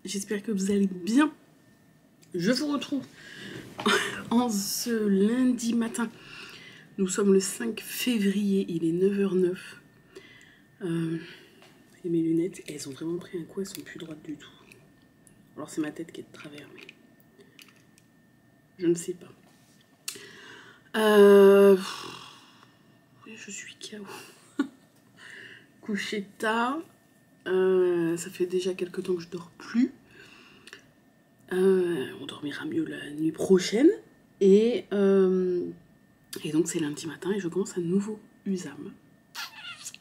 j'espère que vous allez bien. Je vous retrouve en ce lundi matin. Nous sommes le 5 février, il est 9h09. Et mes lunettes, elles ont vraiment pris un coup, elles sont plus droites du tout. Alors c'est ma tête qui est de travers, mais je ne sais pas. Je suis KO. Couché tard. Ça fait déjà quelques temps que je dors plus. On dormira mieux la nuit prochaine. Et donc c'est lundi matin et je commence un nouveau USAM.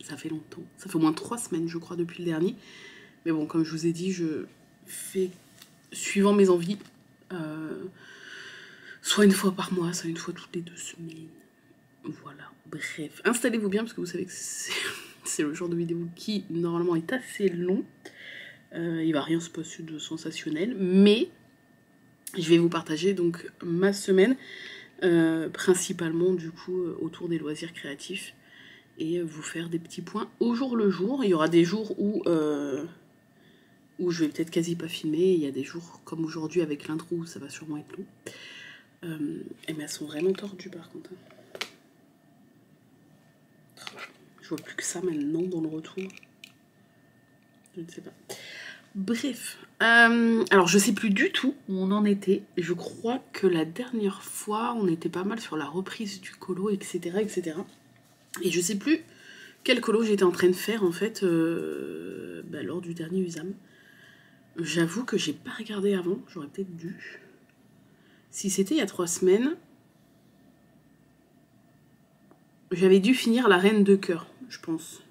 Ça fait longtemps. Ça fait au moins 3 semaines, je crois, depuis le dernier. Mais bon, comme je vous ai dit, je fais suivant mes envies. Soit une fois par mois, soit une fois toutes les 2 semaines. Voilà, bref. Installez-vous bien parce que vous savez que c'est le genre de vidéo qui, normalement, est assez long. Il va rien se passer de sensationnel. Mais je vais vous partager donc ma semaine, principalement, du coup, autour des loisirs créatifs. Et vous faire des petits points au jour le jour. Il y aura des jours où je vais peut-être quasi pas filmer. Il y a des jours comme aujourd'hui avec l'intro où ça va sûrement être long. Et mais elles sont vraiment tordues par contre. Je vois plus que ça maintenant dans le retour. Je ne sais pas. Bref. Alors je sais plus du tout où on en était. Je crois que la dernière fois on était pas mal sur la reprise du colo, etc. etc. Et je sais plus quel colo j'étais en train de faire en fait lors du dernier USAM. J'avoue que j'ai pas regardé avant, j'aurais peut-être dû. Si c'était il y a 3 semaines, j'avais dû finir la reine de cœur, je pense.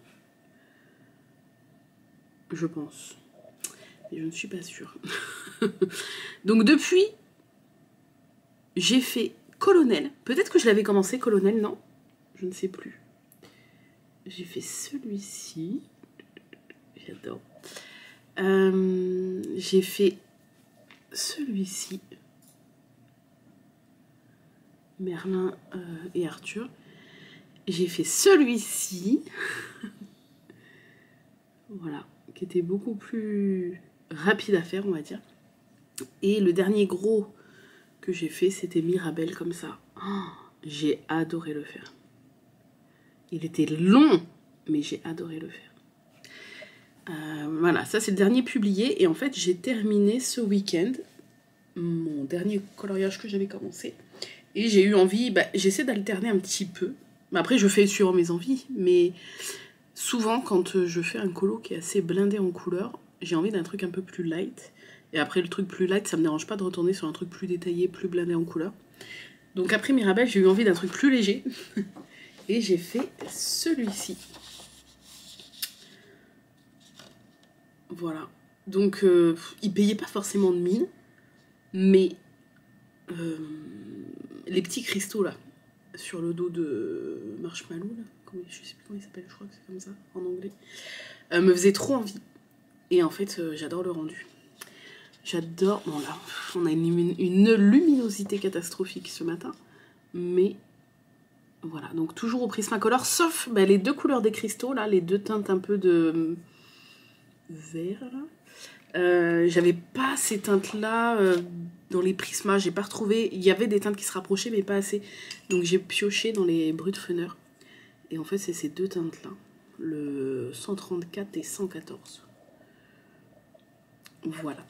Je pense. Et je ne suis pas sûre. Donc depuis, j'ai fait colonel. Peut-être que je l'avais commencé colonel, non? Je ne sais plus. J'ai fait celui-ci. J'adore. J'ai fait celui-ci. Merlin et Arthur. J'ai fait celui-ci. Voilà. Qui était beaucoup plus rapide à faire, on va dire. Et le dernier gros que j'ai fait, c'était Mirabelle comme ça. Oh, j'ai adoré le faire. Il était long, mais j'ai adoré le faire. Voilà, ça c'est le dernier publié. Et en fait, j'ai terminé ce week-end mon dernier coloriage que j'avais commencé. Et j'ai eu envie, j'essaie d'alterner un petit peu. Après, je fais suivant mes envies. Mais souvent, quand je fais un colo qui est assez blindé en couleurs, j'ai envie d'un truc un peu plus light. Et après, le truc plus light, ça me dérange pas de retourner sur un truc plus détaillé, plus blindé en couleurs. Donc après Mirabelle, j'ai eu envie d'un truc plus léger. Et j'ai fait celui-ci. Voilà. Donc, il payait pas forcément de mine. Mais les petits cristaux, là, sur le dos de Marshmallow, là, je sais plus comment il s'appelle, je crois que c'est comme ça, en anglais, me faisaient trop envie. Et en fait, j'adore le rendu. J'adore... Bon, là, on a une luminosité catastrophique ce matin. Mais... Voilà, donc toujours au Prismacolor, sauf les 2 couleurs des cristaux, là, les 2 teintes un peu de vert, là. J'avais pas ces teintes-là dans les Prismas, j'ai pas retrouvé. Il y avait des teintes qui se rapprochaient, mais pas assez. Donc j'ai pioché dans les Brutfener. Et en fait, c'est ces 2 teintes-là, le 134 et 114. Voilà.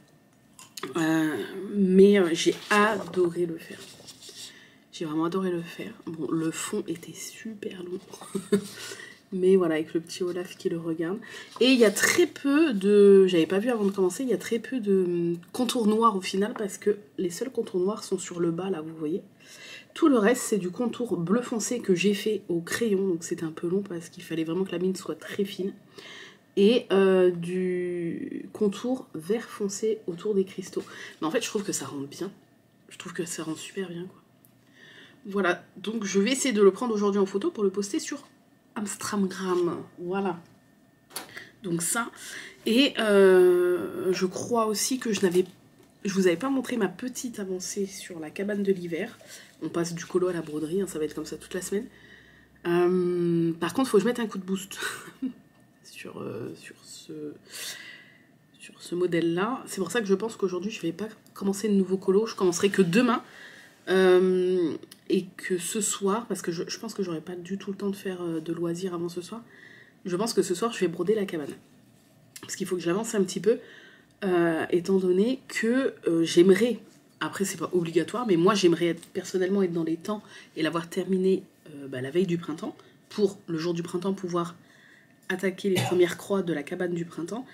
Mais j'ai adoré le faire. J'ai vraiment adoré le faire. Bon, le fond était super long. Mais voilà, avec le petit Olaf qui le regarde. Et il y a très peu de... J'avais pas vu avant de commencer, il y a très peu de contours noirs au final, parce que les seuls contours noirs sont sur le bas, là, vous voyez. Tout le reste, c'est du contour bleu foncé que j'ai fait au crayon, donc c'était un peu long parce qu'il fallait vraiment que la mine soit très fine. Et du contour vert foncé autour des cristaux. Mais en fait, je trouve que ça rend bien. Je trouve que ça rend super bien, quoi. Voilà, donc je vais essayer de le prendre aujourd'hui en photo pour le poster sur Instagram. Voilà. Donc ça. Et je crois aussi que je vous avais pas montré ma petite avancée sur la cabane de l'hiver. On passe du colo à la broderie, hein, ça va être comme ça toute la semaine. Par contre, il faut que je mette un coup de boost sur sur ce modèle-là. C'est pour ça que je pense qu'aujourd'hui, je vais pas commencer de nouveau colo. Je commencerai que demain. Et que ce soir, parce que je pense que j'aurai pas du tout le temps de faire de loisirs avant ce soir, je pense que ce soir, je vais broder la cabane. Parce qu'il faut que j'avance un petit peu, étant donné que j'aimerais, après c'est pas obligatoire, mais moi j'aimerais personnellement être dans les temps et l'avoir terminé la veille du printemps, pour le jour du printemps pouvoir attaquer les premières croix de la cabane du printemps.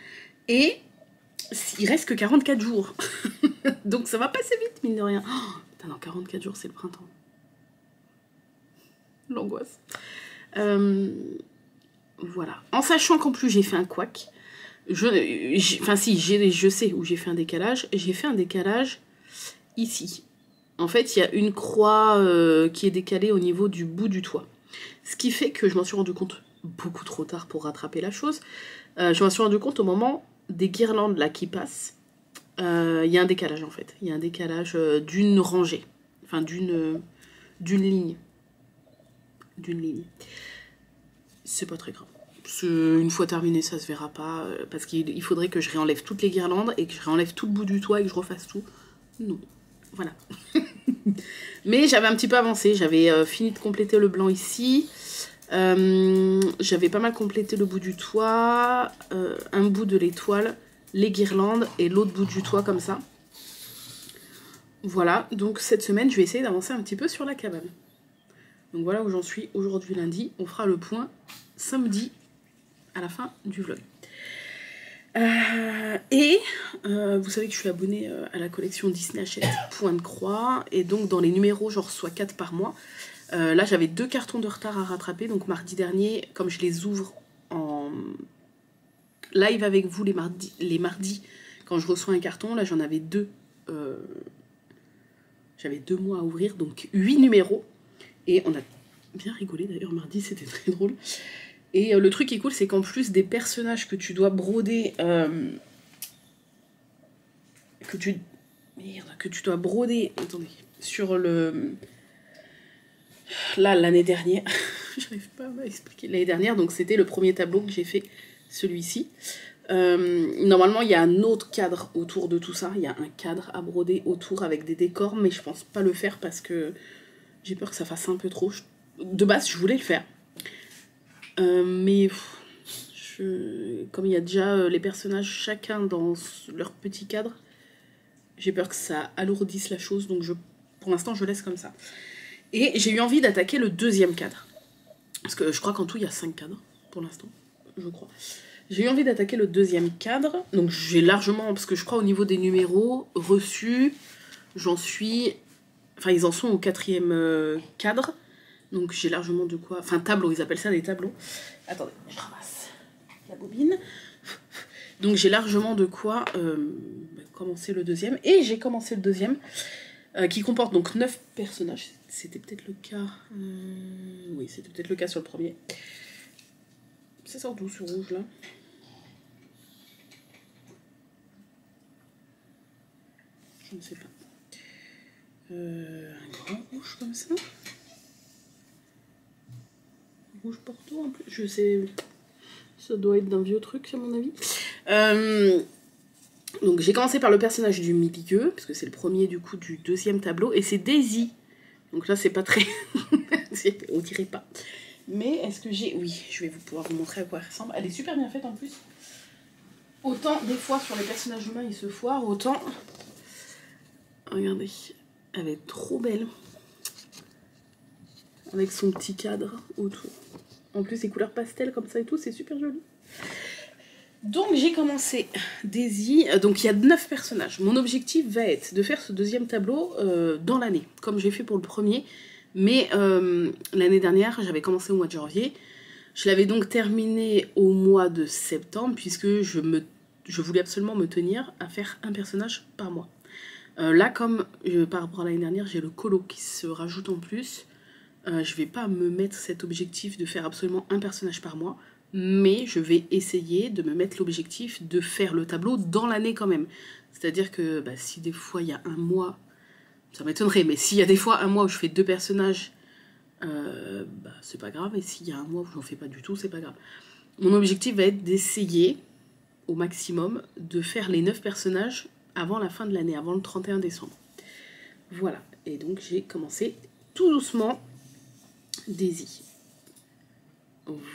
Et il reste que 44 jours. Donc ça va passer vite, mine de rien. Oh, putain, dans 44 jours, c'est le printemps. L'angoisse. Voilà. En sachant qu'en plus, j'ai fait un couac. Je sais où j'ai fait un décalage. J'ai fait un décalage ici. En fait, il y a une croix qui est décalée au niveau du bout du toit. Ce qui fait que je m'en suis rendu compte beaucoup trop tard pour rattraper la chose. Je m'en suis rendu compte au moment des guirlandes là qui passent. Il y a un décalage en fait. Il y a un décalage d'une rangée. Enfin, d'une ligne. D'une ligne. C'est pas très grave. Une fois terminé, ça se verra pas. Parce qu'il faudrait que je réenlève toutes les guirlandes et que je réenlève tout le bout du toit et que je refasse tout. Non. Voilà. Mais j'avais un petit peu avancé. J'avais fini de compléter le blanc ici. J'avais pas mal complété le bout du toit. Un bout de l'étoile. Les guirlandes et l'autre bout du toit comme ça. Voilà. Donc cette semaine, je vais essayer d'avancer un petit peu sur la cabane. Donc voilà où j'en suis aujourd'hui lundi. On fera le point samedi à la fin du vlog. Vous savez que je suis abonnée à la collection Disney Hachette Point de Croix. Et donc dans les numéros, j'en reçois 4 par mois. Là j'avais 2 cartons de retard à rattraper. Donc mardi dernier, comme je les ouvre en live avec vous les mardis, quand je reçois un carton, là j'en avais 2. J'avais 2 mois à ouvrir, donc 8 numéros. Et on a bien rigolé d'ailleurs mardi, c'était très drôle. Et le truc qui est cool, c'est qu'en plus des personnages que tu dois broder, que tu dois broder, attendez, sur le... Là, l'année dernière, j'arrive pas à expliquer, l'année dernière, donc c'était le premier tableau que j'ai fait, celui-ci. Normalement, il y a un autre cadre autour de tout ça, il y a un cadre à broder autour avec des décors, mais je pense pas le faire parce que j'ai peur que ça fasse un peu trop. De base, je voulais le faire. Mais comme il y a déjà les personnages chacun dans leur petit cadre, j'ai peur que ça alourdisse la chose, donc pour l'instant je laisse comme ça. Et j'ai eu envie d'attaquer le deuxième cadre, parce que je crois qu'en tout il y a 5 cadres pour l'instant, je crois. J'ai eu envie d'attaquer le deuxième cadre, donc j'ai largement, parce que je crois au niveau des numéros reçus, j'en suis, enfin ils en sont au 4e cadre. Donc j'ai largement de quoi... Enfin, tableau, ils appellent ça des tableaux. Attendez, je ramasse la bobine. Donc j'ai largement de quoi commencer le deuxième. Et j'ai commencé le deuxième, qui comporte donc 9 personnages. C'était peut-être le cas... Oui, c'était peut-être le cas sur le premier. Ça sort d'où ce rouge, là? Je ne sais pas. Un grand rouge comme ça. Rouge Porto en plus, je sais, ça doit être d'un vieux truc à mon avis. Donc j'ai commencé par le personnage du milieu, parce que c'est le premier du coup du deuxième tableau, et c'est Daisy. Donc là c'est pas très... on dirait pas. Mais est-ce que j'ai... Oui, je vais pouvoir vous montrer à quoi elle ressemble. Elle est super bien faite en plus. Autant des fois sur les personnages humains ils se foirent, autant... Regardez, elle est trop belle. Avec son petit cadre autour. En plus, les couleurs pastel comme ça et tout, c'est super joli. Donc, j'ai commencé Daisy. Donc, il y a 9 personnages. Mon objectif va être de faire ce deuxième tableau dans l'année, comme j'ai fait pour le premier. Mais l'année dernière, j'avais commencé au mois de janvier. Je l'avais donc terminé au mois de septembre, puisque je voulais absolument me tenir à faire un personnage par mois. Là, comme par rapport à l'année dernière, j'ai le colo qui se rajoute en plus. Je vais pas me mettre cet objectif de faire absolument un personnage par mois, mais je vais essayer de me mettre l'objectif de faire le tableau dans l'année quand même. C'est-à-dire que si des fois il y a un mois, ça m'étonnerait, mais s'il y a des fois un mois où je fais 2 personnages, c'est pas grave, et s'il y a un mois où j'en fais pas du tout, c'est pas grave. Mon objectif va être d'essayer au maximum de faire les 9 personnages avant la fin de l'année, avant le 31 décembre. Voilà, et donc j'ai commencé tout doucement Daisy.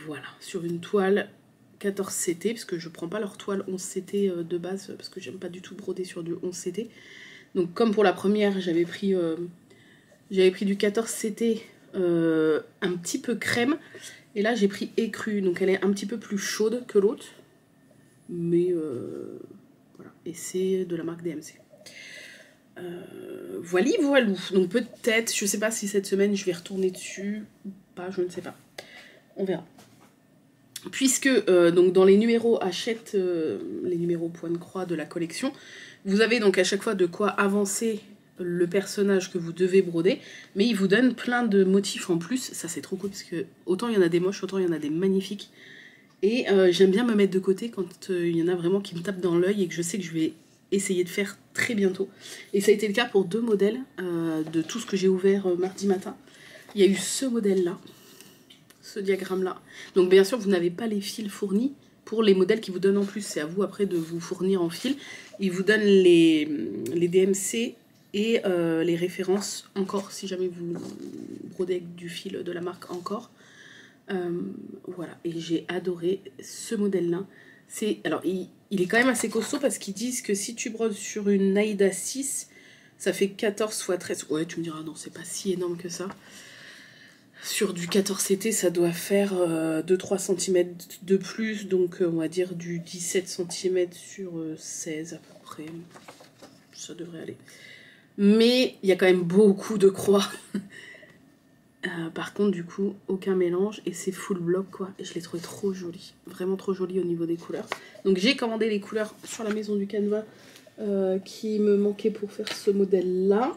Voilà, sur une toile 14 CT, parce que je prends pas leur toile 11 CT de base, parce que j'aime pas du tout broder sur du 11 CT. Donc comme pour la première, j'avais pris du 14 CT un petit peu crème, et là j'ai pris écru, donc elle est un petit peu plus chaude que l'autre, mais voilà, et c'est de la marque DMC. Voilou. Donc peut-être, je sais pas si cette semaine je vais retourner dessus ou pas, je ne sais pas. On verra. Puisque donc dans les numéros achète, les numéros point de croix de la collection, vous avez donc à chaque fois de quoi avancer le personnage que vous devez broder, mais il vous donne plein de motifs en plus. Ça c'est trop cool parce que autant il y en a des moches, autant il y en a des magnifiques. Et j'aime bien me mettre de côté quand il y en a vraiment qui me tapent dans l'œil et que je sais que je vais essayer de faire très bientôt. Et ça a été le cas pour 2 modèles de tout ce que j'ai ouvert mardi matin. Il y a eu ce modèle-là, ce diagramme-là. Donc bien sûr, vous n'avez pas les fils fournis pour les modèles qui vous donnent en plus. C'est à vous après de vous fournir en fil. Ils vous donnent les DMC et les références encore, si jamais vous brodez avec du fil de la marque encore. Voilà, et j'ai adoré ce modèle-là. Alors, il est quand même assez costaud parce qu'ils disent que si tu brodes sur une Aïda 6, ça fait 14 x 13. Ouais, tu me diras, non, c'est pas si énorme que ça. Sur du 14 CT, ça doit faire 2-3 cm de plus, donc on va dire du 17 cm sur 16 à peu près. Ça devrait aller. Mais il y a quand même beaucoup de croix. Par contre, du coup, aucun mélange et c'est full bloc quoi. Et je l'ai trouvé trop joli, vraiment trop joli au niveau des couleurs. Donc j'ai commandé les couleurs sur la maison du Canva qui me manquaient pour faire ce modèle-là.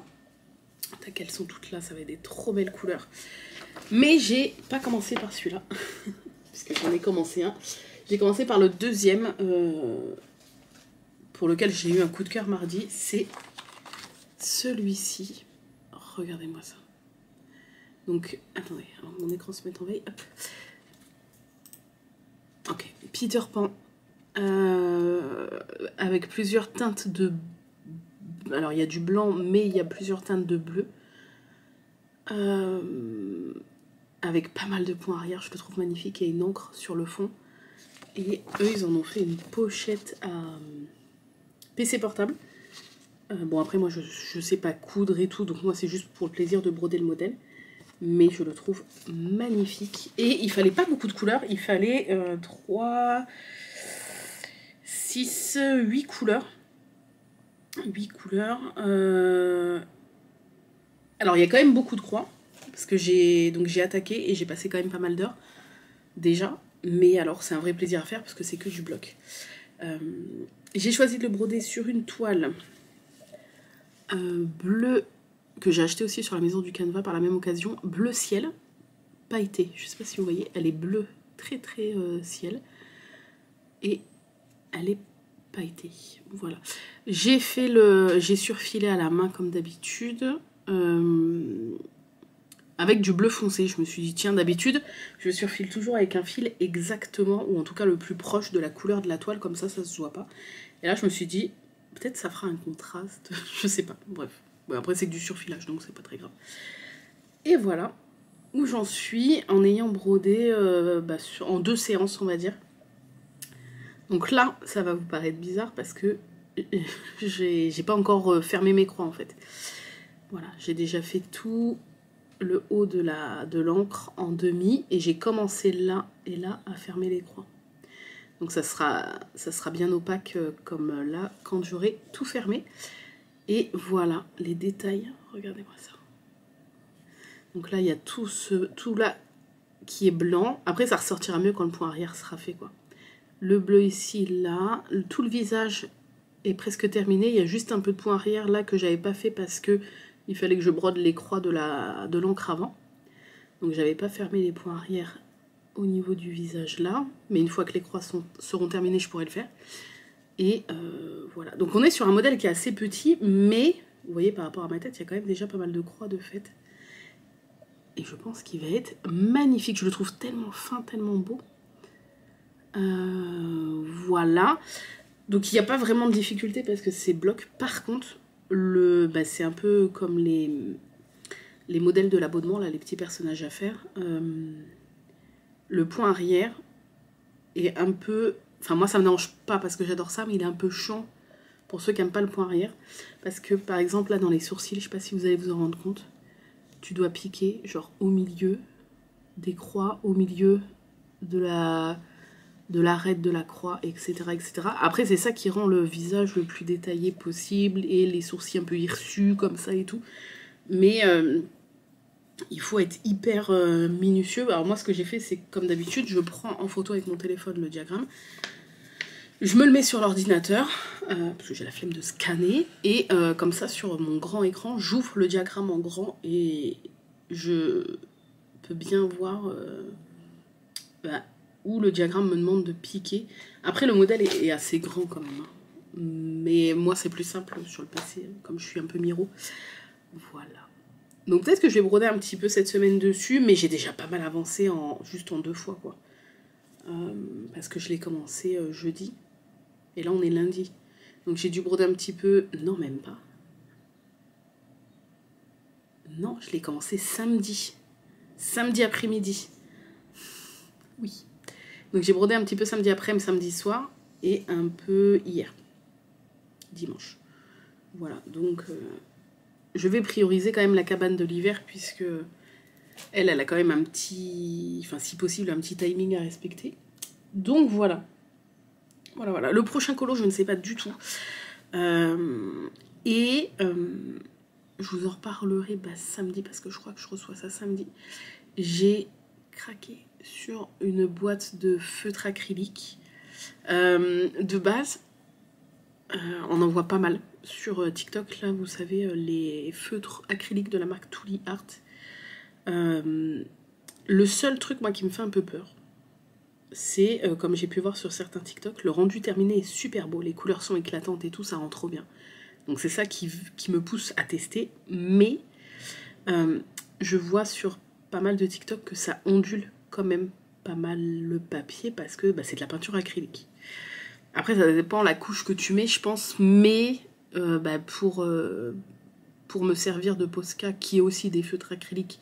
Tac, elles sont toutes là, ça va être des trop belles couleurs. Mais j'ai pas commencé par celui-là, puisque j'en ai commencé un. J'ai commencé par le deuxième, pour lequel j'ai eu un coup de cœur mardi. C'est celui-ci. Regardez-moi ça. Donc, attendez, alors mon écran se met en veille. Hop. Ok, Peter Pan. Avec plusieurs teintes de... Alors, il y a du blanc, mais il y a plusieurs teintes de bleu. Avec pas mal de points arrière, je le trouve magnifique. Et une encre sur le fond. Et eux, ils en ont fait une pochette à PC portable. Bon, après, moi, je sais pas coudre et tout. Donc, moi, c'est juste pour le plaisir de broder le modèle. Mais je le trouve magnifique. Et il fallait pas beaucoup de couleurs. Il fallait 3, 6, 8 couleurs. 8 couleurs. Alors, il y a quand même beaucoup de croix. Parce que j'ai attaqué et j'ai passé quand même pas mal d'heures. Déjà. Mais alors, c'est un vrai plaisir à faire parce que c'est que du bloc. J'ai choisi de le broder sur une toile bleue que j'ai acheté aussi sur la maison du Canva par la même occasion, bleu ciel, pailleté. Je sais pas si vous voyez, elle est bleue, très très ciel. Et elle est pailletée. Voilà. J'ai surfilé à la main comme d'habitude. Avec du bleu foncé. Je me suis dit, tiens, d'habitude, je surfile toujours avec un fil exactement, ou en tout cas le plus proche de la couleur de la toile, comme ça se voit pas. Et là, je me suis dit, peut-être ça fera un contraste, je sais pas, bref. Bon, après, c'est que du surfilage, donc c'est pas très grave. Et voilà où j'en suis en ayant brodé en 2 séances, on va dire. Donc là, ça va vous paraître bizarre parce que j'ai pas encore fermé mes croix, en fait. Voilà, j'ai déjà fait tout le haut de l'encre en demi et j'ai commencé là et là à fermer les croix. Donc ça sera bien opaque comme là quand j'aurai tout fermé. Et voilà les détails, regardez-moi ça. Donc là il y a tout là qui est blanc. Après ça ressortira mieux quand le point arrière sera fait quoi. Le bleu ici, là, tout le visage est presque terminé. Il y a juste un peu de point arrière là que j'avais pas fait parce que il fallait que je brode les croix de l'encre avant. Donc j'avais pas fermé les points arrière au niveau du visage là. Mais une fois que les croix seront terminées, je pourrai le faire. Et voilà. Donc on est sur un modèle qui est assez petit, mais vous voyez par rapport à ma tête, il y a quand même déjà pas mal de croix de fait. Et je pense qu'il va être magnifique. Je le trouve tellement fin, tellement beau. Voilà. Donc il n'y a pas vraiment de difficulté parce que c'est bloc. Par contre, c'est un peu comme les modèles de l'abonnement, là, les petits personnages à faire. Le point arrière est un peu... Enfin, moi, ça me dérange pas parce que j'adore ça, mais il est un peu chiant pour ceux qui n'aiment pas le point arrière. Parce que, par exemple, là, dans les sourcils, je sais pas si vous allez vous en rendre compte, tu dois piquer, genre, au milieu des croix, au milieu de l'arête de la croix, etc., etc. Après, c'est ça qui rend le visage le plus détaillé possible et les sourcils un peu hirsutes, comme ça et tout. Mais il faut être hyper minutieux. Alors moi, ce que j'ai fait, c'est comme d'habitude, je prends en photo avec mon téléphone le diagramme. Je me le mets sur l'ordinateur, parce que j'ai la flemme de scanner. Et comme ça, sur mon grand écran, j'ouvre le diagramme en grand et je peux bien voir où le diagramme me demande de piquer. Après, le modèle est assez grand quand même. Hein. Mais moi, c'est plus simple sur le PC, comme je suis un peu miro. Voilà. Donc peut-être que je vais broder un petit peu cette semaine dessus, mais j'ai déjà pas mal avancé juste en 2 fois, quoi. Parce que je l'ai commencé jeudi, et là on est lundi. Donc j'ai dû broder un petit peu, non même pas. Non, je l'ai commencé samedi. Samedi après-midi. Oui. Donc j'ai brodé un petit peu samedi après-midi, samedi soir, et un peu hier. Dimanche. Voilà, donc... je vais prioriser quand même la cabane de l'hiver puisque elle a quand même un petit... Enfin, si possible, un petit timing à respecter. Donc voilà. Voilà. Le prochain colo, je ne sais pas du tout. Je vous en reparlerai samedi parce que je crois que je reçois ça samedi. J'ai craqué sur une boîte de feutre acrylique. De base, on en voit pas mal sur TikTok, là, vous savez, les feutres acryliques de la marque Tuli Art. Le seul truc, moi, qui me fait un peu peur, c'est, comme j'ai pu voir sur certains TikTok, le rendu terminé est super beau, les couleurs sont éclatantes et tout, ça rend trop bien. Donc c'est ça qui me pousse à tester, mais je vois sur pas mal de TikTok que ça ondule quand même pas mal le papier parce que c'est de la peinture acrylique. Après, ça dépend la couche que tu mets, je pense, mais pour me servir de Posca, qui est aussi des feutres acryliques,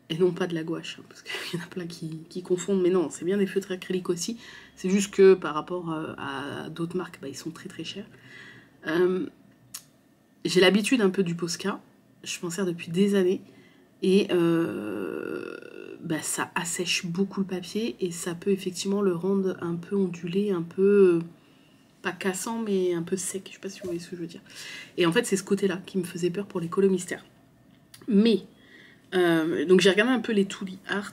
et non pas de la gouache, hein, parce qu'il y en a plein qui confondent, mais non, c'est bien des feutres acryliques aussi, c'est juste que par rapport à d'autres marques, ils sont très très chers. J'ai l'habitude un peu du Posca, je m'en sers depuis des années, et ça assèche beaucoup le papier, et ça peut effectivement le rendre un peu ondulé, un peu... pas cassant, mais un peu sec, je sais pas si vous voyez ce que je veux dire. Et en fait, c'est ce côté-là qui me faisait peur pour les colos mystères. Mais... donc j'ai regardé un peu les Tuli Art,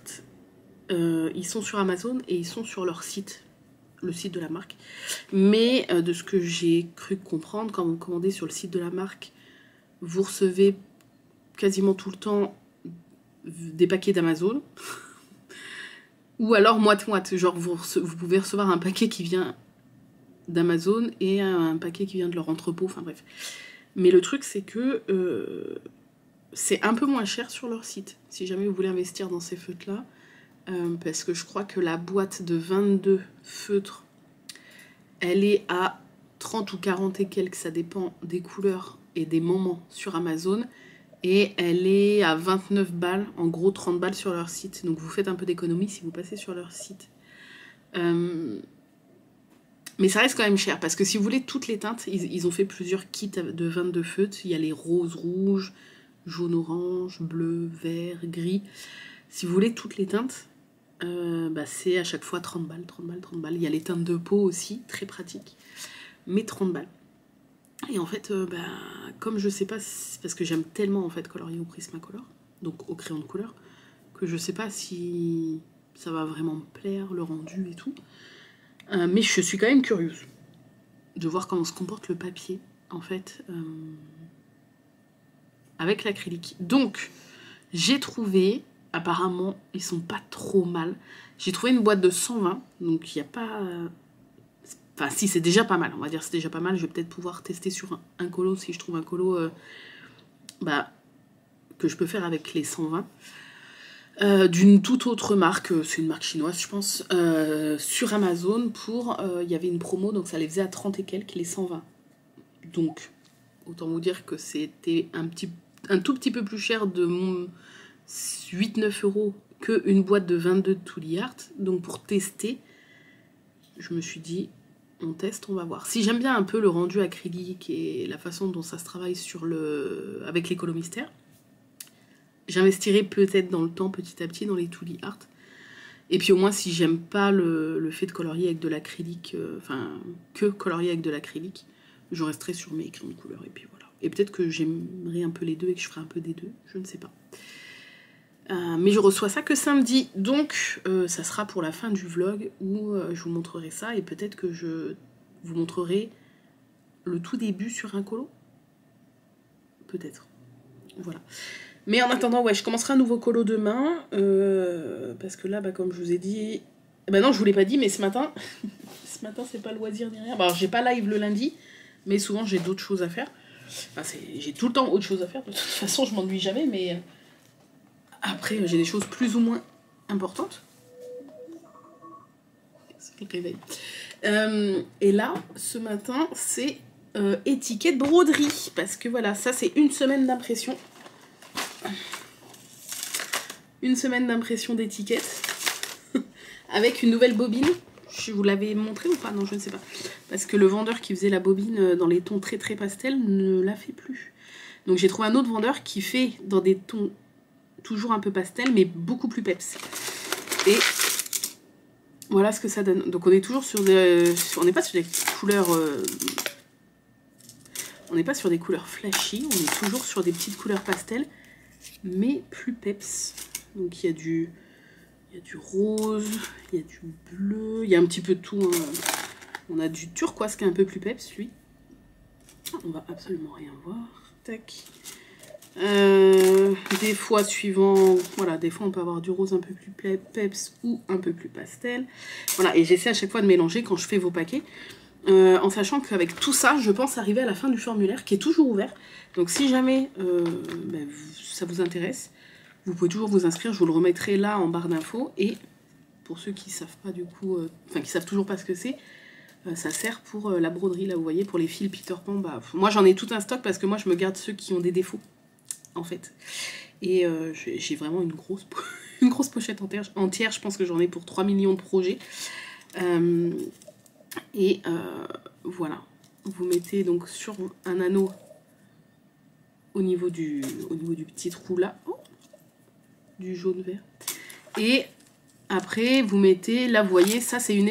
ils sont sur Amazon et ils sont sur leur site, le site de la marque. Mais de ce que j'ai cru comprendre, quand vous commandez sur le site de la marque, vous recevez quasiment tout le temps des paquets d'Amazon. Ou alors moite-moite, genre vous pouvez recevoir un paquet qui vient d'Amazon et un paquet qui vient de leur entrepôt, enfin bref. Mais le truc c'est que... c'est un peu moins cher sur leur site, si jamais vous voulez investir dans ces feutres-là, parce que je crois que la boîte de 22 feutres, elle est à 30 ou 40 et quelques, ça dépend des couleurs et des moments sur Amazon, et elle est à 29 balles, en gros 30 balles sur leur site, donc vous faites un peu d'économie si vous passez sur leur site. Mais ça reste quand même cher, parce que si vous voulez toutes les teintes, ils ont fait plusieurs kits de 22 feutres, il y a les roses rouges, jaune orange, bleu, vert, gris. Si vous voulez toutes les teintes, c'est à chaque fois 30 balles, 30 balles, 30 balles. Il y a les teintes de peau aussi, très pratiques, mais 30 balles. Et en fait, comme je sais pas, parce que j'aime tellement en fait colorier au Prismacolor, donc au crayon de couleur, que je sais pas si ça va vraiment me plaire, le rendu et tout. Mais je suis quand même curieuse de voir comment se comporte le papier, en fait, avec l'acrylique. Donc, j'ai trouvé, apparemment, ils sont pas trop mal. J'ai trouvé une boîte de 120, donc il n'y a pas... Enfin, si, c'est déjà pas mal, on va dire c'est déjà pas mal. Je vais peut-être pouvoir tester sur un colo, si je trouve un colo que je peux faire avec les 120. d'une toute autre marque, c'est une marque chinoise je pense, sur Amazon pour, il y avait une promo donc ça les faisait à 30 et quelques les 120. Donc autant vous dire que c'était un tout petit peu plus cher de 8-9 euros qu'une boîte de 22 de Tooly Art. Donc pour tester, je me suis dit on teste, on va voir. Si j'aime bien un peu le rendu acrylique et la façon dont ça se travaille avec les colos mystères, j'investirai peut-être dans le temps, petit à petit, dans les Tooly Art. Et puis au moins, si j'aime pas le fait de colorier avec de l'acrylique, que colorier avec de l'acrylique, je resterai sur mes crayons de couleur. Et puis voilà. Et peut-être que j'aimerais un peu les deux et que je ferai un peu des deux, je ne sais pas. Mais je reçois ça que samedi, donc ça sera pour la fin du vlog où je vous montrerai ça. Et peut-être que je vous montrerai le tout début sur un colo. Peut-être. Voilà. Mais en attendant, ouais, je commencerai un nouveau colo demain, parce que là, comme je vous ai dit... non, je vous l'ai pas dit, mais ce matin, ce matin, c'est pas loisir ni rien. Alors, j'ai pas live le lundi, mais souvent, j'ai d'autres choses à faire. J'ai tout le temps autre chose à faire, de toute façon, je m'ennuie jamais, mais... Après, j'ai des choses plus ou moins importantes. C'est le réveil. Et là, ce matin, c'est étiquette broderie, parce que voilà, ça, c'est une semaine d'impression. Une semaine d'impression d'étiquettes avec une nouvelle bobine. Je vous l'avais montré ou pas? Non, je ne sais pas. Parce que le vendeur qui faisait la bobine dans les tons très très pastels ne la fait plus. Donc j'ai trouvé un autre vendeur qui fait dans des tons toujours un peu pastel mais beaucoup plus peps. Et voilà ce que ça donne. Donc on est toujours sur des... On n'est pas sur des couleurs... On n'est pas sur des couleurs flashy. On est toujours sur des petites couleurs pastel mais plus peps. Donc il y a du rose, il y a du bleu, il y a un petit peu de tout. Hein. On a du turquoise qui est un peu plus peps, lui. On va absolument rien voir. Tac. Des fois, suivant... Voilà, des fois, on peut avoir du rose un peu plus peps ou un peu plus pastel. Voilà, et j'essaie à chaque fois de mélanger quand je fais vos paquets. En sachant qu'avec tout ça, je pense arriver à la fin du formulaire, qui est toujours ouvert. Donc si jamais ça vous intéresse, vous pouvez toujours vous inscrire, je vous le remettrai là en barre d'infos. Et pour ceux qui savent pas du coup, qui savent toujours pas ce que c'est, ça sert pour la broderie, là vous voyez, pour les fils Peter Pan. Moi j'en ai tout un stock parce que moi je me garde ceux qui ont des défauts, en fait. Et j'ai vraiment une grosse pochette entière, je pense que j'en ai pour 3 millions de projets. Voilà, vous mettez donc sur un anneau au niveau du petit trou là, du jaune vert, et après vous mettez, là vous voyez, ça c'est une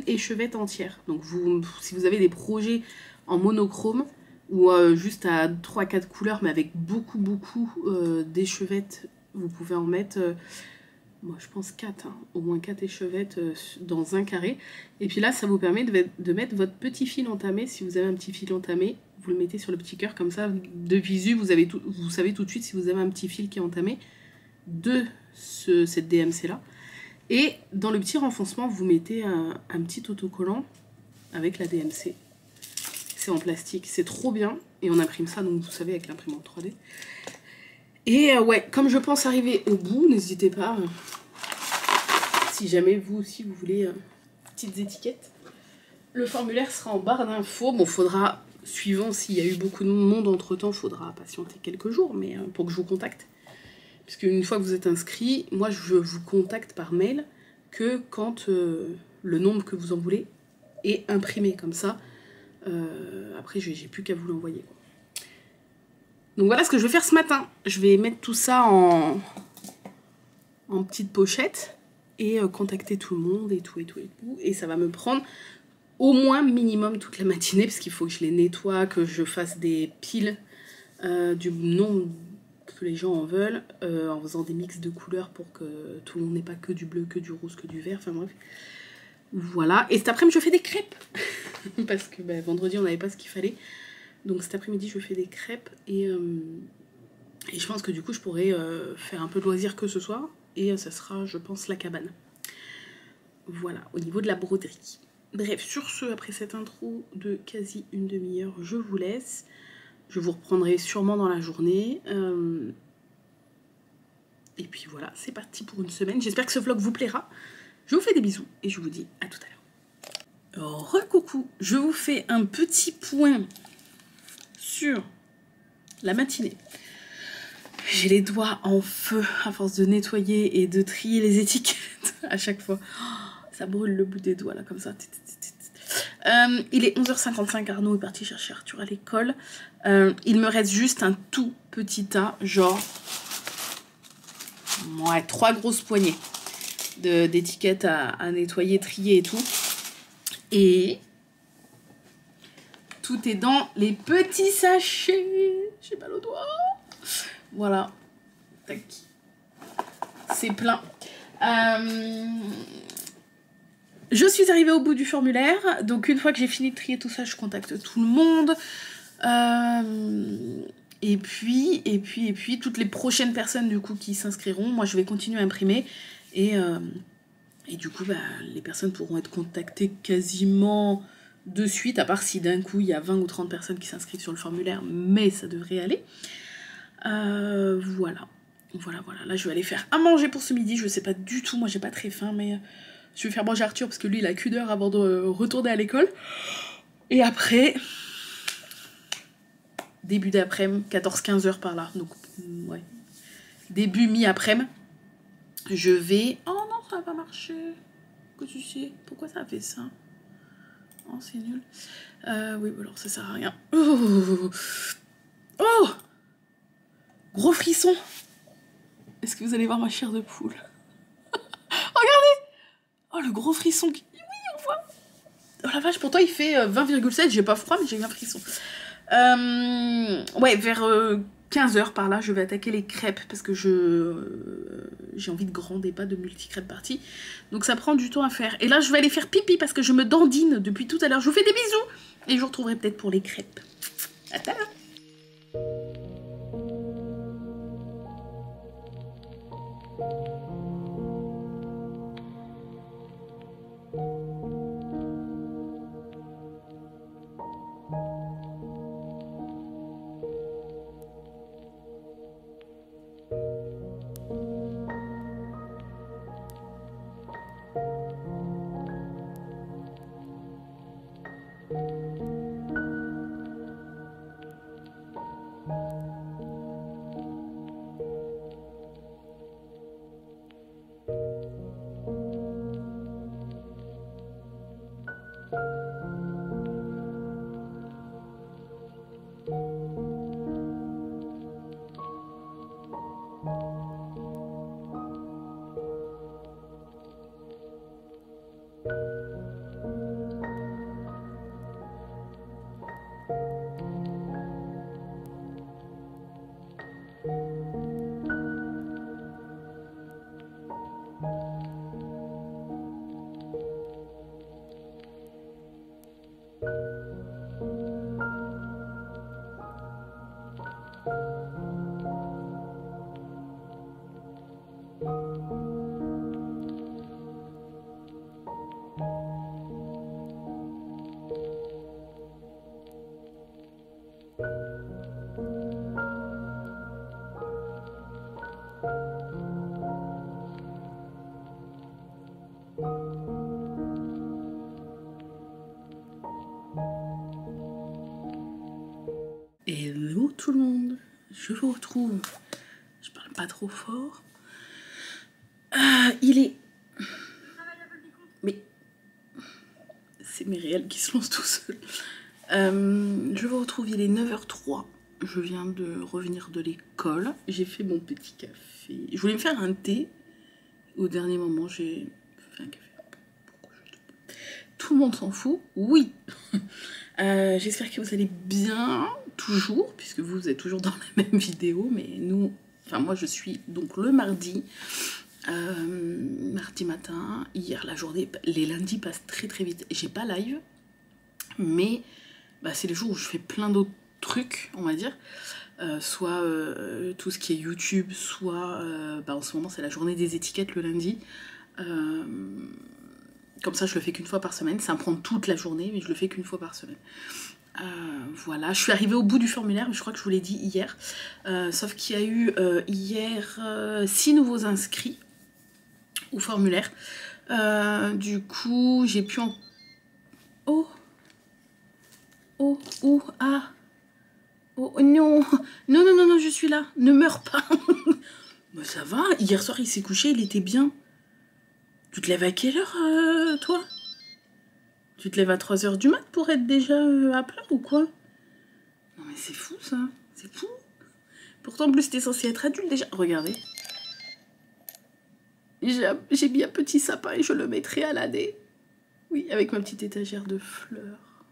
échevette entière. Donc si vous avez des projets en monochrome ou juste à 3-4 couleurs mais avec beaucoup d'échevettes, vous pouvez en mettre moi je pense 4, hein, au moins 4 échevettes dans un carré. Et puis là ça vous permet de mettre votre petit fil entamé. Si vous avez un petit fil entamé, vous le mettez sur le petit cœur, comme ça de visu vous savez tout de suite si vous avez un petit fil qui est entamé de cette DMC là. Et dans le petit renfoncement vous mettez un petit autocollant avec la DMC. C'est en plastique, c'est trop bien. Et on imprime ça, donc vous savez, avec l'imprimante 3D. Et ouais, comme je pense arriver au bout, n'hésitez pas, si jamais vous aussi vous voulez petites étiquettes. Le formulaire sera en barre d'infos. Bon, faudra, suivant s'il y a eu beaucoup de monde entre temps, faudra patienter quelques jours, mais pour que je vous contacte. Parce qu'une fois que vous êtes inscrit, moi je vous contacte par mail que quand le nombre que vous en voulez est imprimé. Comme ça, après j'ai plus qu'à vous l'envoyer. Donc voilà ce que je vais faire ce matin. Je vais mettre tout ça en petite pochette et contacter tout le monde et tout. Et ça va me prendre au moins minimum toute la matinée parce qu'il faut que je les nettoie, que je fasse des piles du nombre que les gens en veulent, en faisant des mix de couleurs pour que tout le monde n'ait pas que du bleu, que du rose, que du vert, enfin bref. Voilà. Et cet après-midi je fais des crêpes parce que vendredi on n'avait pas ce qu'il fallait. Donc cet après-midi je fais des crêpes et je pense que du coup je pourrais faire un peu de loisir que ce soir. Et ça sera, je pense, la cabane. Voilà, au niveau de la broderie. Bref, sur ce, après cette intro de quasi une demi-heure, je vous laisse. Je vous reprendrai sûrement dans la journée. Et puis voilà, c'est parti pour une semaine. J'espère que ce vlog vous plaira. Je vous fais des bisous et je vous dis à tout à l'heure. Recoucou, je vous fais un petit point sur la matinée. J'ai les doigts en feu à force de nettoyer et de trier les étiquettes à chaque fois. Oh, ça brûle le bout des doigts là comme ça. Il est 11h55, Arnaud est parti chercher Arthur à l'école. Il me reste juste un tout petit tas, genre... Ouais, 3 grosses poignées d'étiquettes à nettoyer, trier et tout. Et... tout est dans les petits sachets. J'ai mal aux doigts. Voilà. Tac. C'est plein. Je suis arrivée au bout du formulaire. Donc une fois que j'ai fini de trier tout ça, je contacte tout le monde. Et puis, toutes les prochaines personnes du coup qui s'inscriront, moi je vais continuer à imprimer. Et du coup, bah, les personnes pourront être contactées quasiment de suite, à part si d'un coup il y a 20 ou 30 personnes qui s'inscrivent sur le formulaire, mais ça devrait aller. Voilà. Là, je vais aller faire à manger pour ce midi. Je sais pas du tout, moi j'ai pas très faim, mais je vais faire manger Arthur parce que lui il a qu'une heure avant de retourner à l'école. Et après, début d'après-midi, 14-15 heures par là. Donc, ouais. Début mi-après-midi, je vais. Oh non, ça va pas marcher. Que tu sais, pourquoi ça a fait ça? Oh, c'est nul. Oui, alors ça sert à rien. Oh, oh, gros frisson. Est-ce que vous allez voir ma chair de poule? Regardez. Oh, le gros frisson. Oui, on voit. Oh la vache, pourtant il fait 20,7. J'ai pas froid, mais j'ai eu un frisson. Ouais, vers 15h par là, je vais attaquer les crêpes parce que j'ai envie de grande et pas de multi-crêpes parties. Donc ça prend du temps à faire. Et là, je vais aller faire pipi parce que je me dandine depuis tout à l'heure. Je vous fais des bisous et je vous retrouverai peut-être pour les crêpes. À tout à l'heure. Hello tout le monde, je vous retrouve. Je parle pas trop fort. Il est... Mais... c'est mes réels qui se lancent tout seuls. Je vous retrouve, il est 9h03. Je viens de revenir de l'école. J'ai fait mon petit café. Je voulais me faire un thé. Au dernier moment, j'ai fait un café. Pourquoi tout le monde s'en fout? Oui. J'espère que vous allez bien, toujours, puisque vous êtes toujours dans la même vidéo, mais nous, enfin moi je suis donc le mardi matin. Hier la journée, les lundis passent très très vite. J'ai pas live, mais bah, c'est les jours où je fais plein d'autres trucs, on va dire. Soit tout ce qui est YouTube, soit bah, en ce moment c'est la journée des étiquettes le lundi. Comme ça je le fais qu'une fois par semaine, ça me prend toute la journée mais je le fais qu'une fois par semaine. Voilà, je suis arrivée au bout du formulaire, mais je crois que je vous l'ai dit hier. Sauf qu'il y a eu hier 6 nouveaux inscrits au formulaire. Du coup, j'ai pu en... Oh, ah. Oh non, non, je suis là, ne meurs pas. Bah ça va, hier soir il s'est couché, il était bien. Tu te lèves à quelle heure, toi? Tu te lèves à 3 h du mat pour être déjà à plat ou quoi? Non mais c'est fou ça, c'est fou. Pourtant en plus t'es censé être adulte déjà. Regardez. J'ai mis un petit sapin et je le mettrai à l'année. Oui, avec ma petite étagère de fleurs.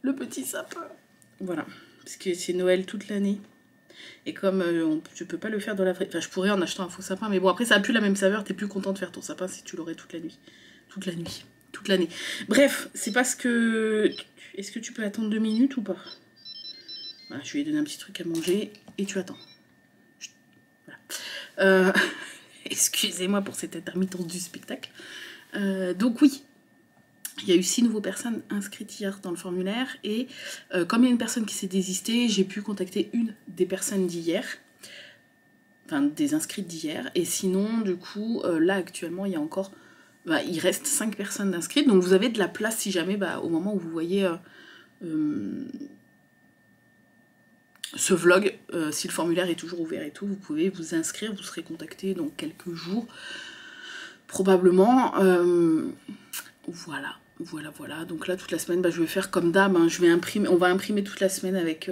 Le petit sapin. Voilà, parce que c'est Noël toute l'année. Et comme je peux pas le faire dans la vraie... Enfin, je pourrais en achetant un faux sapin, mais bon, après, ça a plus la même saveur. T'es plus content de faire ton sapin si tu l'aurais toute la nuit. Toute la nuit. Toute l'année. Bref, c'est parce que... Est-ce que tu peux attendre 2 minutes ou pas? Voilà, je lui ai donné un petit truc à manger et tu attends. Voilà. Excusez-moi pour cette intermittence du spectacle. Donc oui, il y a eu 6 nouvelles personnes inscrites hier dans le formulaire et comme il y a une personne qui s'est désistée, j'ai pu contacter une des personnes d'hier, enfin des inscrites d'hier, et sinon du coup là actuellement il y a encore, il reste 5 personnes inscrites, donc vous avez de la place si jamais au moment où vous voyez ce vlog, si le formulaire est toujours ouvert et tout, vous pouvez vous inscrire, vous serez contacté dans quelques jours probablement. Voilà, donc là toute la semaine je vais faire comme d'hab, hein. On va imprimer toute la semaine avec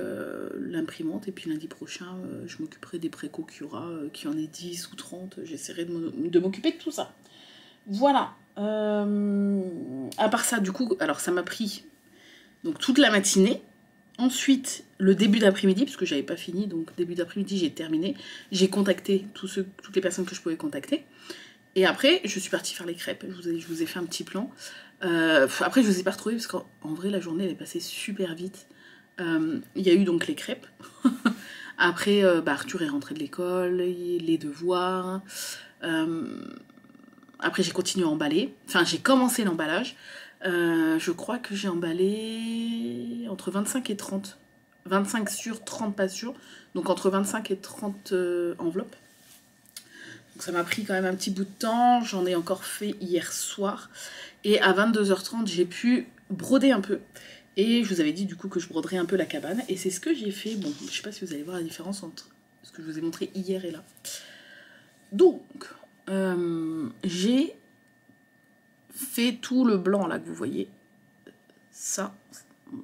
l'imprimante et puis lundi prochain je m'occuperai des précaux qu'il y aura, qu'il y en ait 10 ou 30, j'essaierai de m'occuper de tout ça. Voilà, à part ça du coup, alors ça m'a pris donc toute la matinée, ensuite le début d'après-midi, parce que j'avais pas fini, donc début d'après-midi j'ai terminé, j'ai contacté toutes les personnes que je pouvais contacter. Et après, je suis partie faire les crêpes, je vous ai fait un petit plan. Après, je vous ai pas retrouvée parce qu'en vrai, la journée, elle est passée super vite. Il y a eu donc les crêpes. Après, Arthur est rentré de l'école, les devoirs. Après, j'ai continué à emballer. Enfin, j'ai commencé l'emballage. Je crois que j'ai emballé entre 25 et 30. 25 sur, 30 pas sûr. Donc entre 25 et 30 enveloppes. Donc ça m'a pris quand même un petit bout de temps, j'en ai encore fait hier soir. Et à 22 h 30, j'ai pu broder un peu. Et je vous avais dit du coup que je broderais un peu la cabane. Et c'est ce que j'ai fait. Bon, je sais pas si vous allez voir la différence entre ce que je vous ai montré hier et là. Donc, j'ai fait tout le blanc là que vous voyez. Ça,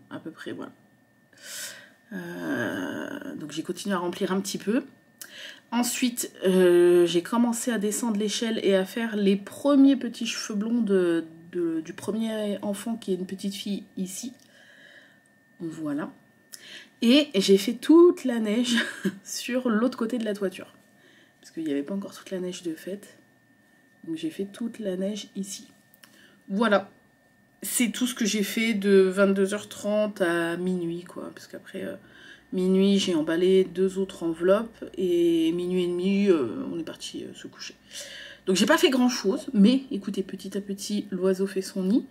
à peu près, voilà. Donc j'ai continué à remplir un petit peu. Ensuite, j'ai commencé à descendre l'échelle et à faire les premiers petits cheveux blonds du premier enfant qui est une petite fille ici. Voilà. Et j'ai fait toute la neige sur l'autre côté de la toiture. Parce qu'il n'y avait pas encore toute la neige de fête. Donc j'ai fait toute la neige ici. Voilà. C'est tout ce que j'ai fait de 22 h 30 à minuit, quoi. Parce qu'après... minuit, j'ai emballé 2 autres enveloppes et minuit et demi, on est parti se coucher. Donc j'ai pas fait grand chose, mais écoutez, petit à petit, l'oiseau fait son nid.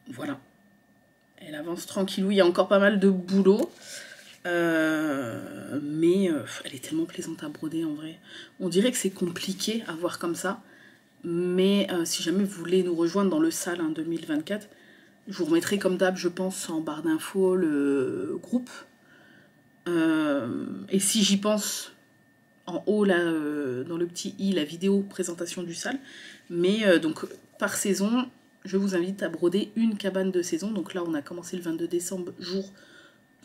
Voilà. Elle avance tranquillou, il y a encore pas mal de boulot. Mais elle est tellement plaisante à broder en vrai. On dirait que c'est compliqué à voir comme ça. Mais si jamais vous voulez nous rejoindre dans le SAL 2024, je vous remettrai comme d'hab, je pense, en barre d'infos le groupe. Et si j'y pense, en haut, là, dans le petit i, la vidéo présentation du SAL. Mais donc, par saison, je vous invite à broder une cabane de saison. Donc là, on a commencé le 22 décembre,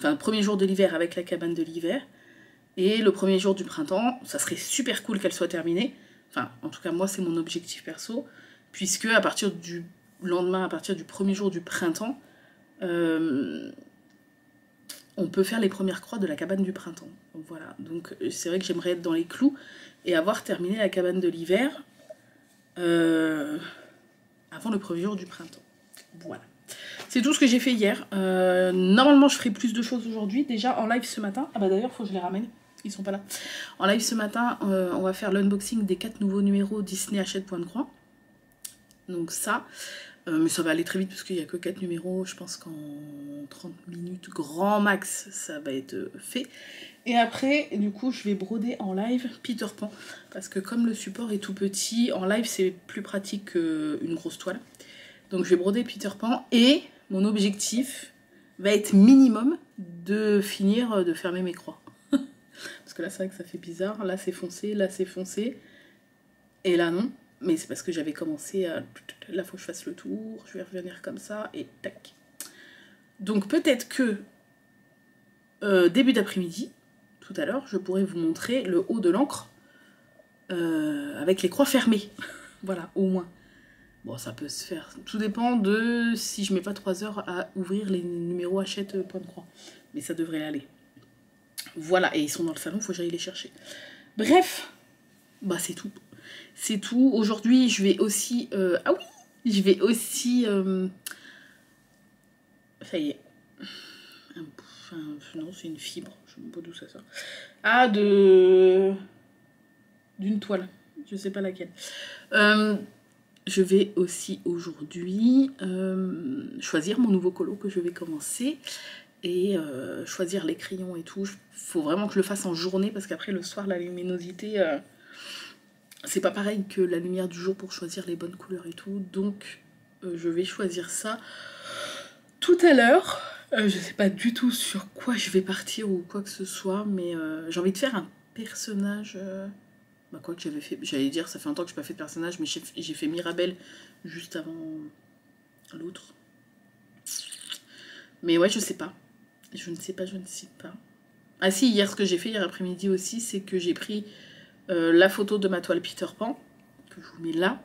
le premier jour de l'hiver avec la cabane de l'hiver. Et le premier jour du printemps, ça serait super cool qu'elle soit terminée. Enfin, en tout cas, moi, c'est mon objectif perso. Puisque à partir du lendemain, à partir du premier jour du printemps, on peut faire les premières croix de la cabane du printemps. Donc voilà, donc c'est vrai que j'aimerais être dans les clous et avoir terminé la cabane de l'hiver avant le premier jour du printemps. Voilà. C'est tout ce que j'ai fait hier. Normalement, je ferai plus de choses aujourd'hui. Déjà, en live ce matin... Ah bah d'ailleurs, il faut que je les ramène. Ils sont pas là. En live ce matin, on va faire l'unboxing des 4 nouveaux numéros Disney Hachette Point de Croix. Donc ça... Mais ça va aller très vite parce qu'il n'y a que 4 numéros. Je pense qu'en 30 minutes, grand max, ça va être fait. Et après, du coup, je vais broder en live Peter Pan. Parce que comme le support est tout petit, en live, c'est plus pratique qu'une grosse toile. Donc je vais broder Peter Pan. Et mon objectif va être minimum de finir de fermer mes croix. Parce que là, c'est vrai que ça fait bizarre. Là, c'est foncé, là, c'est foncé. Et là, non. Mais c'est parce que j'avais commencé à... Là, faut que je fasse le tour. Je vais revenir comme ça et tac. Donc peut-être que début d'après-midi, tout à l'heure, je pourrais vous montrer le haut de l'encre avec les croix fermées. Voilà, au moins. Bon, ça peut se faire. Tout dépend de si je mets pas 3 heures à ouvrir les numéros Hachette point de croix. Mais ça devrait aller. Voilà, et ils sont dans le salon, faut que j'aille les chercher. Bref, bah c'est tout. C'est tout. Aujourd'hui, je vais aussi... ah oui, je vais aussi... ça y est. Enfin, non, c'est une fibre. Je ne sais pas d'où ça sort. Ah, d'une toile. Je sais pas laquelle. Je vais aussi aujourd'hui choisir mon nouveau colo que je vais commencer. Et choisir les crayons et tout. Faut vraiment que je le fasse en journée parce qu'après le soir, la luminosité... c'est pas pareil que la lumière du jour pour choisir les bonnes couleurs et tout. Donc je vais choisir ça tout à l'heure. Je sais pas du tout sur quoi je vais partir ou quoi que ce soit. Mais j'ai envie de faire un personnage... Bah quoi que j'avais fait... J'allais dire, ça fait longtemps que j'ai pas fait de personnage. Mais j'ai fait Mirabelle juste avant l'autre. Mais ouais, je sais pas. Je ne sais pas. Ah si, hier, ce que j'ai fait hier après-midi aussi, c'est que j'ai pris... la photo de ma toile Peter Pan, que je vous mets là,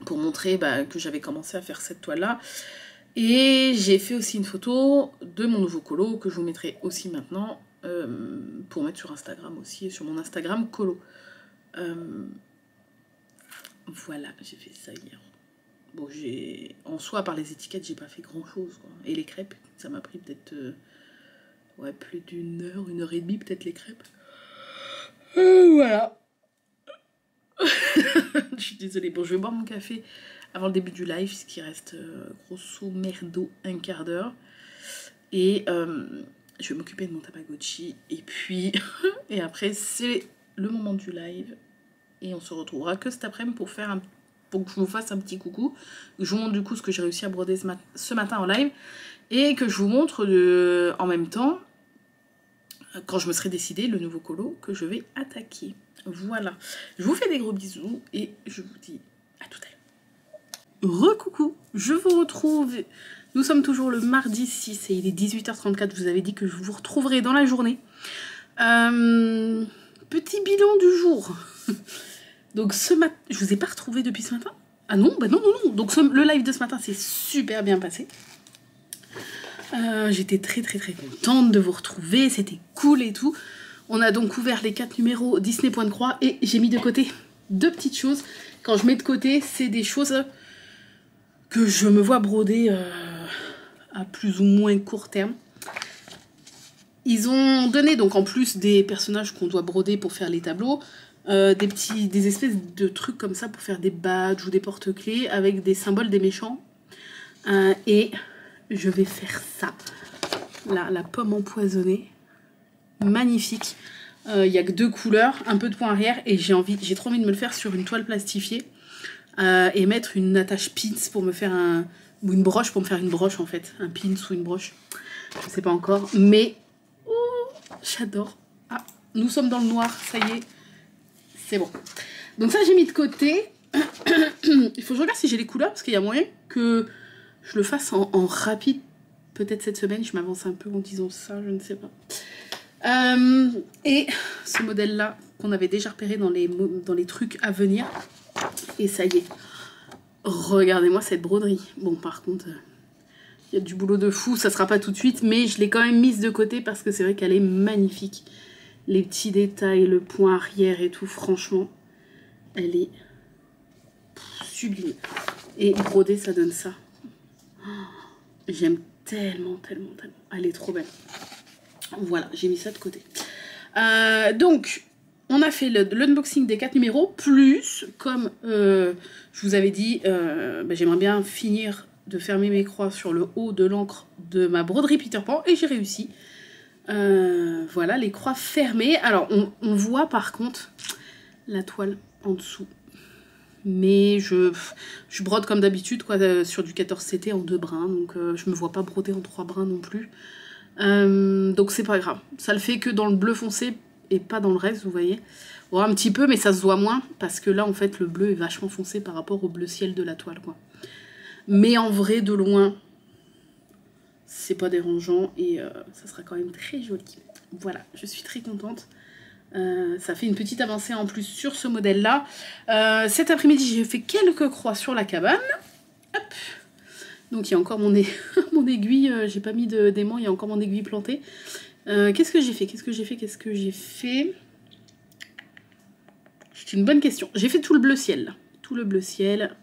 pour montrer que j'avais commencé à faire cette toile-là. Et j'ai fait aussi une photo de mon nouveau colo, que je vous mettrai aussi maintenant, pour mettre sur Instagram aussi, et sur mon Instagram colo. Voilà, j'ai fait ça hier. Bon, en soi, par les étiquettes, j'ai pas fait grand-chose, quoi. Et les crêpes, ça m'a pris peut-être... ouais, plus d'une heure, 1h30 peut-être les crêpes. Voilà. Je suis désolée. Bon, je vais boire mon café avant le début du live, ce qui reste grosso merdo un quart d'heure. Et je vais m'occuper de mon Tamagotchi. Et puis, et après, c'est le moment du live. Et on se retrouvera que cet après-midi pour que je vous fasse un petit coucou. Je vous montre du coup ce que j'ai réussi à broder ce matin en live. Et que je vous montre en même temps, quand je me serai décidée, le nouveau colo que je vais attaquer. Voilà. Je vous fais des gros bisous et je vous dis à tout à l'heure. Recoucou, je vous retrouve. Nous sommes toujours le mardi 6 et il est 18h34. Je vous avais dit que je vous retrouverai dans la journée. Petit bilan du jour. Donc ce matin, je vous ai pas retrouvé depuis ce matin? Ah non, bah non. Donc le live de ce matin s'est super bien passé. J'étais très contente de vous retrouver, c'était cool et tout. On a donc ouvert les 4 numéros Disney point de croix et j'ai mis de côté 2 petites choses. Quand je mets de côté, c'est des choses que je me vois broder à plus ou moins court terme. Ils ont donné donc en plus des personnages qu'on doit broder pour faire les tableaux, des espèces de trucs comme ça pour faire des badges ou des porte-clés avec des symboles des méchants. Et je vais faire ça. Là, la pomme empoisonnée. Magnifique. Il n'y a que 2 couleurs, un peu de point arrière et j'ai trop envie de me le faire sur une toile plastifiée et mettre une attache pins pour me faire ou une broche pour me faire une broche en fait, un pins ou une broche, je sais pas encore, mais j'adore. Ah, nous sommes dans le noir, ça y est, c'est bon. Donc ça j'ai mis de côté. Il faut que je regarde si j'ai les couleurs parce qu'il y a moyen que je le fasse en rapide. Peut-être cette semaine, je m'avance un peu en disant ça, je ne sais pas. Et ce modèle-là, qu'on avait déjà repéré dans les trucs à venir. Et ça y est. Regardez-moi cette broderie. Bon, par contre, il y a du boulot de fou. Ça sera pas tout de suite, mais je l'ai quand même mise de côté parce que c'est vrai qu'elle est magnifique. Les petits détails, le point arrière et tout, franchement, elle est sublime. Et brodée, ça donne ça. J'aime tellement. Elle est trop belle. Voilà, j'ai mis ça de côté. Donc, on a fait l'unboxing des 4 numéros, plus, comme je vous avais dit, j'aimerais bien finir de fermer mes croix sur le haut de l'encre de ma broderie Peter Pan, et j'ai réussi. Voilà, les croix fermées. Alors, on voit par contre la toile en dessous. Mais je brode comme d'habitude, quoi, sur du 14 CT en 2 brins, donc je me vois pas broder en 3 brins non plus. Donc c'est pas grave. Ça le fait que dans le bleu foncé et pas dans le reste, vous voyez. Bon, un petit peu, mais ça se voit moins, parce que là, en fait, le bleu est vachement foncé par rapport au bleu ciel de la toile, quoi. Mais en vrai, de loin, c'est pas dérangeant, et ça sera quand même très joli. Voilà, je suis très contente. Ça fait une petite avancée en plus sur ce modèle-là. Cet après-midi, j'ai fait quelques croix sur la cabane. Hop. Donc il y a encore mon aiguille, j'ai pas mis d'aimant, il y a encore mon aiguille plantée. Qu'est-ce que j'ai fait? C'est une bonne question. J'ai fait tout le bleu ciel, là. Tout le bleu ciel.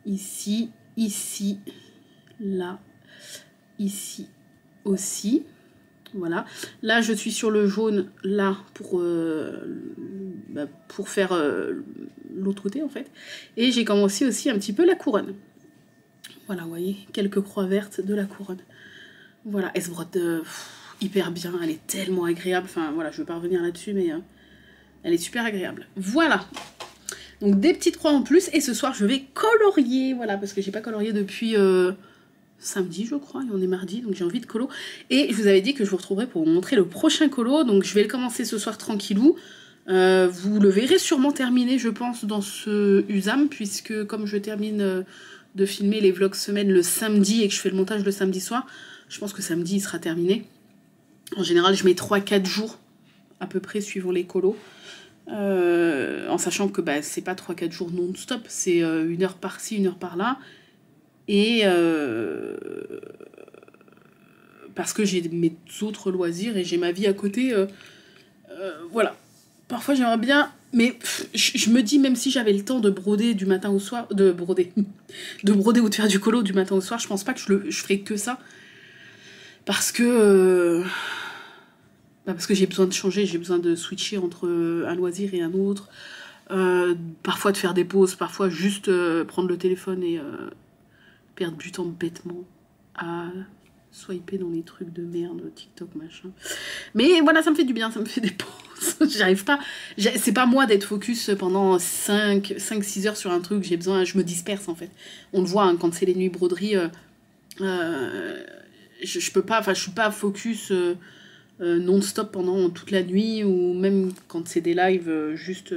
Ici, ici, là, ici aussi. Voilà. Là, je suis sur le jaune, là, pour faire l'autre côté, en fait. Et j'ai commencé aussi un petit peu la couronne. Voilà, vous voyez, quelques croix vertes de la couronne. Voilà, elle se brode hyper bien, elle est tellement agréable. Enfin, voilà, je ne vais pas revenir là-dessus, mais elle est super agréable. Voilà. Donc, des petites croix en plus. Et ce soir, je vais colorier. Voilà, parce que j'ai pas colorié depuis samedi, je crois. Et on est mardi, donc j'ai envie de colo. Et je vous avais dit que je vous retrouverai pour vous montrer le prochain colo. Donc, je vais le commencer ce soir tranquillou. Vous le verrez sûrement terminé, je pense, dans ce USAM, puisque comme je termine de filmer les vlogs semaine le samedi et que je fais le montage le samedi soir, je pense que samedi il sera terminé. En général, je mets 3-4 jours à peu près suivant les colos, en sachant que c'est pas 3-4 jours non-stop, c'est 1 heure par-ci, 1 heure par-là, et parce que j'ai mes autres loisirs et j'ai ma vie à côté, voilà. Parfois j'aimerais bien, mais je me dis, même si j'avais le temps de broder du matin au soir, de broder ou de faire du colo du matin au soir, je pense pas que je ferais que ça. Parce que j'ai besoin de changer, j'ai besoin de switcher entre un loisir et un autre. Parfois de faire des pauses, parfois juste prendre le téléphone et perdre du temps bêtement à swiper dans les trucs de merde, TikTok, machin. Mais voilà, ça me fait du bien, ça me fait des pauses. J'arrive pas, c'est pas moi d'être focus pendant 5-6 heures sur un truc, j'ai besoin, je me disperse en fait. On le voit, hein, quand c'est les nuits broderie, je peux pas, enfin je suis pas focus non-stop pendant toute la nuit, ou même quand c'est des lives juste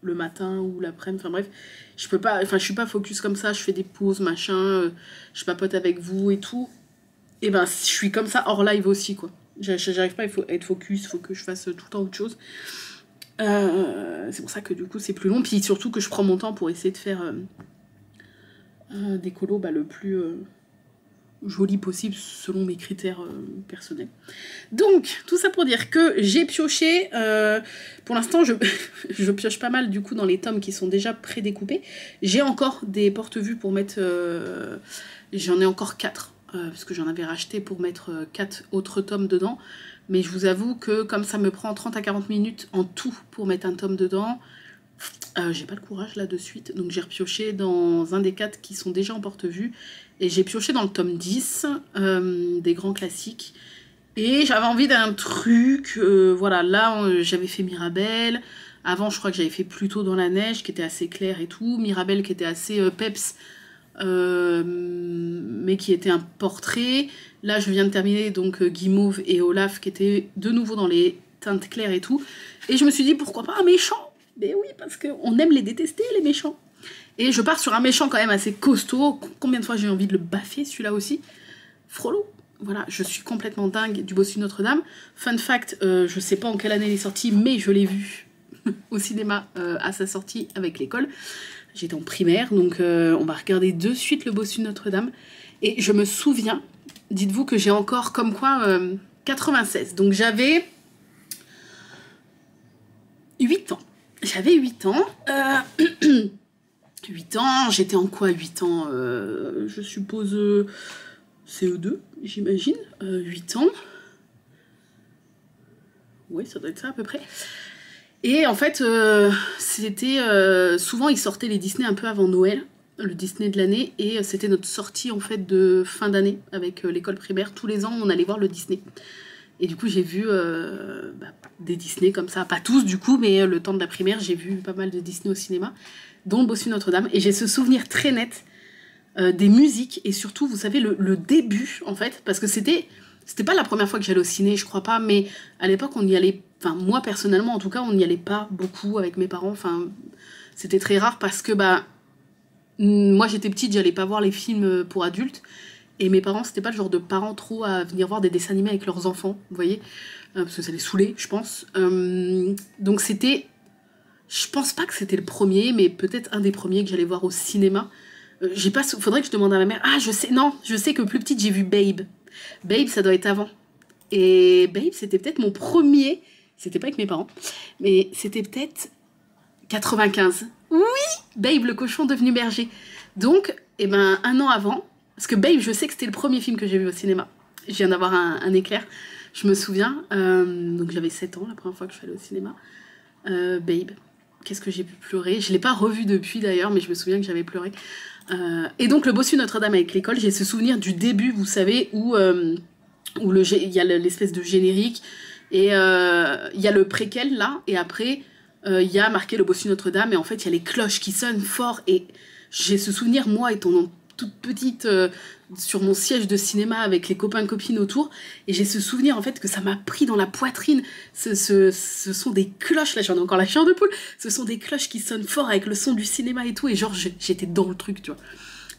le matin ou l'après-midi, enfin bref, je peux pas, enfin je suis pas focus comme ça, je fais des pauses, machin, je papote avec vous et tout. Et je suis comme ça hors live aussi, quoi. J'arrive pas à être focus, il faut que je fasse tout le temps autre chose. C'est pour ça que du coup c'est plus long, puis surtout que je prends mon temps pour essayer de faire des colos le plus joli possible selon mes critères personnels. Donc tout ça pour dire que j'ai pioché, pour l'instant je pioche pas mal du coup dans les tomes qui sont déjà prédécoupés. J'ai encore des porte-vues pour mettre, j'en ai encore 4. Parce que j'en avais racheté pour mettre 4 autres tomes dedans. Mais je vous avoue que comme ça me prend 30 à 40 minutes en tout pour mettre un tome dedans, j'ai pas le courage là de suite. Donc j'ai repioché dans un des 4 qui sont déjà en porte-vue. Et j'ai pioché dans le tome 10, des grands classiques. Et j'avais envie d'un truc, voilà, là j'avais fait Mirabelle. Avant je crois que j'avais fait Plutôt dans la neige, qui était assez clair et tout. Mirabelle qui était assez peps. Mais qui était un portrait. Là je viens de terminer donc Guimauve et Olaf qui étaient de nouveau dans les teintes claires et tout, et je me suis dit pourquoi pas un méchant. Mais oui, parce qu'on aime les détester les méchants, et je pars sur un méchant quand même assez costaud. Combien de fois j'ai envie de le baffer celui-là aussi, Frollo. Voilà, je suis complètement dingue du Bossu Notre-Dame. Fun fact, je sais pas en quelle année il est sorti, mais je l'ai vu au cinéma à sa sortie avec l'école. J'étais en primaire, donc on va regarder de suite le Bossu Notre-Dame. Et je me souviens, dites-vous que j'ai encore comme quoi 96. Donc j'avais 8 ans. J'avais 8 ans. 8 ans, j'étais en quoi 8 ans je suppose CE2, j'imagine. 8 ans. Oui, ça doit être ça à peu près. Et en fait, c'était souvent ils sortaient les Disney un peu avant Noël, le Disney de l'année, et c'était notre sortie en fait de fin d'année avec l'école primaire. Tous les ans, on allait voir le Disney. Et du coup, j'ai vu des Disney comme ça, pas tous du coup, mais le temps de la primaire, j'ai vu pas mal de Disney au cinéma, dont le Bossu Notre-Dame. Et j'ai ce souvenir très net des musiques et surtout, vous savez, le début en fait, parce que c'était pas la première fois que j'allais au ciné, je crois pas, mais à l'époque, on y allait. Enfin, moi personnellement, en tout cas, on n'y allait pas beaucoup avec mes parents. Enfin, c'était très rare parce que moi j'étais petite, j'allais pas voir les films pour adultes. Et mes parents, c'était pas le genre de parents trop à venir voir des dessins animés avec leurs enfants, vous voyez, parce que ça les saoulait, je pense. Donc c'était, je pense pas que c'était le premier, mais peut-être un des premiers que j'allais voir au cinéma. J'ai pas, faudrait que je demande à ma mère. Ah, je sais, non, je sais que plus petite j'ai vu Babe. Babe, ça doit être avant. Et Babe, c'était peut-être mon premier. C'était pas avec mes parents, mais c'était peut-être 95. Oui, Babe, le cochon devenu berger. Donc, eh ben, un an avant. Parce que Babe, je sais que c'était le premier film que j'ai vu au cinéma. Je viens d'avoir un éclair, je me souviens. Donc j'avais 7 ans la première fois que je suis allée au cinéma. Babe, qu'est-ce que j'ai pu pleurer. Je ne l'ai pas revu depuis d'ailleurs, mais je me souviens que j'avais pleuré. Et donc le Bossu Notre-Dame avec l'école, j'ai ce souvenir du début, vous savez, où il y a l'espèce de générique, et il y a le préquel là, et après il y a marqué le Bossu Notre-Dame, et en fait il y a les cloches qui sonnent fort, et j'ai ce souvenir, moi étant toute petite sur mon siège de cinéma avec les copains copines autour, et j'ai ce souvenir en fait que ça m'a pris dans la poitrine. Ce sont des cloches, là j'en ai encore la chair de poule, ce sont des cloches qui sonnent fort avec le son du cinéma et tout, et genre j'étais dans le truc, tu vois.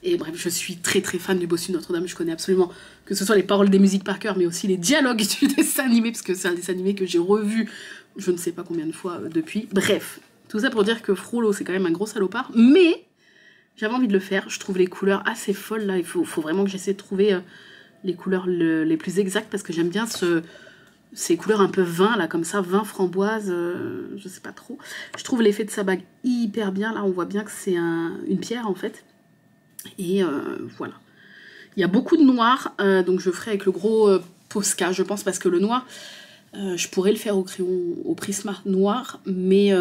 Et bref, je suis très très fan du Bossu Notre-Dame, je connais absolument que ce soit les paroles des musiques par cœur, mais aussi les dialogues du dessin animé, parce que c'est un dessin animé que j'ai revu je ne sais pas combien de fois depuis. Bref, tout ça pour dire que Frollo c'est quand même un gros salopard, mais j'avais envie de le faire. Je trouve les couleurs assez folles là. Il faut vraiment que j'essaie de trouver les couleurs les plus exactes, parce que j'aime bien ces couleurs un peu vin là, comme ça, vin framboise, je sais pas trop. Je trouve l'effet de sa bague hyper bien. Là, on voit bien que c'est une pierre en fait. Et voilà. Il y a beaucoup de noir, donc je ferai avec le gros Posca, je pense, parce que le noir, je pourrais le faire au crayon, au Prisma noir, mais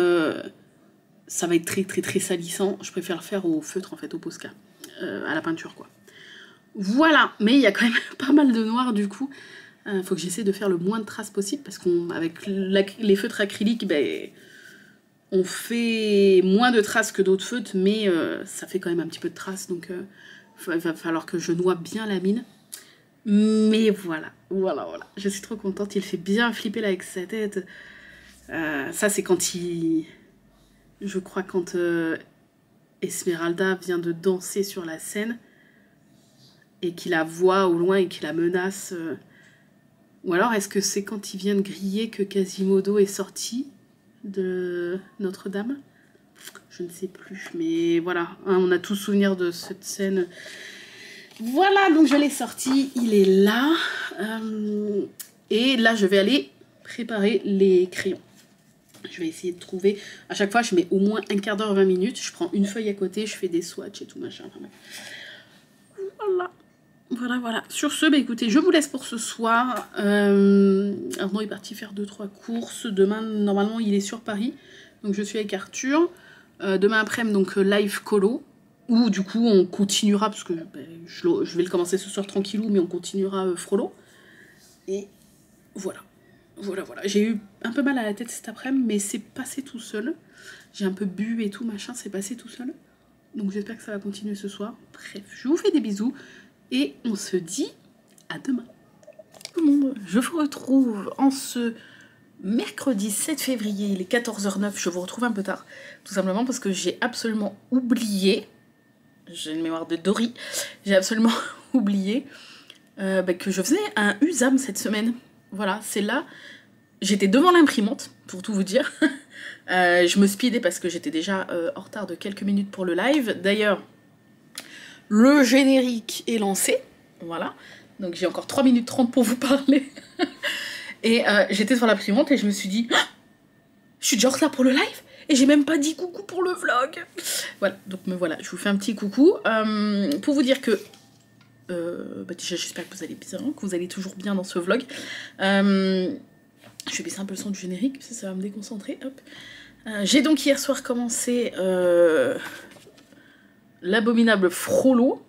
ça va être très très très salissant. Je préfère le faire au feutre en fait, au Posca, à la peinture quoi. Voilà, mais il y a quand même pas mal de noir du coup. Faut que j'essaie de faire le moins de traces possible, parce qu'avec les feutres acryliques, on fait moins de traces que d'autres feutres, mais ça fait quand même un petit peu de traces, donc il va falloir que je noie bien la mine. Mais voilà. Je suis trop contente, il fait bien flipper là avec sa tête. Ça c'est quand il... Je crois quand Esmeralda vient de danser sur la scène et qu'il la voit au loin et qu'il la menace. Ou alors est-ce que c'est quand il vient de griller que Quasimodo est sorti de Notre-Dame? Je ne sais plus, mais voilà, hein, on a tous souvenir de cette scène. Voilà, donc je l'ai sorti, il est là. Et là, je vais aller préparer les crayons. Je vais essayer de trouver... À chaque fois, je mets au moins un quart d'heure, 20 minutes. Je prends une feuille à côté, je fais des swatchs et tout, machin. Voilà. Sur ce, écoutez, je vous laisse pour ce soir. Arnaud est parti faire 2-3 courses. Demain, normalement, il est sur Paris. Donc, je suis avec Arthur. Demain après-midi, donc live colo. Où, du coup, on continuera, parce que je vais le commencer ce soir tranquillou, mais on continuera Frollo. Et voilà. J'ai eu un peu mal à la tête cet après-midi, mais c'est passé tout seul. J'ai un peu bu et tout, machin, c'est passé tout seul. Donc j'espère que ça va continuer ce soir. Bref, je vous fais des bisous. Et on se dit à demain. Je vous retrouve en ce mercredi 7 février, il est 14h09. Je vous retrouve un peu tard, tout simplement parce que j'ai absolument oublié, j'ai une mémoire de Dory, j'ai absolument oublié que je faisais un USAM cette semaine. Voilà, c'est là, j'étais devant l'imprimante, pour tout vous dire. Je me speedais parce que j'étais déjà en retard de quelques minutes pour le live. D'ailleurs, le générique est lancé, voilà. Donc j'ai encore 3 minutes 30 pour vous parler. Et j'étais sur l'imprimante et je me suis dit, ah, je suis déjà en retard pour le live et j'ai même pas dit coucou pour le vlog. Voilà, donc me voilà, je vous fais un petit coucou. Pour vous dire que, déjà j'espère que vous allez bien, que vous allez toujours bien dans ce vlog. Je vais baisser un peu le son du générique, parce que ça va me déconcentrer. Hop. J'ai donc hier soir commencé l'abominable Frollo.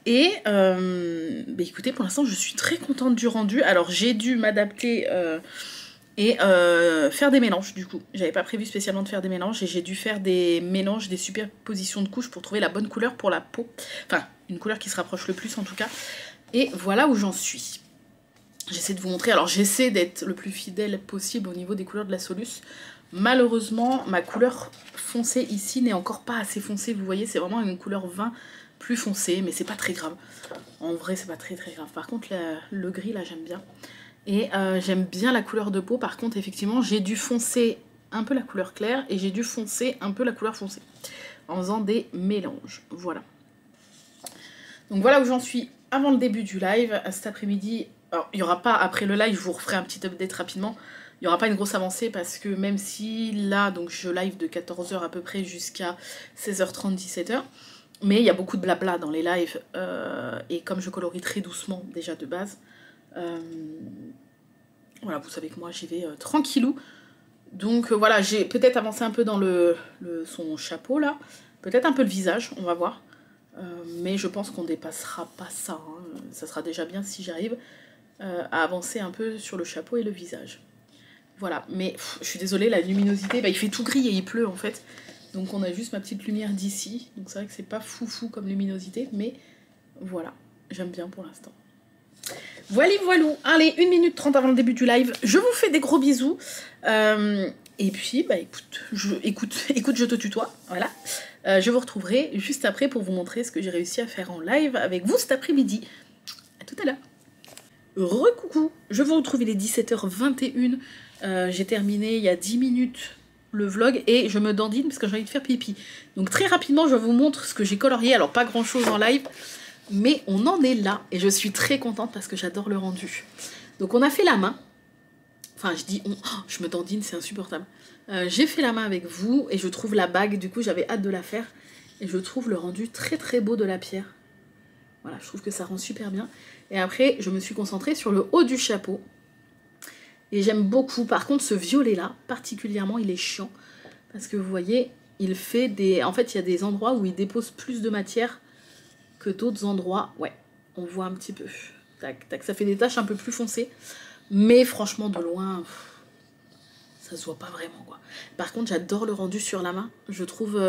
Et bah écoutez, pour l'instant, je suis très contente du rendu. Alors, j'ai dû m'adapter et faire des mélanges, du coup. J'avais pas prévu spécialement de faire des mélanges. Et j'ai dû faire des mélanges, des superpositions de couches pour trouver la bonne couleur pour la peau. Enfin, une couleur qui se rapproche le plus, en tout cas. Et voilà où j'en suis. J'essaie de vous montrer, alors j'essaie d'être le plus fidèle possible au niveau des couleurs de la Solus. Malheureusement, ma couleur foncée ici n'est encore pas assez foncée, vous voyez, c'est vraiment une couleur vin plus foncée, mais c'est pas très grave. En vrai, c'est pas très grave. Par contre, le gris, là, j'aime bien. Et j'aime bien la couleur de peau, par contre, effectivement, j'ai dû foncer un peu la couleur claire et j'ai dû foncer un peu la couleur foncée, en faisant des mélanges, voilà. Donc voilà où j'en suis avant le début du live, cet après-midi. Alors, il n'y aura pas, après le live, je vous referai un petit update rapidement. Il n'y aura pas une grosse avancée parce que même si là, donc je live de 14 h à peu près jusqu'à 16 h 30, 17 h. Mais il y a beaucoup de blabla dans les lives. Et comme je colorie très doucement déjà de base, voilà, vous savez que moi j'y vais tranquillou. Donc voilà, j'ai peut-être avancé un peu dans son chapeau là. Peut-être un peu le visage, on va voir. Mais je pense qu'on dépassera pas ça. Hein. Ça sera déjà bien si j'arrive à avancer un peu sur le chapeau et le visage. Voilà, mais je suis désolée, la luminosité, bah, il fait tout gris et il pleut en fait. Donc on a juste ma petite lumière d'ici. Donc c'est vrai que c'est pas foufou comme luminosité, mais voilà, j'aime bien pour l'instant. Voilà, voilou. Allez, 1 minute 30 avant le début du live. Je vous fais des gros bisous. Et puis, bah écoute, je te tutoie, voilà. Je vous retrouverai juste après pour vous montrer ce que j'ai réussi à faire en live avec vous cet après-midi. À tout à l'heure. Recoucou, je vous retrouve, il est 17 h 21. J'ai terminé il y a 10 minutes le vlog et je me dandine parce que j'ai envie de faire pipi. Donc très rapidement, je vous montre ce que j'ai colorié. Alors pas grand chose en live, mais on en est là et je suis très contente parce que j'adore le rendu. Donc on a fait la main. Enfin, je dis on, je me dandine, c'est insupportable. J'ai fait la main avec vous et je trouve la bague, du coup j'avais hâte de la faire. Et je trouve le rendu très très beau de la pierre. Voilà, je trouve que ça rend super bien. Et après, je me suis concentrée sur le haut du chapeau. Et j'aime beaucoup. Par contre, ce violet-là, particulièrement, il est chiant. Parce que vous voyez, il fait des... En fait, il y a des endroits où il dépose plus de matière que d'autres endroits. Ouais, on voit un petit peu. Tac, tac, ça fait des taches un peu plus foncées. Mais franchement, de loin, ça se voit pas vraiment, quoi. Par contre, j'adore le rendu sur la main. Je trouve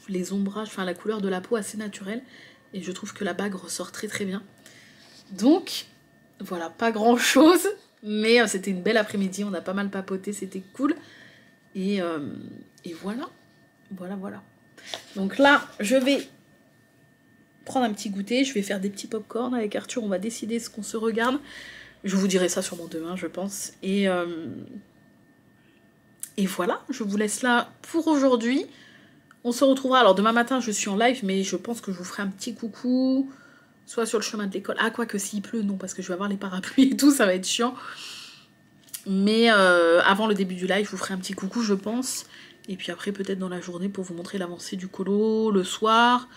les ombrages, enfin la couleur de la peau assez naturelle. Et je trouve que la bague ressort très très bien. Donc, voilà, pas grand chose. Mais c'était une belle après-midi, on a pas mal papoté, c'était cool. Et voilà. Voilà. Donc là, je vais prendre un petit goûter, je vais faire des petits pop-corn avec Arthur, on va décider ce qu'on se regarde. Je vous dirai ça sûrement demain, je pense. Et voilà, je vous laisse là pour aujourd'hui. On se retrouvera, alors demain matin je suis en live, mais je pense que je vous ferai un petit coucou, soit sur le chemin de l'école. Ah, quoique s'il pleut, non, parce que je vais avoir les parapluies et tout, ça va être chiant. Mais avant le début du live, je vous ferai un petit coucou, je pense. Et puis après, peut-être dans la journée, pour vous montrer l'avancée du colo, le soir,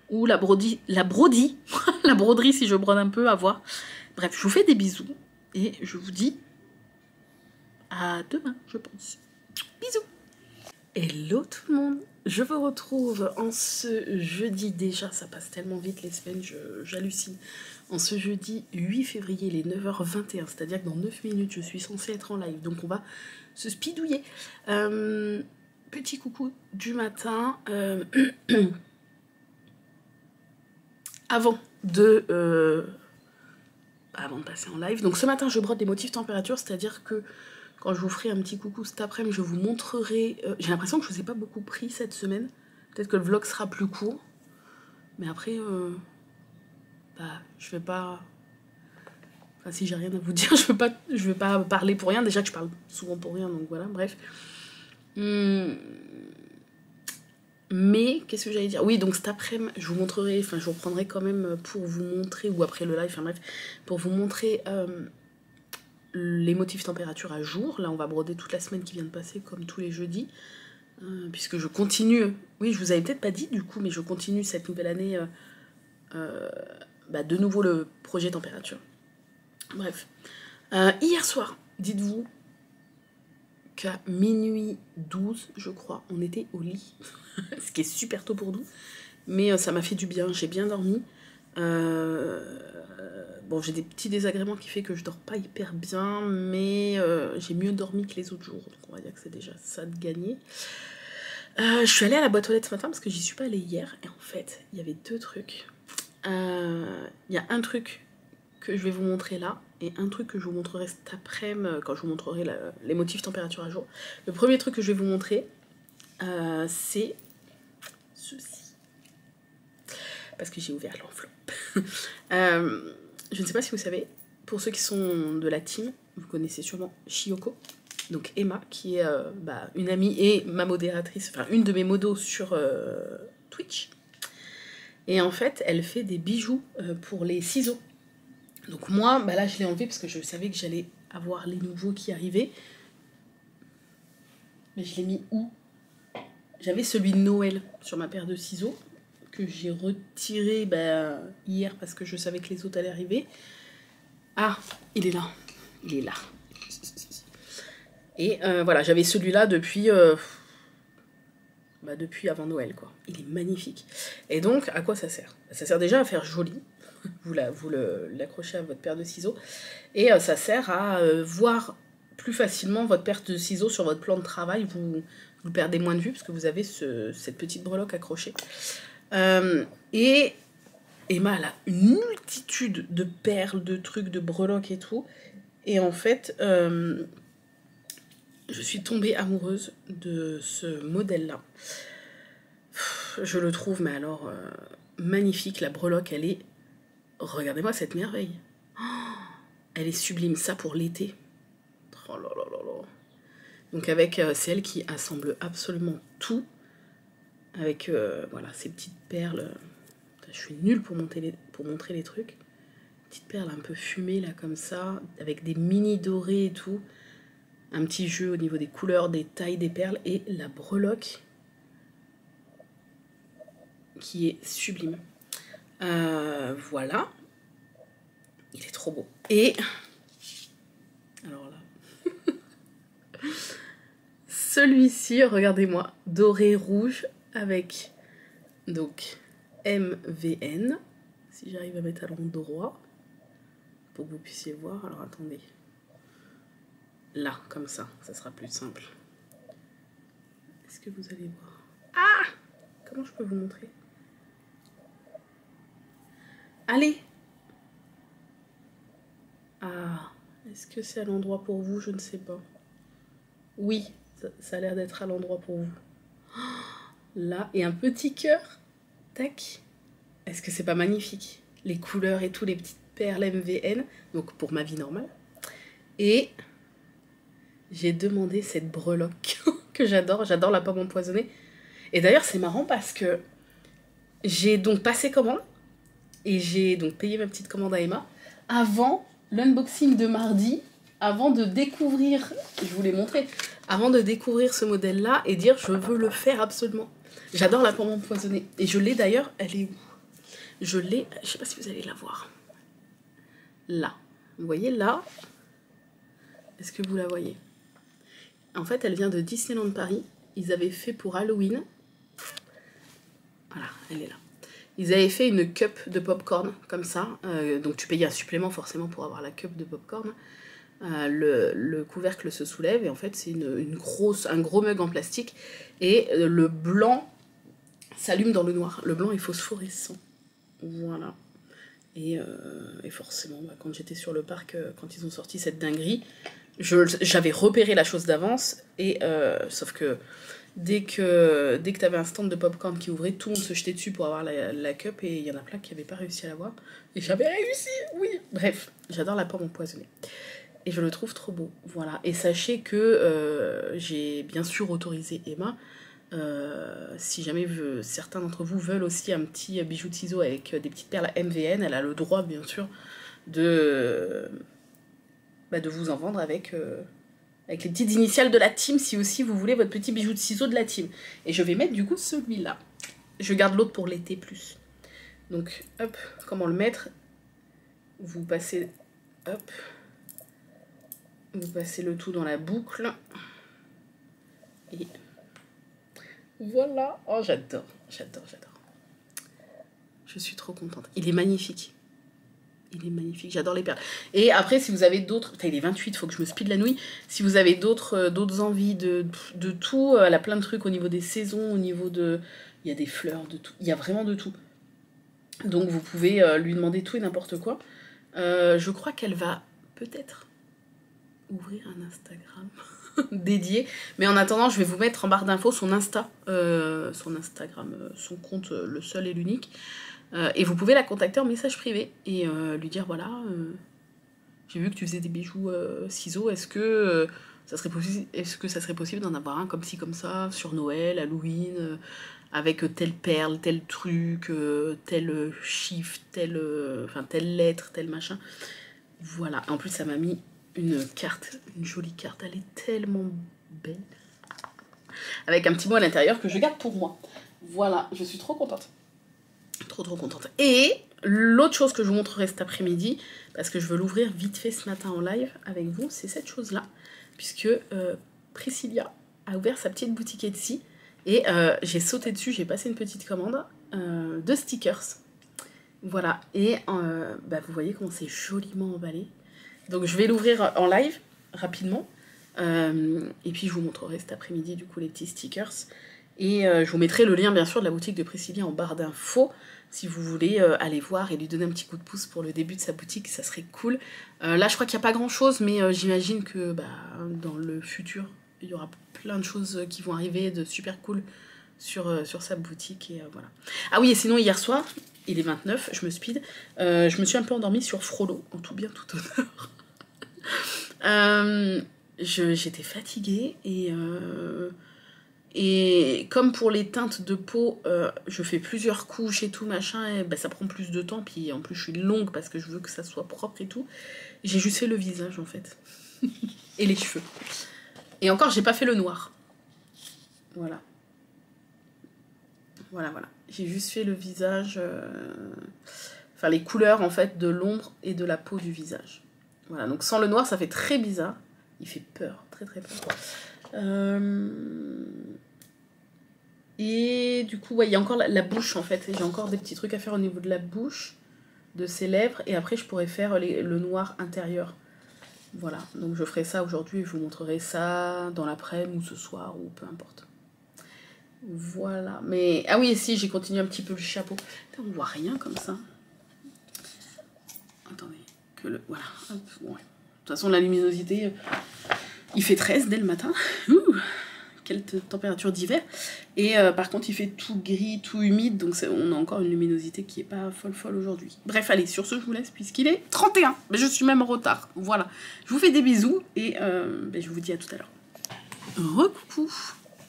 ou la broderie, la broderie si je brode un peu, à voir. Bref, je vous fais des bisous, et je vous dis à demain, je pense. Bisous. Hello tout le monde, je vous retrouve en ce jeudi, déjà ça passe tellement vite les semaines, j'hallucine. En ce jeudi 8 février, il est 9 h 21, c'est-à-dire que dans 9 minutes je suis censée être en live, donc on va se speedouiller. Petit coucou du matin, avant de passer en live. Donc ce matin je brode des motifs température, c'est-à-dire que quand je vous ferai un petit coucou cet après-midi, je vous montrerai... j'ai l'impression que je ne vous ai pas beaucoup pris cette semaine. Peut-être que le vlog sera plus court. Mais après, je vais pas... Enfin, si j'ai rien à vous dire, je vais pas parler pour rien. Déjà que je parle souvent pour rien, donc voilà, bref. Mais, qu'est-ce que j'allais dire? Oui, donc cet après-midi, je vous montrerai... Enfin, je vous reprendrai quand même pour vous montrer, ou après le live, enfin bref, pour vous montrer... les motifs température à jour. Là on va broder toute la semaine qui vient de passer comme tous les jeudis, puisque je continue, oui je vous avais peut-être pas dit du coup, mais je continue cette nouvelle année de nouveau le projet température. Bref. Hier soir, dites-vous qu'à minuit 12, je crois, on était au lit. Ce qui est super tôt pour nous. Mais ça m'a fait du bien, j'ai bien dormi. Bon, j'ai des petits désagréments qui fait que je dors pas hyper bien, mais j'ai mieux dormi que les autres jours. Donc on va dire que c'est déjà ça de gagner. Je suis allée à la boîte aux lettres ce matin parce que j'y suis pas allée hier. Et en fait, il y avait deux trucs. Il y a un truc que je vais vous montrer là et un truc que je vous montrerai cet après-midi quand je vous montrerai les motifs température à jour. Le premier truc que je vais vous montrer, c'est ceci. Parce que j'ai ouvert l'enveloppe. Je ne sais pas si vous savez, pour ceux qui sont de la team, vous connaissez sûrement Chiyoko. Donc Emma, qui est une amie et ma modératrice, enfin une de mes modos sur Twitch. Et en fait, elle fait des bijoux pour les ciseaux. Donc moi, là je l'ai enlevé parce que je savais que j'allais avoir les nouveaux qui arrivaient. Mais je l'ai mis où? J'avais celui de Noël sur ma paire de ciseaux, que j'ai retiré hier parce que je savais que les autres allaient arriver. Ah, il est là. Il est là. Et voilà, j'avais celui-là depuis avant Noël, quoi. Il est magnifique. Et donc, à quoi ça sert? Ça sert déjà à faire joli. Vous l'accrochez à votre paire de ciseaux. Et ça sert à voir plus facilement votre paire de ciseaux sur votre plan de travail. Vous perdez moins de vue parce que vous avez cette petite breloque accrochée. Et Emma, elle a une multitude de perles, de trucs, de breloques et tout. Et en fait, je suis tombée amoureuse de ce modèle-là. Je le trouve, mais alors, magnifique. La breloque, elle est... Regardez-moi cette merveille. Elle est sublime. Ça pour l'été. Oh là là là là. Donc avec, c'est elle qui assemble absolument tout. Avec, voilà, ces petites perles. Je suis nulle pour montrer les trucs. Petite perle un peu fumée, là, comme ça. Avec des mini dorés et tout. Un petit jeu au niveau des couleurs, des tailles des perles. Et la breloque qui est sublime. Voilà. Il est trop beau. Et... alors là... celui-ci, regardez-moi. Doré rouge avec... donc... MVN. Si j'arrive à mettre à l'endroit. Pour que vous puissiez voir. Alors attendez. Là, comme ça. Ça sera plus simple. Est-ce que vous allez voir? Ah! Comment je peux vous montrer? Allez! Ah, est-ce que c'est à l'endroit pour vous? Je ne sais pas. Oui, ça a l'air d'être à l'endroit pour vous. Là, et un petit cœur. Tac. Est-ce que c'est pas magnifique? Les couleurs et tout, les petites perles MVN. Donc pour ma vie normale. Et j'ai demandé cette breloque que j'adore. J'adore la pomme empoisonnée. Et d'ailleurs, c'est marrant parce que j'ai donc passé commande. Et j'ai donc payé ma petite commande à Emma. Avant l'unboxing de mardi, avant de découvrir, je vous l'ai montré, avant de découvrir ce modèle-là et dire je veux le faire absolument. J'adore la pomme empoisonnée. Et je l'ai d'ailleurs, elle est où? Je l'ai, je sais pas si vous allez la voir. Là. Vous voyez là? Est-ce que vous la voyez? En fait, elle vient de Disneyland Paris. Ils avaient fait pour Halloween. Voilà, elle est là. Ils avaient fait une cup de popcorn, comme ça. Donc tu payes un supplément forcément pour avoir la cup de popcorn. Le couvercle se soulève et en fait c'est un gros mug en plastique. Et le blanc s'allume dans le noir. Le blanc est phosphorescent. Voilà. Et forcément, quand j'étais sur le parc, quand ils ont sorti cette dinguerie, j'avais repéré la chose d'avance. Et sauf que dès que tu avais un stand de popcorn qui ouvrait, tout le monde se jetait dessus pour avoir la cup. Et il y en a plein qui n'avaient pas réussi à l'avoir. Et j'avais réussi, oui. Bref, j'adore la pomme empoisonnée. Et je le trouve trop beau. Voilà. Et sachez que j'ai bien sûr autorisé Emma. Si jamais certains d'entre vous veulent aussi un petit bijou de ciseaux avec des petites perles MVN, elle a le droit bien sûr de vous en vendre avec les petites initiales de la team si aussi vous voulez votre petit bijou de ciseaux de la team. Et je vais mettre du coup celui-là. Je garde l'autre pour l'été plus. Donc hop, comment le mettre? Vous passez hop. Vous passez le tout dans la boucle. Et voilà. Oh, j'adore, j'adore, j'adore. Je suis trop contente. Il est magnifique. Il est magnifique, j'adore les perles. Et après, si vous avez d'autres... Putain, il est 28, il faut que je me speed la nouille. Si vous avez d'autres envies de tout, elle a plein de trucs au niveau des saisons, au niveau de... Il y a des fleurs, de tout. Il y a vraiment de tout. Donc vous pouvez lui demander tout et n'importe quoi. Je crois qu'elle va peut-être ouvrir un Instagram dédié. Mais en attendant, je vais vous mettre en barre d'infos son Insta, son Instagram, son compte, le seul et l'unique. Et vous pouvez la contacter en message privé et lui dire voilà, j'ai vu que tu faisais des bijoux ciseaux, est-ce que ça serait possible d'en avoir un comme ci comme ça sur Noël, Halloween, avec telle perle, tel truc, tel chiffre, telle lettre, tel machin. Voilà, en plus ça m'a mis une carte, une jolie carte, elle est tellement belle. Avec un petit mot à l'intérieur que je garde pour moi. Voilà, je suis trop contente. Trop contente. Et l'autre chose que je vous montrerai cet après-midi, parce que je veux l'ouvrir vite fait ce matin en live avec vous, c'est cette chose-là. Puisque Priscilla a ouvert sa petite boutique Etsy. Et j'ai sauté dessus, j'ai passé une petite commande de stickers. Voilà. Et vous voyez comment c'est joliment emballé. Donc je vais l'ouvrir en live, rapidement. Et puis je vous montrerai cet après-midi, du coup, les petits stickers. Et je vous mettrai le lien, bien sûr, de la boutique de Priscilla en barre d'infos. Si vous voulez aller voir et lui donner un petit coup de pouce pour le début de sa boutique, ça serait cool. Là, je crois qu'il n'y a pas grand-chose, mais j'imagine que dans le futur, il y aura plein de choses qui vont arriver de super cool sur sa boutique. Et voilà. Ah oui, et sinon, hier soir, il est 29, je me speed, je me suis un peu endormie sur Frollo, en tout bien, tout honneur. J'étais fatiguée et comme pour les teintes de peau, je fais plusieurs couches et tout, machin, et ça prend plus de temps, puis en plus je suis longue parce que je veux que ça soit propre et tout. J'ai juste fait le visage en fait. Et les cheveux. Et encore, j'ai pas fait le noir. Voilà. Voilà. J'ai juste fait le visage... Enfin, les couleurs en fait de l'ombre et de la peau du visage. Voilà, donc sans le noir, ça fait très bizarre. Il fait peur, très peur. Et du coup, ouais, il y a encore la bouche en fait. J'ai encore des petits trucs à faire au niveau de la bouche, de ses lèvres. Et après, je pourrais faire le noir intérieur. Voilà, donc je ferai ça aujourd'hui. Je vous montrerai ça dans l'après-midi ou ce soir ou peu importe. Voilà, mais... Ah oui, et si, j'ai continué un petit peu le chapeau. Putain, on voit rien comme ça. Attendez, voilà. Hop, ouais. De toute façon, la luminosité, il fait 13 dès le matin. Quelle température d'hiver. Et par contre, il fait tout gris, tout humide, donc on a encore une luminosité qui est pas folle aujourd'hui. Bref, allez, sur ce, je vous laisse, puisqu'il est 31. Mais je suis même en retard. Voilà. Je vous fais des bisous, et je vous dis à tout à l'heure. Recoucou,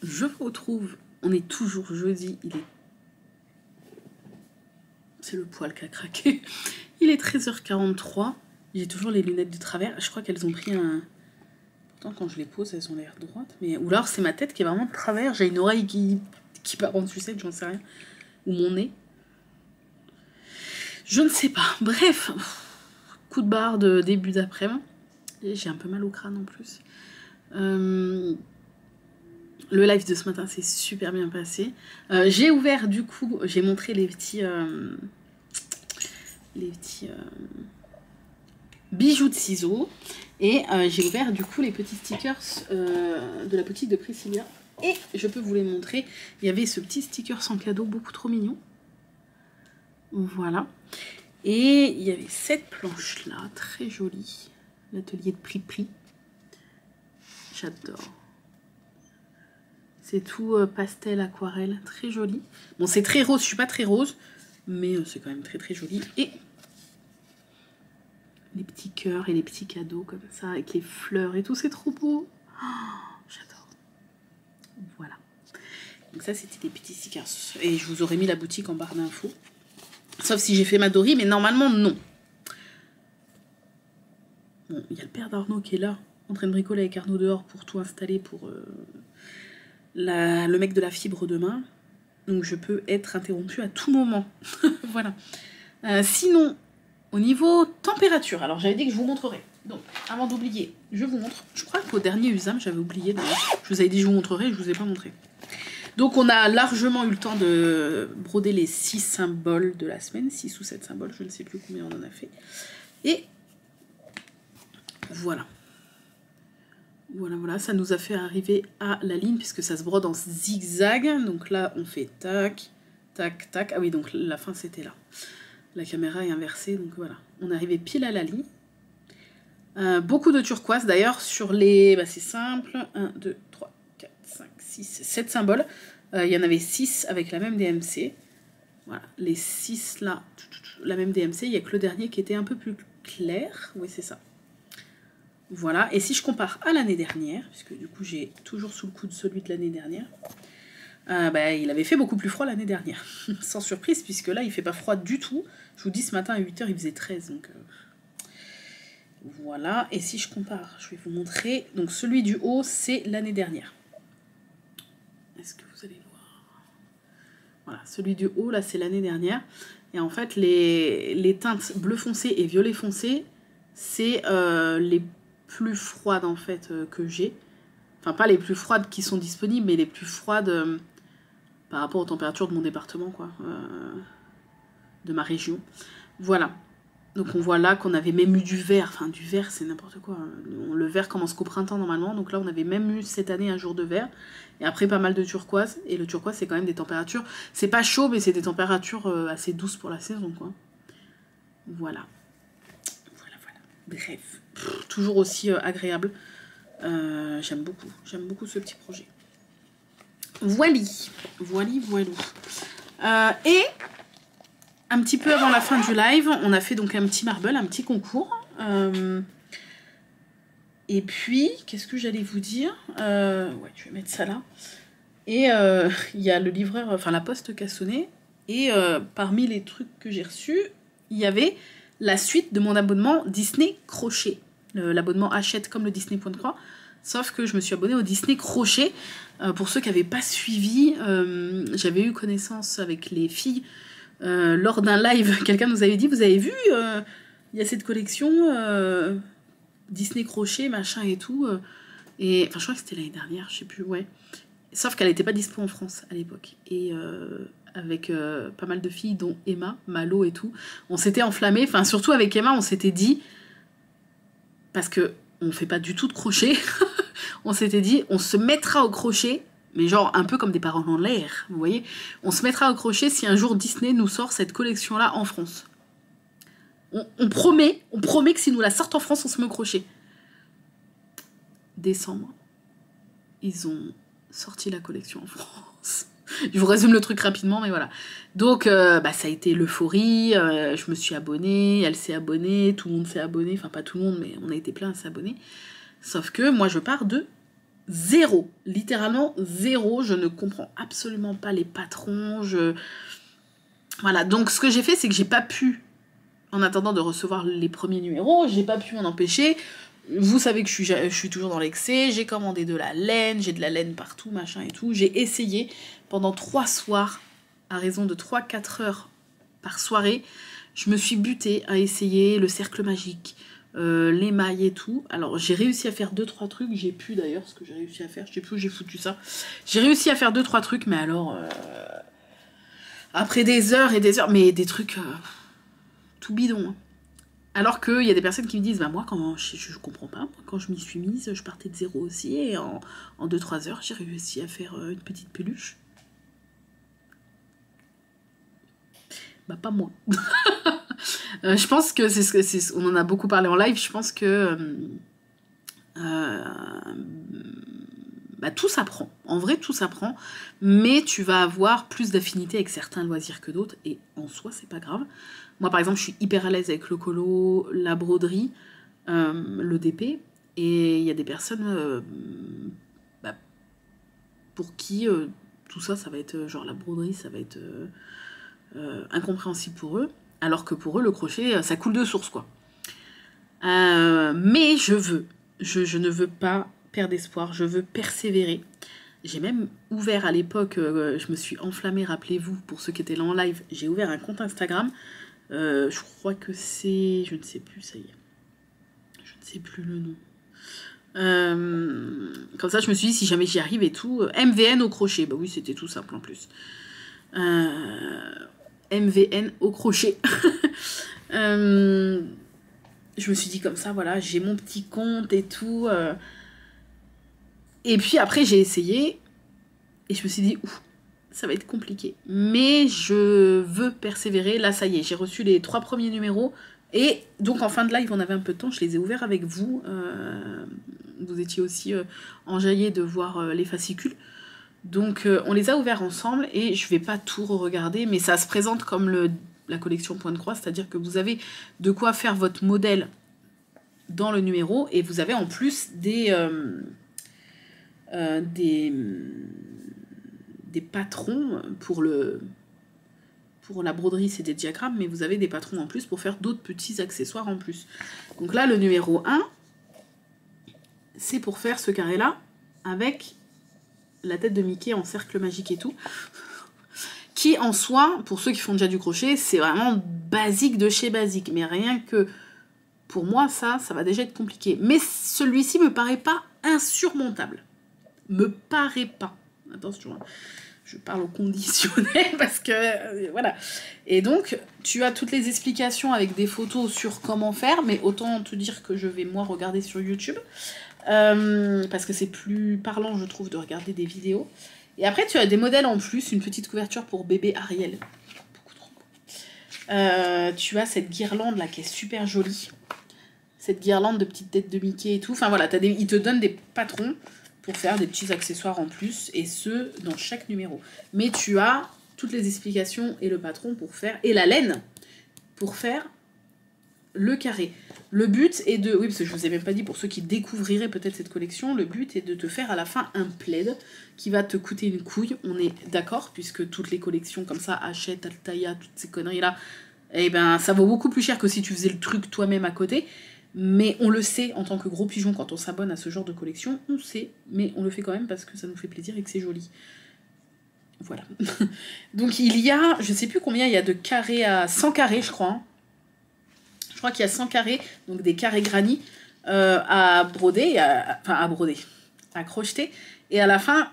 je vous retrouve. On est toujours jeudi, c'est le poil qui a craqué. Il est 13h43. J'ai toujours les lunettes de travers. Je crois qu'elles ont pris un... Pourtant, quand je les pose, elles ont l'air droites. Mais... Ou alors, c'est ma tête qui est vraiment de travers. J'ai une oreille qui part en sucette, j'en sais rien. Ou mon nez. Je ne sais pas. Bref. Coup de barre de début d'après-midi. J'ai un peu mal au crâne en plus. Le live de ce matin s'est super bien passé. J'ai ouvert, du coup, j'ai montré les petits bijoux de ciseaux. Et j'ai ouvert, du coup, les petits stickers de la boutique de Priscilla. Et je peux vous les montrer. Il y avait ce petit sticker sans cadeau, beaucoup trop mignon. Voilà. Et il y avait cette planche-là, très jolie. L'atelier de Pri. J'adore. C'est tout pastel, aquarelle, très joli. Bon, c'est très rose, je suis pas très rose, mais c'est quand même très joli. Et les petits cœurs et les petits cadeaux comme ça, avec les fleurs et tout, c'est trop beau. Oh, j'adore. Voilà. Donc ça, c'était des petits stickers. Et je vous aurais mis la boutique en barre d'infos. Sauf si j'ai fait ma Dory, mais normalement, non. Bon, il y a le père d'Arnaud qui est là, en train de bricoler avec Arnaud dehors pour tout installer pour... le mec de la fibre demain, donc je peux être interrompue à tout moment. Voilà. Sinon, Au niveau température, alors j'avais dit que je vous montrerai. Donc, avant d'oublier, je vous montre. Je crois qu'au dernier USAM, j'avais oublié. Je vous avais dit que je vous montrerai, je vous ai pas montré. Donc, on a largement eu le temps de broder les 6 symboles de la semaine. 6 ou 7 symboles, je ne sais plus combien on en a fait. Et voilà. Voilà, ça nous a fait arriver à la ligne, puisque ça se brode en zigzag. Donc là, on fait tac, tac, tac. Ah oui, donc la fin, c'était là. La caméra est inversée, donc voilà. On est arrivé pile à la ligne. Beaucoup de turquoise, d'ailleurs, sur les... Bah, c'est simple. 1, 2, 3, 4, 5, 6, 7 symboles. Il y en avait 6 avec la même DMC. Voilà, les 6 là, la même DMC. Il n'y a que le dernier qui était un peu plus clair. Oui, c'est ça. Voilà, et si je compare à l'année dernière, puisque du coup j'ai toujours sous le coude celui de l'année dernière, bah, il avait fait beaucoup plus froid l'année dernière. Sans surprise, puisque là il fait pas froid du tout. Je vous dis, ce matin à 8 h il faisait 13, donc voilà. Et si je compare, je vais vous montrer. Donc celui du haut, c'est l'année dernière. Est-ce que vous allez voir? Voilà, celui du haut, là c'est l'année dernière. Et en fait, les teintes bleu foncé et violet foncé, c'est les plus froides en fait que j'ai. Enfin, pas les plus froides qui sont disponibles, mais les plus froides par rapport aux températures de mon département, quoi. De ma région. Voilà. Donc on voit là qu'on avait même eu du vert. Enfin, du vert, c'est n'importe quoi. Le vert commence qu'au printemps normalement. Donc là, on avait même eu cette année un jour de vert. Et après, pas mal de turquoise. Et le turquoise, c'est quand même des températures... C'est pas chaud, mais c'est des températures assez douces pour la saison, quoi. Voilà. Bref. Toujours aussi agréable. J'aime beaucoup ce petit projet. Voili. Et un petit peu avant la fin du live, on a fait donc un petit marble, un petit concours. Et puis, qu'est-ce que j'allais vous dire? Ouais, je vais mettre ça là. Et il y a le livreur, enfin la poste qui a sonné. Et parmi les trucs que j'ai reçus, il y avait la suite de mon abonnement Disney Crochet. L'abonnement achète comme le Disney Point de Croix. Sauf que je me suis abonnée au Disney Crochet. Pour ceux qui n'avaient pas suivi, j'avais eu connaissance avec les filles lors d'un live. Quelqu'un nous avait dit, vous avez vu, il y a cette collection Disney Crochet, machin et tout. Et enfin, je crois que c'était l'année dernière, je sais plus, ouais. Sauf qu'elle n'était pas dispo en France à l'époque. Et avec pas mal de filles, dont Emma, Malo et tout, on s'était enflammé. Enfin, surtout avec Emma, on s'était dit, parce que on fait pas du tout de crochet, on s'était dit, on se mettra au crochet, mais genre un peu comme des paroles en l'air, vous voyez. On se mettra au crochet si un jour Disney nous sort cette collection-là en France. On promet que si nous la sortent en France, on se met au crochet. Décembre, ils ont sorti la collection en France. Je vous résume le truc rapidement, mais voilà. Donc, ça a été l'euphorie, je me suis abonnée, elle s'est abonnée, tout le monde s'est abonné, enfin pas tout le monde, mais on a été plein à s'abonner. Sauf que moi, je pars de 0, littéralement 0, je ne comprends absolument pas les patrons, Voilà, donc ce que j'ai fait, c'est que j'ai pas pu, en attendant de recevoir les premiers numéros, j'ai pas pu m'en empêcher. Vous savez que je suis toujours dans l'excès, j'ai commandé de la laine, j'ai de la laine partout, machin et tout. J'ai essayé pendant 3 soirs, à raison de 3-4 heures par soirée, je me suis butée à essayer le cercle magique, les mailles et tout. Alors j'ai réussi à faire 2-3 trucs, j'ai pu d'ailleurs ce que j'ai réussi à faire, je sais plus où j'ai foutu ça. J'ai réussi à faire 2-3 trucs, mais alors... après des heures et des heures, mais des trucs tout bidon, hein. Alors qu'il y a des personnes qui me disent, bah moi, quand je comprends pas, quand je m'y suis mise, je partais de 0 aussi, et en 2-3 heures, j'ai réussi à faire une petite peluche. Bah pas moi. Je pense que on en a beaucoup parlé en live, je pense que tout s'apprend. En vrai, tout s'apprend, mais tu vas avoir plus d'affinité avec certains loisirs que d'autres, et en soi, c'est pas grave. Moi, par exemple, je suis hyper à l'aise avec le colo, la broderie, le DP, et il y a des personnes pour qui tout ça, ça va être, genre la broderie, ça va être incompréhensible pour eux, alors que pour eux, le crochet, ça coule de source, quoi. Mais je ne veux pas perdre espoir, je veux persévérer. J'ai même ouvert à l'époque, je me suis enflammée, rappelez-vous, pour ceux qui étaient là en live, j'ai ouvert un compte Instagram. Je crois que c'est... Je ne sais plus, ça y est. Je ne sais plus le nom. Comme ça, je me suis dit, si jamais j'y arrive et tout... MVN au crochet. Bah oui, c'était tout simple en plus. MVN au crochet. Je me suis dit comme ça, voilà, j'ai mon petit compte et tout. Et puis après, j'ai essayé. Et je me suis dit, ouf, ça va être compliqué. Mais je veux persévérer. Là, ça y est, j'ai reçu les 3 premiers numéros. Et donc, en fin de live, on avait un peu de temps. Je les ai ouverts avec vous. Vous étiez aussi enjaillés de voir les fascicules. Donc, on les a ouverts ensemble. Et je vais pas tout re-regarder. Mais ça se présente comme la collection Point de Croix. C'est-à-dire que vous avez de quoi faire votre modèle dans le numéro. Et vous avez en plus des patrons pour la broderie, c'est des diagrammes, mais vous avez des patrons en plus pour faire d'autres petits accessoires en plus. Donc là, le numéro 1, c'est pour faire ce carré-là avec la tête de Mickey en cercle magique et tout. Qui, en soi, pour ceux qui font déjà du crochet, c'est vraiment basique de chez basique. Mais rien que pour moi, ça va déjà être compliqué. Mais celui-ci me paraît pas insurmontable. Me paraît pas. Attention, hein. Je parle au conditionnel parce que voilà. Et donc, tu as toutes les explications avec des photos sur comment faire, mais autant te dire que je vais moi regarder sur YouTube parce que c'est plus parlant, je trouve, de regarder des vidéos. Et après, tu as des modèles en plus, une petite couverture pour bébé Ariel. Beaucoup trop beau. Tu as cette guirlande là qui est super jolie. Cette guirlande de petites têtes de Mickey et tout. Enfin voilà, ils te donnent des patrons pour faire des petits accessoires en plus, et ce, dans chaque numéro. Mais tu as toutes les explications et le patron pour faire, et la laine, pour faire le carré. Le but est de, oui, parce que je vous ai même pas dit, pour ceux qui découvriraient peut-être cette collection, le but est de te faire à la fin un plaid qui va te coûter une couille, on est d'accord, puisque toutes les collections comme ça, Hachette, Altaïa, toutes ces conneries-là, eh ben, ça vaut beaucoup plus cher que si tu faisais le truc toi-même à côté. Mais on le sait en tant que gros pigeon quand on s'abonne à ce genre de collection, on sait, mais on le fait quand même parce que ça nous fait plaisir et que c'est joli. Voilà. Donc il y a, je sais plus combien il y a de carrés à 100 carrés, je crois. Hein. Je crois qu'il y a 100 carrés, donc des carrés granit à broder, à crocheter. Et à la fin,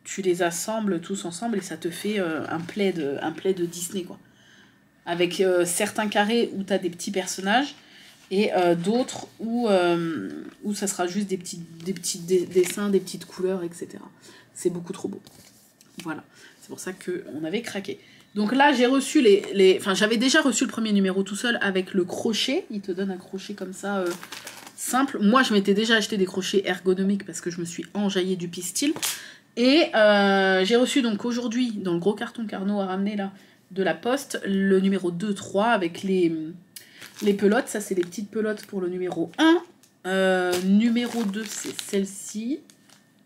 tu les assembles tous ensemble et ça te fait un plaid Disney, quoi. Avec certains carrés où tu as des petits personnages. Et d'autres où ça sera juste des petits dessins, des petites couleurs, etc. C'est beaucoup trop beau. Voilà, c'est pour ça qu'on avait craqué. Donc là, j'ai reçu Enfin, j'avais déjà reçu le premier numéro tout seul avec le crochet. Il te donne un crochet comme ça, simple. Moi, je m'étais déjà acheté des crochets ergonomiques parce que je me suis enjaillée du pistil. Et j'ai reçu donc aujourd'hui, dans le gros carton qu'Arnaud a ramené là, de la poste, le numéro 2-3 avec les pelotes. Ça, c'est les petites pelotes pour le numéro 1. Numéro 2, c'est celle-ci.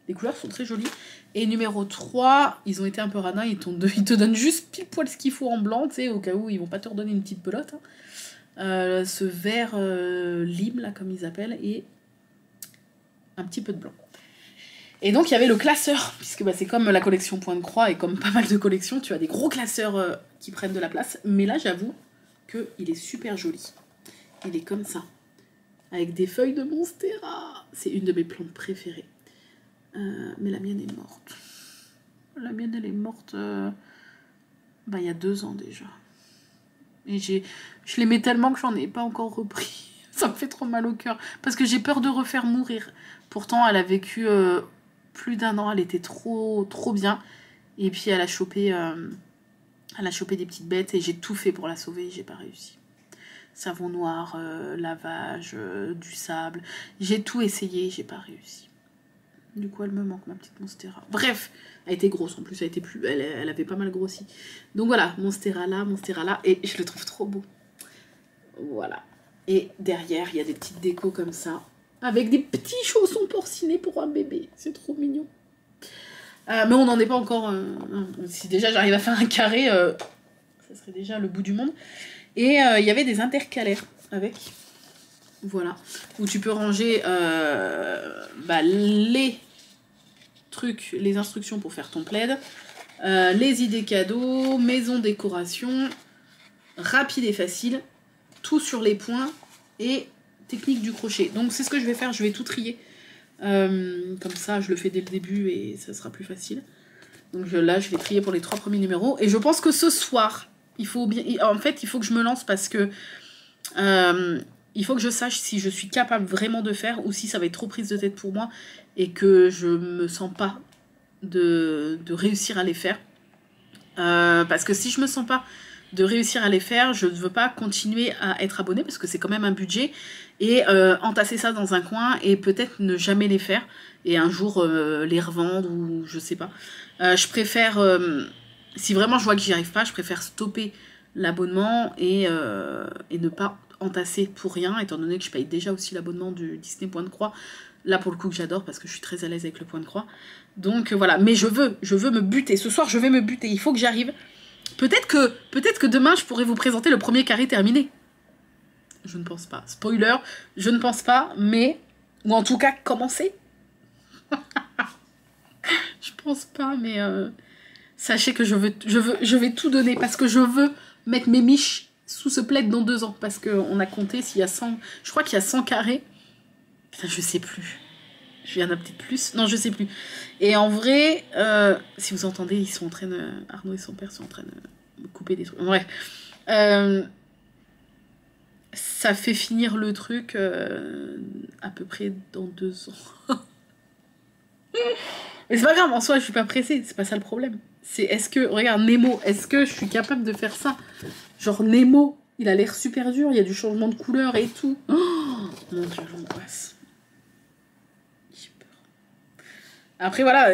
Les couleurs sont très jolies. Et numéro 3, ils ont été un peu radins. Ils te donnent juste pile poil ce qu'il faut en blanc, tu sais, au cas où ils vont pas te redonner une petite pelote. Hein. Ce vert lime, là, comme ils appellent, et un petit peu de blanc. Et donc, il y avait le classeur, puisque bah, c'est comme la collection Point de Croix, et comme pas mal de collections, tu as des gros classeurs qui prennent de la place. Mais là, j'avoue qu'il est super joli. Il est comme ça, avec des feuilles de monstera. C'est une de mes plantes préférées. Mais la mienne est morte. La mienne, elle est morte il y a 2 ans déjà. Et je l'aimais tellement que j'en ai pas encore repris. Ça me fait trop mal au cœur. Parce que j'ai peur de refaire mourir. Pourtant, elle a vécu plus d'1 an. Elle était trop, trop bien. Et puis, elle a chopé des petites bêtes. Et j'ai tout fait pour la sauver. Et j'ai pas réussi. Savon noir, lavage, du sable. J'ai tout essayé. J'ai pas réussi. Du coup, elle me manque, ma petite Monstera. Bref, elle était grosse en plus, elle avait pas mal grossi. Donc voilà, Monstera là, et je le trouve trop beau. Voilà. Et derrière, il y a des petites décos comme ça, avec des petits chaussons porcinés pour un bébé. C'est trop mignon. Mais on n'en est pas encore... si déjà j'arrive à faire un carré, ça serait déjà le bout du monde. Et il y avait des intercalaires avec... Voilà, où tu peux ranger les trucs, les instructions pour faire ton plaid, les idées cadeaux, maison décoration, rapide et facile, tout sur les points et technique du crochet. Donc c'est ce que je vais faire, je vais tout trier. Comme ça, je le fais dès le début et ça sera plus facile. Donc là, je vais trier pour les 3 premiers numéros. Et je pense que ce soir, il faut que je me lance parce que il faut que je sache si je suis capable vraiment de faire ou si ça va être trop prise de tête pour moi et que je me sens pas de réussir à les faire. Parce que si je me sens pas de réussir à les faire, je ne veux pas continuer à être abonnée parce que c'est quand même un budget et entasser ça dans un coin et peut-être ne jamais les faire et un jour les revendre ou je sais pas. Je préfère, si vraiment je vois que j'y arrive pas, je préfère stopper l'abonnement et ne pas entasser pour rien, étant donné que je paye déjà aussi l'abonnement du Disney Point de Croix. Là pour le coup que j'adore parce que je suis très à l'aise avec le point de croix. Donc voilà, mais je veux me buter. Ce soir je vais me buter, il faut que j'arrive. Peut-être que demain je pourrais vous présenter le premier carré terminé. Je ne pense pas. Spoiler, je ne pense pas, mais... Ou en tout cas, commencer. Je pense pas, mais... Sachez que je vais tout donner parce que je veux mettre mes miches sous ce plaid dans 2 ans. Parce qu'on a compté s'il y a 100... Je crois qu'il y a 100 carrés. Putain, je sais plus. Il y en a peut-être plus. Non, je sais plus. Et en vrai, si vous entendez, ils sont en train de... Arnaud et son père sont en train de couper des trucs. Bref. Ça fait finir le truc à peu près dans 2 ans. Mais c'est pas grave, en soi, je suis pas pressée. C'est pas ça le problème. C'est est-ce que... Regarde, Nemo. Est-ce que je suis capable de faire ça? Genre, Nemo, il a l'air super dur. Il y a du changement de couleur et tout. Oh, mon Dieu, j'angoisse. Après, voilà,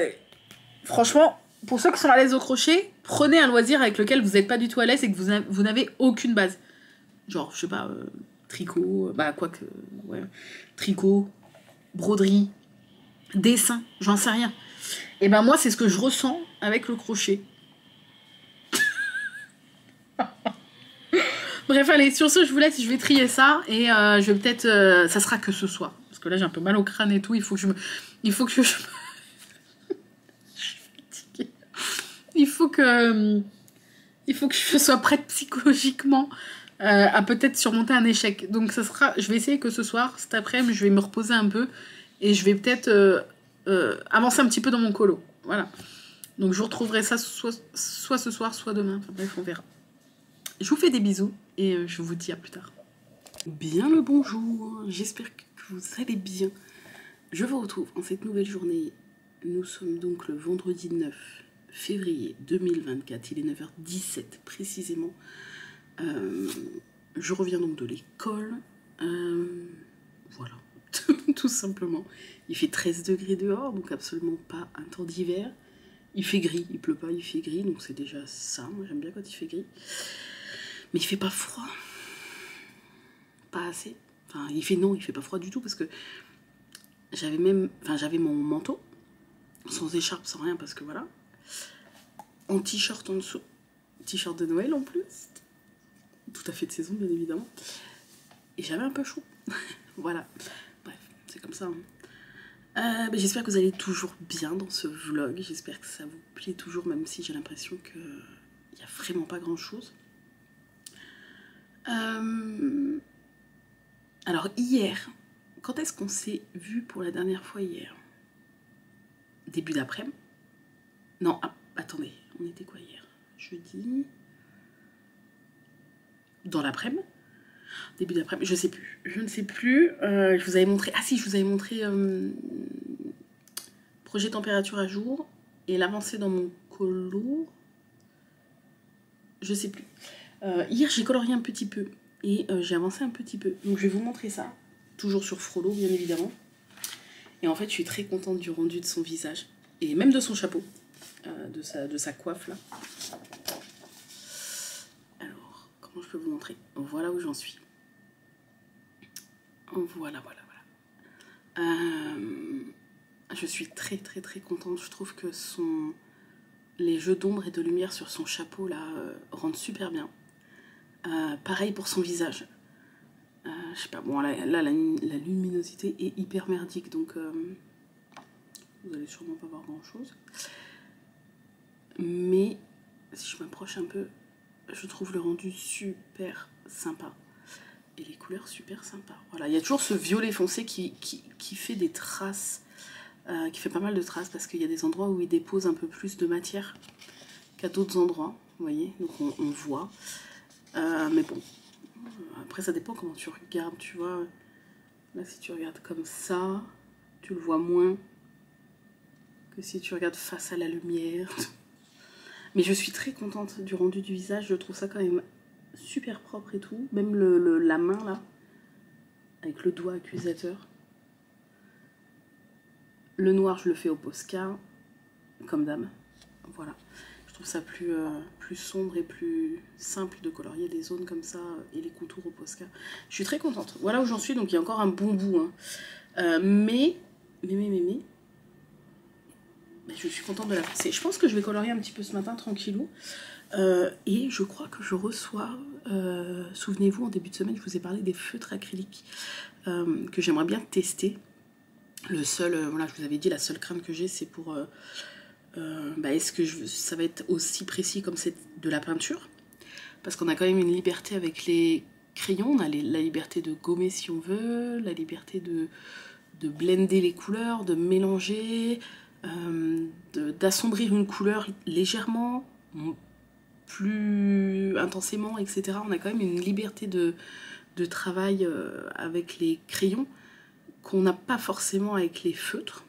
franchement, pour ceux qui sont à l'aise au crochet, prenez un loisir avec lequel vous n'êtes pas du tout à l'aise et que vous n'avez aucune base. Genre, je sais pas, tricot, ouais, tricot, broderie, dessin, j'en sais rien. Et ben moi, c'est ce que je ressens avec le crochet. Bref, allez, sur ce, je vous laisse, je vais trier ça et je vais peut-être... ça sera que ce soir, parce que là, j'ai un peu mal au crâne et tout, il faut que je... Il faut que je sois prête psychologiquement à peut-être surmonter un échec. Donc ça sera, je vais essayer que ce soir, cet après-midi, je vais me reposer un peu et je vais peut-être avancer un petit peu dans mon colo. Voilà. Donc je vous retrouverai ça soit ce soir, soit demain. Enfin bref, on verra. Je vous fais des bisous et je vous dis à plus tard. Bien le bonjour, j'espère que vous allez bien. Je vous retrouve en cette nouvelle journée. Nous sommes donc le vendredi 9 février 2024, il est 9h17 précisément. Je reviens donc de l'école. Voilà, tout simplement. Il fait 13 degrés dehors, donc absolument pas un temps d'hiver. Il fait gris, il pleut pas, il fait gris, donc c'est déjà ça. Moi j'aime bien quand il fait gris. Mais il fait pas froid. Pas assez. Enfin, il fait pas froid du tout parce que j'avais mon manteau, sans écharpe, sans rien, parce que voilà. En t-shirt en dessous. T-shirt de Noël en plus. Tout à fait de saison, bien évidemment. Et j'avais un peu chaud. Voilà. Bref, c'est comme ça. Hein. J'espère que vous allez toujours bien dans ce vlog. J'espère que ça vous plaît toujours, même si j'ai l'impression qu'il n'y a vraiment pas grand-chose. Alors, hier, quand est-ce qu'on s'est vu pour la dernière fois hier? Début d'après-midi? Non, attendez, on était quoi hier? Jeudi... Dans l'après-midi? Début d'après-midi, je sais plus. Je ne sais plus. Je vous avais montré... Ah si, je vous avais montré projet température à jour et l'avancée dans mon colo. Je sais plus. Hier, j'ai colorié un petit peu et j'ai avancé un petit peu. Donc, je vais vous montrer ça. Toujours sur Frollo, bien évidemment. Et en fait, je suis très contente du rendu de son visage et même de son chapeau, de sa coiffe là. Alors, comment je peux vous montrer? Voilà où j'en suis. Voilà. Je suis très contente. Je trouve que les jeux d'ombre et de lumière sur son chapeau là rendent super bien. Pareil pour son visage. Je sais pas, bon là la luminosité est hyper merdique, donc vous allez sûrement pas voir grand chose. Mais si je m'approche un peu, je trouve le rendu super sympa. Et les couleurs super sympas. Voilà, il y a toujours ce violet foncé qui fait des traces, qui fait pas mal de traces parce qu'il y a des endroits où il dépose un peu plus de matière qu'à d'autres endroits, vous voyez, donc on voit. Mais bon, après ça dépend comment tu regardes, tu vois. Là, si tu regardes comme ça, tu le vois moins que si tu regardes face à la lumière. Mais je suis très contente du rendu du visage, je trouve ça quand même super propre et tout. Même la main là, avec le doigt accusateur. Le noir, je le fais au Posca, comme d'hab. Voilà. Je trouve ça plus sombre et plus simple de colorier des zones comme ça et les contours au Posca. Je suis très contente. Voilà où j'en suis, donc il y a encore un bon bout. Hein. Mais, je suis contente de la passer. Je pense que je vais colorier un petit peu ce matin, tranquillou. Et je crois que je reçois, souvenez-vous, en début de semaine, je vous ai parlé des feutres acryliques que j'aimerais bien tester. Le seul, voilà, je vous avais dit, la seule crainte que j'ai, c'est pour... est-ce que ça va être aussi précis comme c'est de la peinture? Parce qu'on a quand même une liberté avec les crayons, on a la liberté de gommer si on veut, la liberté de blender les couleurs, de mélanger, d'assombrir une couleur légèrement, plus intensément, etc. On a quand même une liberté de travail avec les crayons qu'on n'a pas forcément avec les feutres.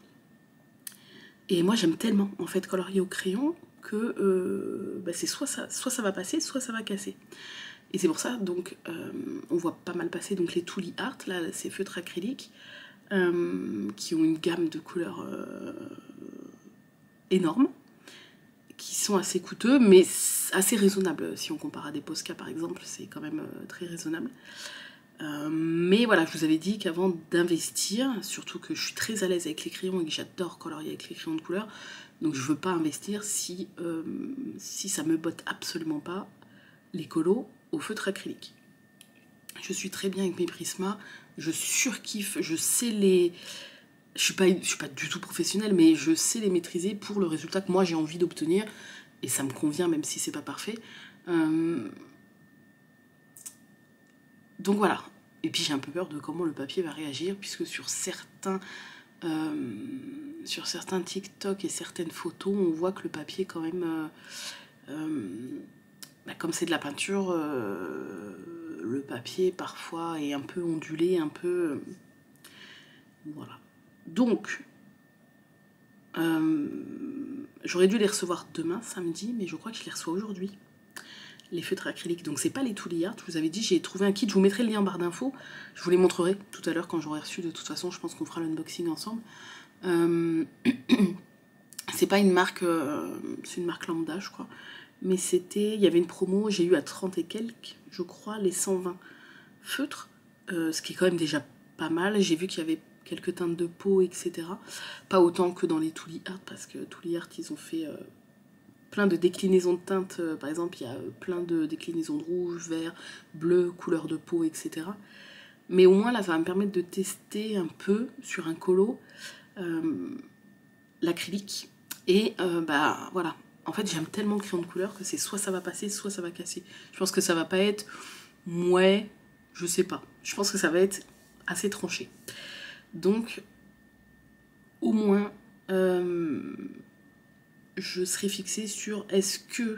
Et moi j'aime tellement en fait colorier au crayon que c'est soit ça va passer, soit ça va casser. Et c'est pour ça donc on voit pas mal passer donc les Tooly Art, là, ces feutres acryliques qui ont une gamme de couleurs énorme, qui sont assez coûteux mais assez raisonnables. Si on compare à des Posca par exemple, c'est quand même très raisonnable. Mais voilà, je vous avais dit qu'avant d'investir, surtout que je suis très à l'aise avec les crayons et que j'adore colorier avec les crayons de couleur, donc je veux pas investir si ça me botte absolument pas les colos au feutre acrylique. Je suis très bien avec mes Prisma, je surkiffe, je sais les... Je suis pas du tout professionnelle, mais je sais les maîtriser pour le résultat que moi j'ai envie d'obtenir, et ça me convient même si c'est pas parfait. Donc voilà. Et puis j'ai un peu peur de comment le papier va réagir, puisque sur certains TikTok et certaines photos, on voit que le papier quand même, comme c'est de la peinture, le papier parfois est un peu ondulé, un peu... voilà. Donc, j'aurais dû les recevoir demain, samedi, mais je crois que je les reçois aujourd'hui. Les feutres acryliques, donc c'est pas les Tooly Art, je vous avais dit, j'ai trouvé un kit, je vous mettrai le lien en barre d'infos, je vous les montrerai tout à l'heure quand j'aurai reçu, de toute façon je pense qu'on fera l'unboxing ensemble. C'est pas une marque, c'est une marque lambda je crois, mais c'était, il y avait une promo, j'ai eu à 30 et quelques, je crois, les 120 feutres, ce qui est quand même déjà pas mal. J'ai vu qu'il y avait quelques teintes de peau, etc. Pas autant que dans les Tooly Art, parce que Tooly Art, ils ont fait... plein de déclinaisons de teintes, par exemple il y a plein de déclinaisons de rouge, vert, bleu, couleur de peau, etc. Mais au moins là ça va me permettre de tester un peu sur un colo l'acrylique. Et voilà, en fait j'aime tellement le crayon de couleur que c'est soit ça va passer, soit ça va casser. Je pense que ça va pas être, ouais, je sais pas. Je pense que ça va être assez tranché. Donc au moins... je serai fixée sur est-ce que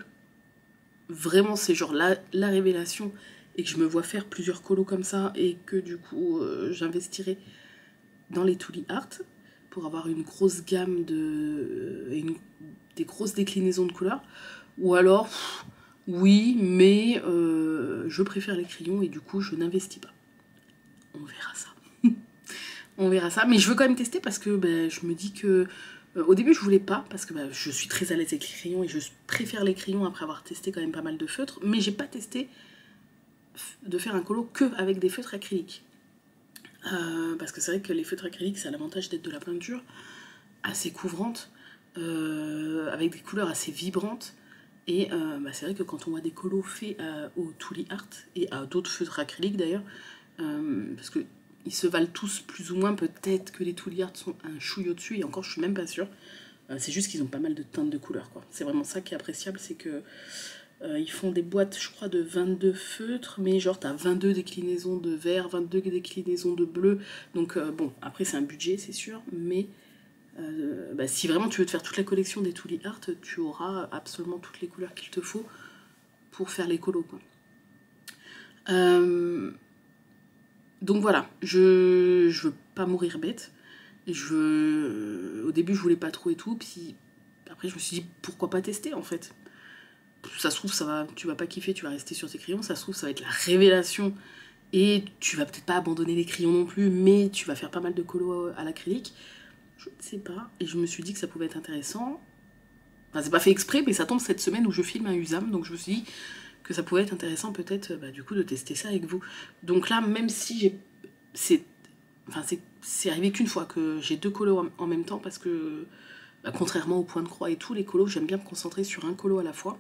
vraiment c'est genre la révélation et que je me vois faire plusieurs colos comme ça et que du coup j'investirai dans les Tooly Art pour avoir une grosse gamme des grosses déclinaisons de couleurs, ou alors oui mais je préfère les crayons et du coup je n'investis pas. On verra ça. On verra ça, mais je veux quand même tester parce que je me dis que au début je voulais pas, parce que je suis très à l'aise avec les crayons et je préfère les crayons après avoir testé quand même pas mal de feutres, mais j'ai pas testé de faire un colo que avec des feutres acryliques. Parce que c'est vrai que les feutres acryliques, ça a l'avantage d'être de la peinture assez couvrante, avec des couleurs assez vibrantes, et c'est vrai que quand on voit des colos faits au Tooly Art, et à d'autres feutres acryliques d'ailleurs, parce que ils se valent tous plus ou moins, peut-être que les Tooly Art sont un chouille au-dessus, et encore je suis même pas sûre. C'est juste qu'ils ont pas mal de teintes de couleurs, quoi. C'est vraiment ça qui est appréciable, c'est que Ils font des boîtes, je crois, de 22 feutres, mais genre t'as 22 déclinaisons de vert, 22 déclinaisons de bleu. Donc bon, après c'est un budget, c'est sûr, mais bah, si vraiment tu veux te faire toute la collection des Tooly Art, tu auras absolument toutes les couleurs qu'il te faut pour faire les colos, quoi. Donc voilà, je veux pas mourir bête. Au début, je voulais pas trop et tout, puis après, je me suis dit, pourquoi pas tester, en fait. Ça se trouve, tu vas pas kiffer, tu vas rester sur tes crayons, ça se trouve, ça va être la révélation, et tu vas peut-être pas abandonner les crayons non plus, mais tu vas faire pas mal de colos à l'acrylique. Je ne sais pas, et je me suis dit que ça pouvait être intéressant. Enfin, c'est pas fait exprès, mais ça tombe cette semaine où je filme un USAM, donc je me suis dit que ça pouvait être intéressant peut-être du coup de tester ça avec vous. Donc là, même si c'est arrivé qu'une fois que j'ai 2 colos en même temps, parce que contrairement au point de croix et tout, les colos, j'aime bien me concentrer sur un colo à la fois.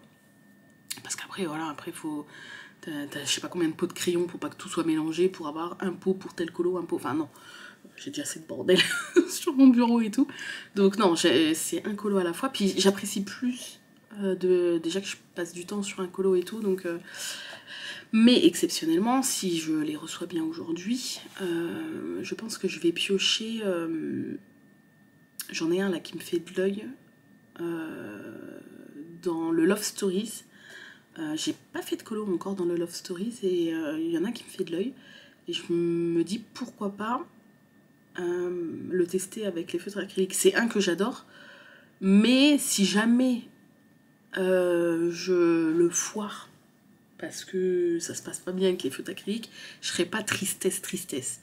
Parce qu'après, voilà, après, t'as je sais pas combien de pots de crayon pour pas que tout soit mélangé, pour avoir un pot pour tel colo, un pot... Enfin, non, j'ai déjà assez de bordel sur mon bureau et tout. Donc non, c'est un colo à la fois. Puis j'apprécie plus déjà que je passe du temps sur un colo et tout. Donc, mais exceptionnellement, si je les reçois bien aujourd'hui, je pense que je vais piocher... J'en ai un là qui me fait de l'œil dans le Love Stories. J'ai pas fait de colo encore dans le Love Stories et il y en a qui me fait de l'œil. Et je me dis pourquoi pas le tester avec les feutres acryliques. C'est un que j'adore, mais si jamais je le foire parce que ça se passe pas bien avec les feutres acryliques, je serais pas tristesse.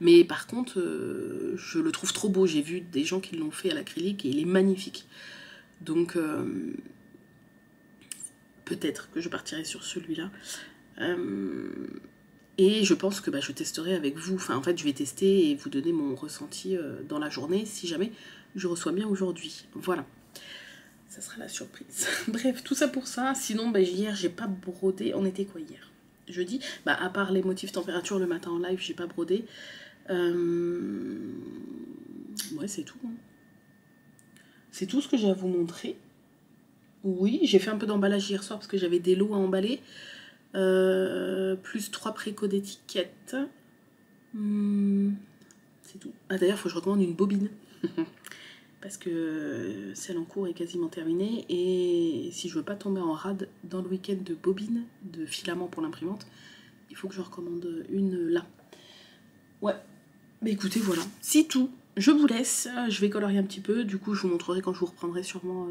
Mais par contre, je le trouve trop beau. J'ai vu des gens qui l'ont fait à l'acrylique et il est magnifique. Donc, peut-être que je partirai sur celui-là. Et je pense que je testerai avec vous. Enfin, en fait, je vais tester et vous donner mon ressenti dans la journée si jamais je reçois bien aujourd'hui. Voilà. Ça sera la surprise. Bref, tout ça pour ça. Sinon, hier, j'ai pas brodé. On était quoi hier? Jeudi. À part les motifs température le matin en live, j'ai pas brodé. Ouais, c'est tout. C'est tout ce que j'ai à vous montrer. Oui, j'ai fait un peu d'emballage hier soir parce que j'avais des lots à emballer. Plus 3 préco d'étiquettes. C'est tout. Ah, d'ailleurs, il faut que je recommande une bobine. Parce que celle en cours est quasiment terminée. Et si je veux pas tomber en rade dans le week-end de bobine, de filament pour l'imprimante, il faut que je recommande une là. Ouais. Mais écoutez, voilà, c'est tout. Je vous laisse, je vais colorier un petit peu. Du coup, je vous montrerai quand je vous reprendrai sûrement...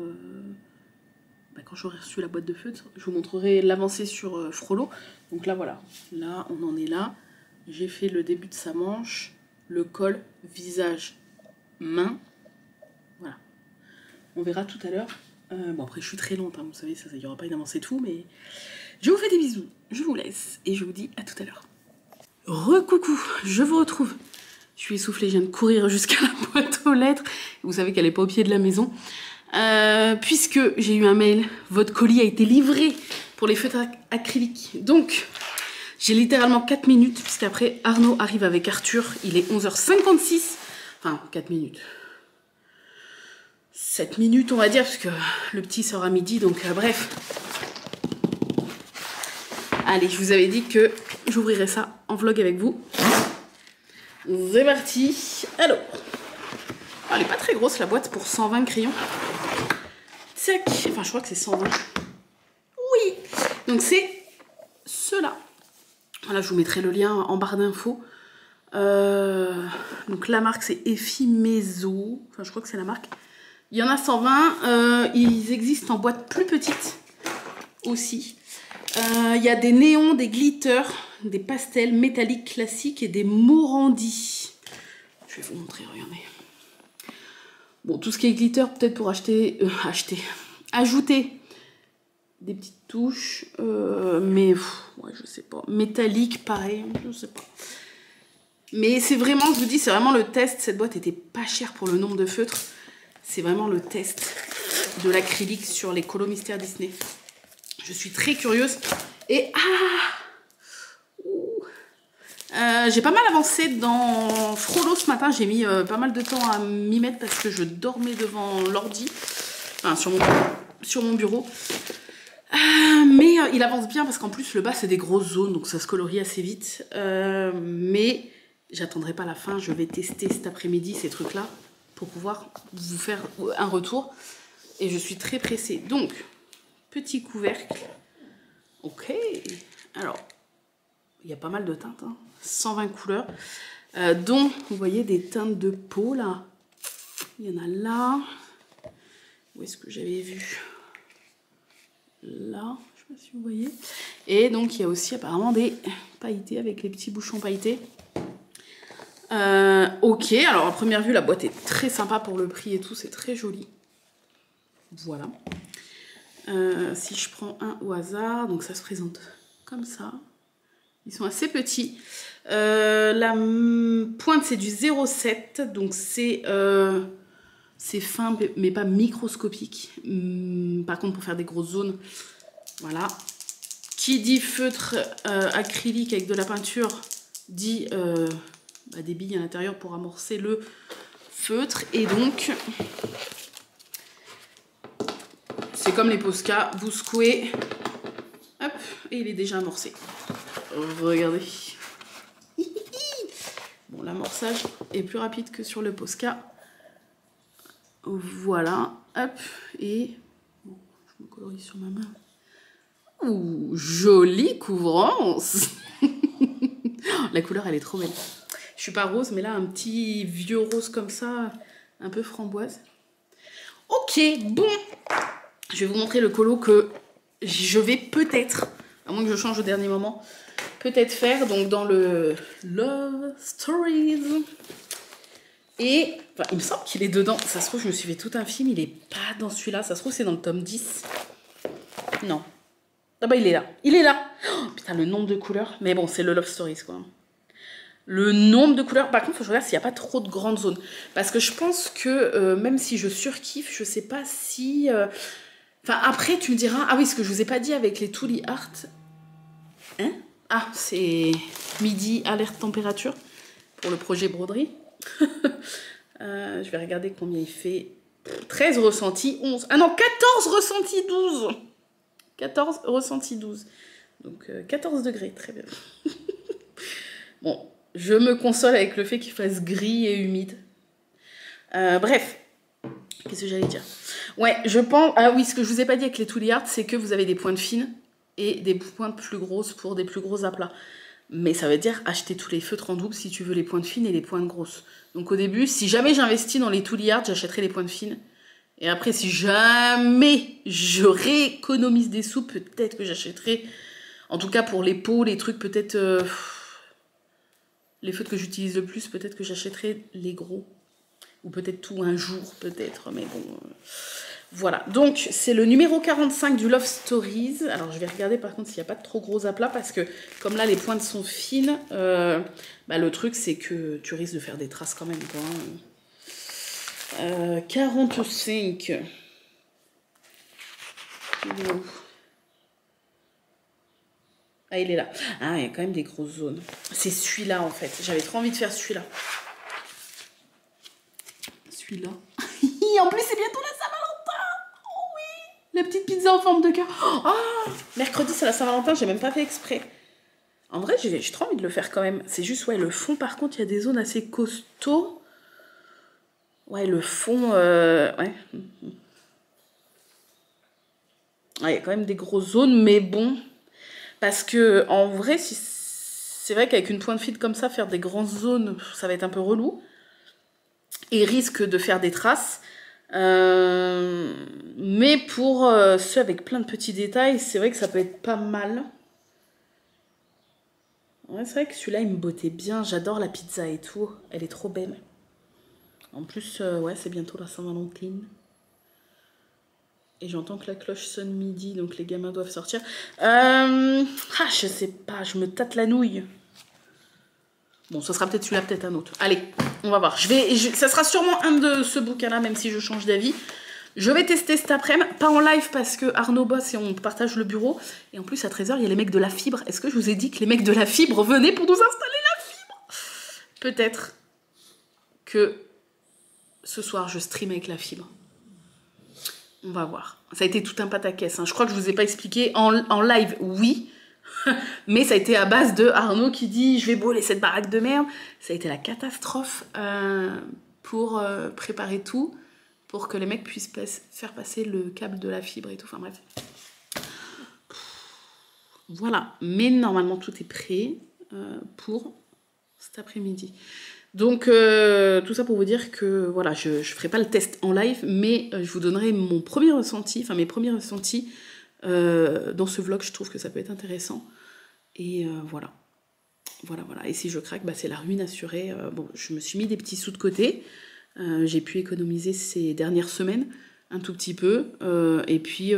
quand j'aurai reçu la boîte de feutre, je vous montrerai l'avancée sur Frollo. Donc là, voilà. Là, on en est là. J'ai fait le début de sa manche, le col, visage, main. Voilà. On verra tout à l'heure. Bon, après, je suis très lente, hein, vous savez, il n'y aura pas une avancée de fou, mais... Je vous fais des bisous, je vous laisse, et je vous dis à tout à l'heure. Recoucou, je vous retrouve. Je suis essoufflée, je viens de courir jusqu'à la boîte aux lettres. Vous savez qu'elle n'est pas au pied de la maison. Puisque j'ai eu un mail, votre colis a été livré pour les feutres acryliques. Donc, j'ai littéralement 4 minutes, puisqu'après Arnaud arrive avec Arthur. Il est 11h56. Enfin, 4 minutes. 7 minutes, on va dire, parce que le petit sort à midi, donc bref. Allez, je vous avais dit que j'ouvrirai ça en vlog avec vous. C'est parti. Alors, elle est pas très grosse la boîte pour 120 crayons. Tac. Enfin, je crois que c'est 120. Oui. Donc c'est ceux-là. Voilà, je vous mettrai le lien en barre d'infos. Donc la marque c'est Effimeso. Enfin, je crois que c'est la marque. Il y en a 120. Ils existent en boîte plus petite aussi. Il y a des néons, des glitters, des pastels métalliques classiques et des morandis. Je vais vous montrer, regardez. Bon, tout ce qui est glitter, peut-être pour ajouter des petites touches, mais ouais, je sais pas. Métallique, pareil, je sais pas. Mais c'est vraiment, je vous dis, c'est vraiment le test. Cette boîte était pas chère pour le nombre de feutres. C'est vraiment le test de l'acrylique sur les colos Mystère Disney. Je suis très curieuse. Et j'ai pas mal avancé dans Frollo ce matin. J'ai mis pas mal de temps à m'y mettre parce que je dormais devant l'ordi. Enfin, sur mon bureau. Mais il avance bien parce qu'en plus le bas c'est des grosses zones donc ça se colorie assez vite. Mais j'attendrai pas la fin, je vais tester cet après-midi ces trucs là pour pouvoir vous faire un retour. Et je suis très pressée. Donc, petit couvercle. Ok. Alors, il y a pas mal de teintes. Hein. 120 couleurs. Dont, vous voyez, des teintes de peau là. Il y en a là. Où est-ce que j'avais vu? Là, je sais pas si vous voyez. Et donc, il y a aussi apparemment des pailletés avec les petits bouchons pailletés. Ok, alors à première vue, la boîte est très sympa pour le prix et tout. C'est très joli. Voilà. Si je prends un au hasard, donc ça se présente comme ça. Ils sont assez petits. La pointe, c'est du 0,7. Donc c'est fin, mais pas microscopique. Par contre, pour faire des grosses zones, voilà. Qui dit feutre acrylique avec de la peinture, dit des billes à l'intérieur pour amorcer le feutre. Et donc... c'est comme les Posca, vous secouez, hop, et il est déjà amorcé. Regardez. Bon, l'amorçage est plus rapide que sur le Posca. Voilà, hop, et... bon, je me colorie sur ma main. Ouh, jolie couvrance. La couleur, elle est trop belle. Je suis pas rose, mais là, un petit vieux rose comme ça, un peu framboise. Ok, bon. Je vais vous montrer le colo que je vais peut-être, à moins que je change au dernier moment, peut-être faire donc dans le Love Stories. Et enfin, il me semble qu'il est dedans. Ça se trouve, je me suis fait tout un film, il est pas dans celui-là. Ça se trouve, c'est dans le tome 10. Non. Ah bah, il est là. Il est là. Oh, putain, le nombre de couleurs. Mais bon, c'est le Love Stories, quoi. Le nombre de couleurs. Par contre, il faut que je regarde s'il n'y a pas trop de grandes zones. Parce que je pense que même si je surkiffe, je sais pas si... Enfin, après, tu me diras... Ah oui, ce que je vous ai pas dit avec les Tooly Art. Hein? Ah, c'est midi, alerte température pour le projet broderie. Je vais regarder combien il fait. 13 ressentis, 11. Ah non, 14 ressentis, 12. 14 ressentis, 12. Donc, 14 degrés, très bien. Bon, je me console avec le fait qu'il fasse gris et humide. Bref, qu'est-ce que j'allais dire? Ouais, je pense... Ah oui, ce que je vous ai pas dit avec les Tooly Art, c'est que vous avez des pointes fines et des pointes plus grosses pour des plus gros aplats. Mais ça veut dire acheter tous les feutres en double si tu veux les pointes fines et les pointes grosses. Donc au début, si jamais j'investis dans les Tooly Art, j'achèterai les pointes fines. Et après, si jamais je rééconomise des sous, peut-être que j'achèterai... En tout cas, pour les peaux, les trucs, peut-être... les feutres que j'utilise le plus, peut-être que j'achèterai les gros. Ou peut-être tout un jour, peut-être. Mais bon... Voilà, donc c'est le numéro 45 du Love Stories. Alors je vais regarder par contre s'il n'y a pas de trop gros aplats parce que comme là les pointes sont fines, le truc c'est que tu risques de faire des traces quand même, quoi. 45. Ah, il est là. Ah, il y a quand même des grosses zones. C'est celui-là en fait. J'avais trop envie de faire celui-là. Celui-là. En plus c'est bientôt la Saint-Valentin. La petite pizza en forme de cœur. Oh, mercredi, c'est la Saint-Valentin, j'ai même pas fait exprès. En vrai, j'ai trop envie de le faire quand même. C'est juste, ouais, le fond, par contre, il y a des zones assez costauds. Ouais, le fond, ouais. Ouais, il y a quand même des grosses zones, mais bon. Parce que, en vrai, c'est vrai qu'avec une pointe fine comme ça, faire des grandes zones, ça va être un peu relou. Et risque de faire des traces. Mais pour ceux avec plein de petits détails, c'est vrai que ça peut être pas mal. Ouais, c'est vrai que celui-là, il me bottait bien. J'adore la pizza et tout. Elle est trop belle. En plus, ouais, c'est bientôt la Saint-Valentin. Et j'entends que la cloche sonne midi, donc les gamins doivent sortir. Je sais pas, je me tâte la nouille. Bon, ce sera peut-être celui-là, peut-être un autre. Allez, on va voir. Ça sera sûrement un de ce bouquin-là, même si je change d'avis. Je vais tester cet après-midi, pas en live parce que Arnaud bosse et on partage le bureau. Et en plus, à 13 h, il y a les mecs de la fibre. Est-ce que je vous ai dit que les mecs de la fibre venaient pour nous installer la fibre? Peut-être que ce soir, je stream avec la fibre. On va voir. Ça a été tout un pataquès. Hein. Je crois que je vous ai pas expliqué. En live, oui. Mais ça a été à base de Arnaud qui dit « Je vais brûler cette baraque de merde ». Ça a été la catastrophe pour préparer tout, pour que les mecs puissent faire passer le câble de la fibre et tout. Enfin bref. Voilà. Mais normalement, tout est prêt pour cet après-midi. Donc, tout ça pour vous dire que, voilà, je ne ferai pas le test en live, mais je vous donnerai mon premier ressenti, enfin mes premiers ressentis dans ce vlog. Je trouve que ça peut être intéressant. Et voilà. Voilà. Et si je craque, bah, c'est la ruine assurée. Bon, je me suis mis des petits sous de côté. J'ai pu économiser ces dernières semaines un tout petit peu. Et puis,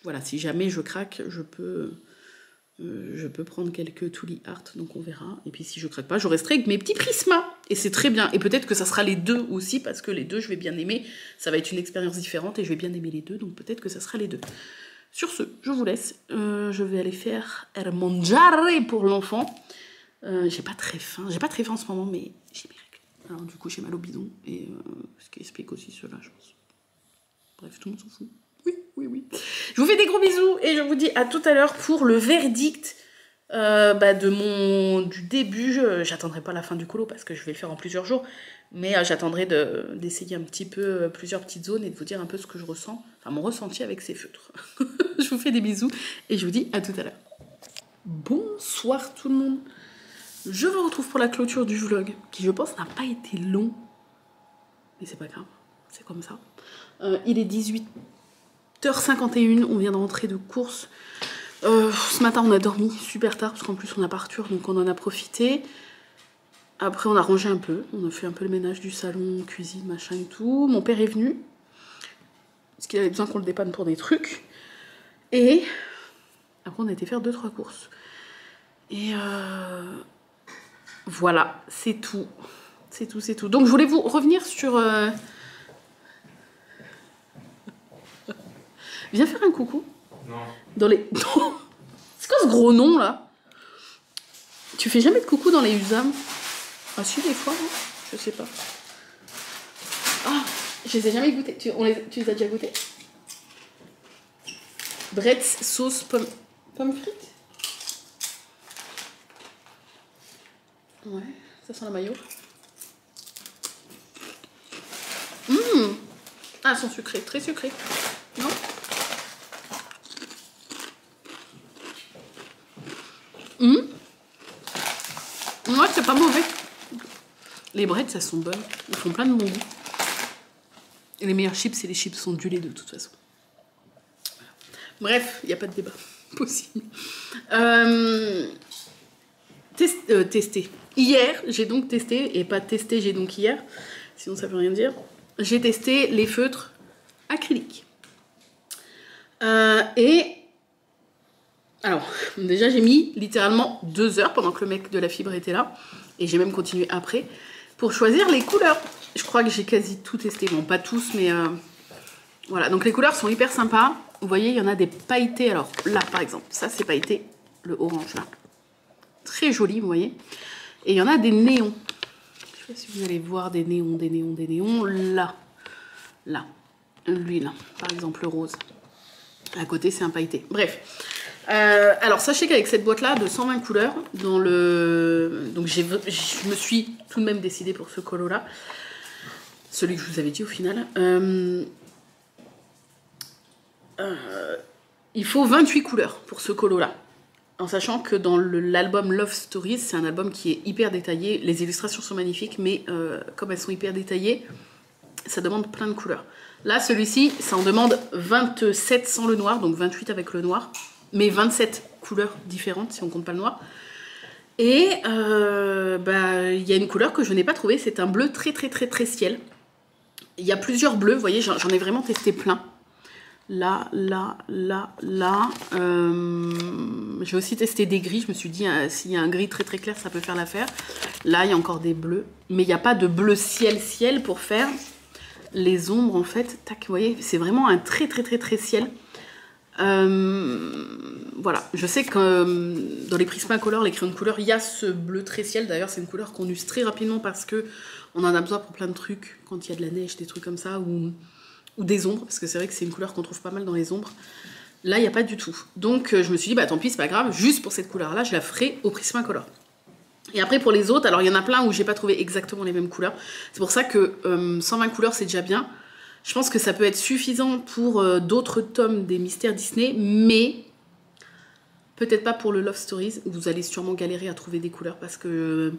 voilà, si jamais je craque, je peux prendre quelques Tuli Art, donc on verra. Et puis si je craque pas, je resterai avec mes petits prismas. Et c'est très bien. Et peut-être que ça sera les deux aussi, parce que les deux, je vais bien aimer. Ça va être une expérience différente et je vais bien aimer les deux, donc peut-être que ça sera les deux. Sur ce, je vous laisse. Je vais aller faire el mangiare pour l'enfant. J'ai pas très faim. J'ai pas très faim en ce moment, mais j'ai mes règles. Alors du coup, j'ai mal au bidon. Et ce qui explique aussi cela, je pense. Bref, tout le monde s'en fout. Oui. Je vous fais des gros bisous et je vous dis à tout à l'heure pour le verdict du début. J'attendrai pas la fin du colo parce que je vais le faire en plusieurs jours, mais j'attendrai d'essayer un petit peu plusieurs petites zones et de vous dire un peu ce que je ressens, enfin mon ressenti avec ces feutres. Je vous fais des bisous et je vous dis à tout à l'heure. Bonsoir tout le monde. Je vous retrouve pour la clôture du vlog qui je pense n'a pas été long, mais c'est pas grave, c'est comme ça. Il est 18h51, on vient de rentrer de course. Ce matin, on a dormi super tard, parce qu'en plus, on n'a pas Arthur, donc on en a profité. Après, on a rangé un peu. On a fait un peu le ménage du salon, cuisine, machin et tout. Mon père est venu, parce qu'il avait besoin qu'on le dépanne pour des trucs. Et après, on a été faire 2-3 courses. Et voilà, c'est tout. C'est tout. Donc, je voulais vous revenir sur... Viens faire un coucou. Non. Dans les... C'est quoi ce gros nom là? Tu fais jamais de coucou dans les Usam? Ah si, des fois, hein. Je sais pas. Ah, je les ai jamais goûtés. Tu les as déjà goûtés? Bretz, sauce, pommes frites? Ouais, ça sent la mayo. Ah, elles sont sucrées, très sucrées. Non? Ouais, c'est pas mauvais. Les breads, ça sont bonnes. Ils font plein de bon goût. Et les meilleurs chips, c'est les chips ondulés de toute façon. Voilà. Bref, il n'y a pas de débat possible. Tester. Hier, j'ai donc testé, et pas testé, j'ai donc hier, sinon ça veut rien dire. J'ai testé les feutres acryliques. Alors, déjà j'ai mis littéralement 2 heures pendant que le mec de la fibre était là. Et j'ai même continué après pour choisir les couleurs. Je crois que j'ai quasi tout testé. Bon, pas tous, mais voilà. Donc les couleurs sont hyper sympas. Vous voyez, il y en a des pailletés. Alors là, par exemple, ça c'est pailleté, le orange là. Très joli, vous voyez. Et il y en a des néons. Je sais pas si vous allez voir des néons. Là. Lui là, par exemple, le rose. À côté, c'est un pailleté. Bref. Alors sachez qu'avec cette boîte là de 120 couleurs donc je me suis tout de même décidée pour ce colo là, celui que je vous avais dit au final. Il faut 28 couleurs pour ce colo là, en sachant que dans l'album Love Stories, c'est un album qui est hyper détaillé. Les illustrations sont magnifiques, mais comme elles sont hyper détaillées, ça demande plein de couleurs. Là celui-ci, ça en demande 27 sans le noir, donc 28 avec le noir, mais 27 couleurs différentes si on compte pas le noir. Et il y a une couleur que je n'ai pas trouvée, c'est un bleu très ciel. Il y a plusieurs bleus, vous voyez, j'en ai vraiment testé plein. Là. J'ai aussi testé des gris, je me suis dit s'il y a un gris très clair, ça peut faire l'affaire. Là, il y a encore des bleus, mais il n'y a pas de bleu ciel pour faire les ombres en fait. Tac, vous voyez, c'est vraiment un très ciel. Voilà, je sais que dans les Prismacolor, les crayons de couleur, il y a ce bleu très ciel. D'ailleurs, c'est une couleur qu'on use très rapidement parce que on en a besoin pour plein de trucs, quand il y a de la neige, des trucs comme ça, ou ou des ombres, parce que c'est vrai que c'est une couleur qu'on trouve pas mal dans les ombres. Là, il n'y a pas du tout. Donc, je me suis dit, bah tant pis, c'est pas grave, juste pour cette couleur-là, je la ferai au Prismacolor. Et après, pour les autres, alors il y en a plein où j'ai pas trouvé exactement les mêmes couleurs. C'est pour ça que 120 couleurs, c'est déjà bien. Je pense que ça peut être suffisant pour d'autres tomes des Mystères Disney, mais peut-être pas pour le Love Stories, où vous allez sûrement galérer à trouver des couleurs, parce que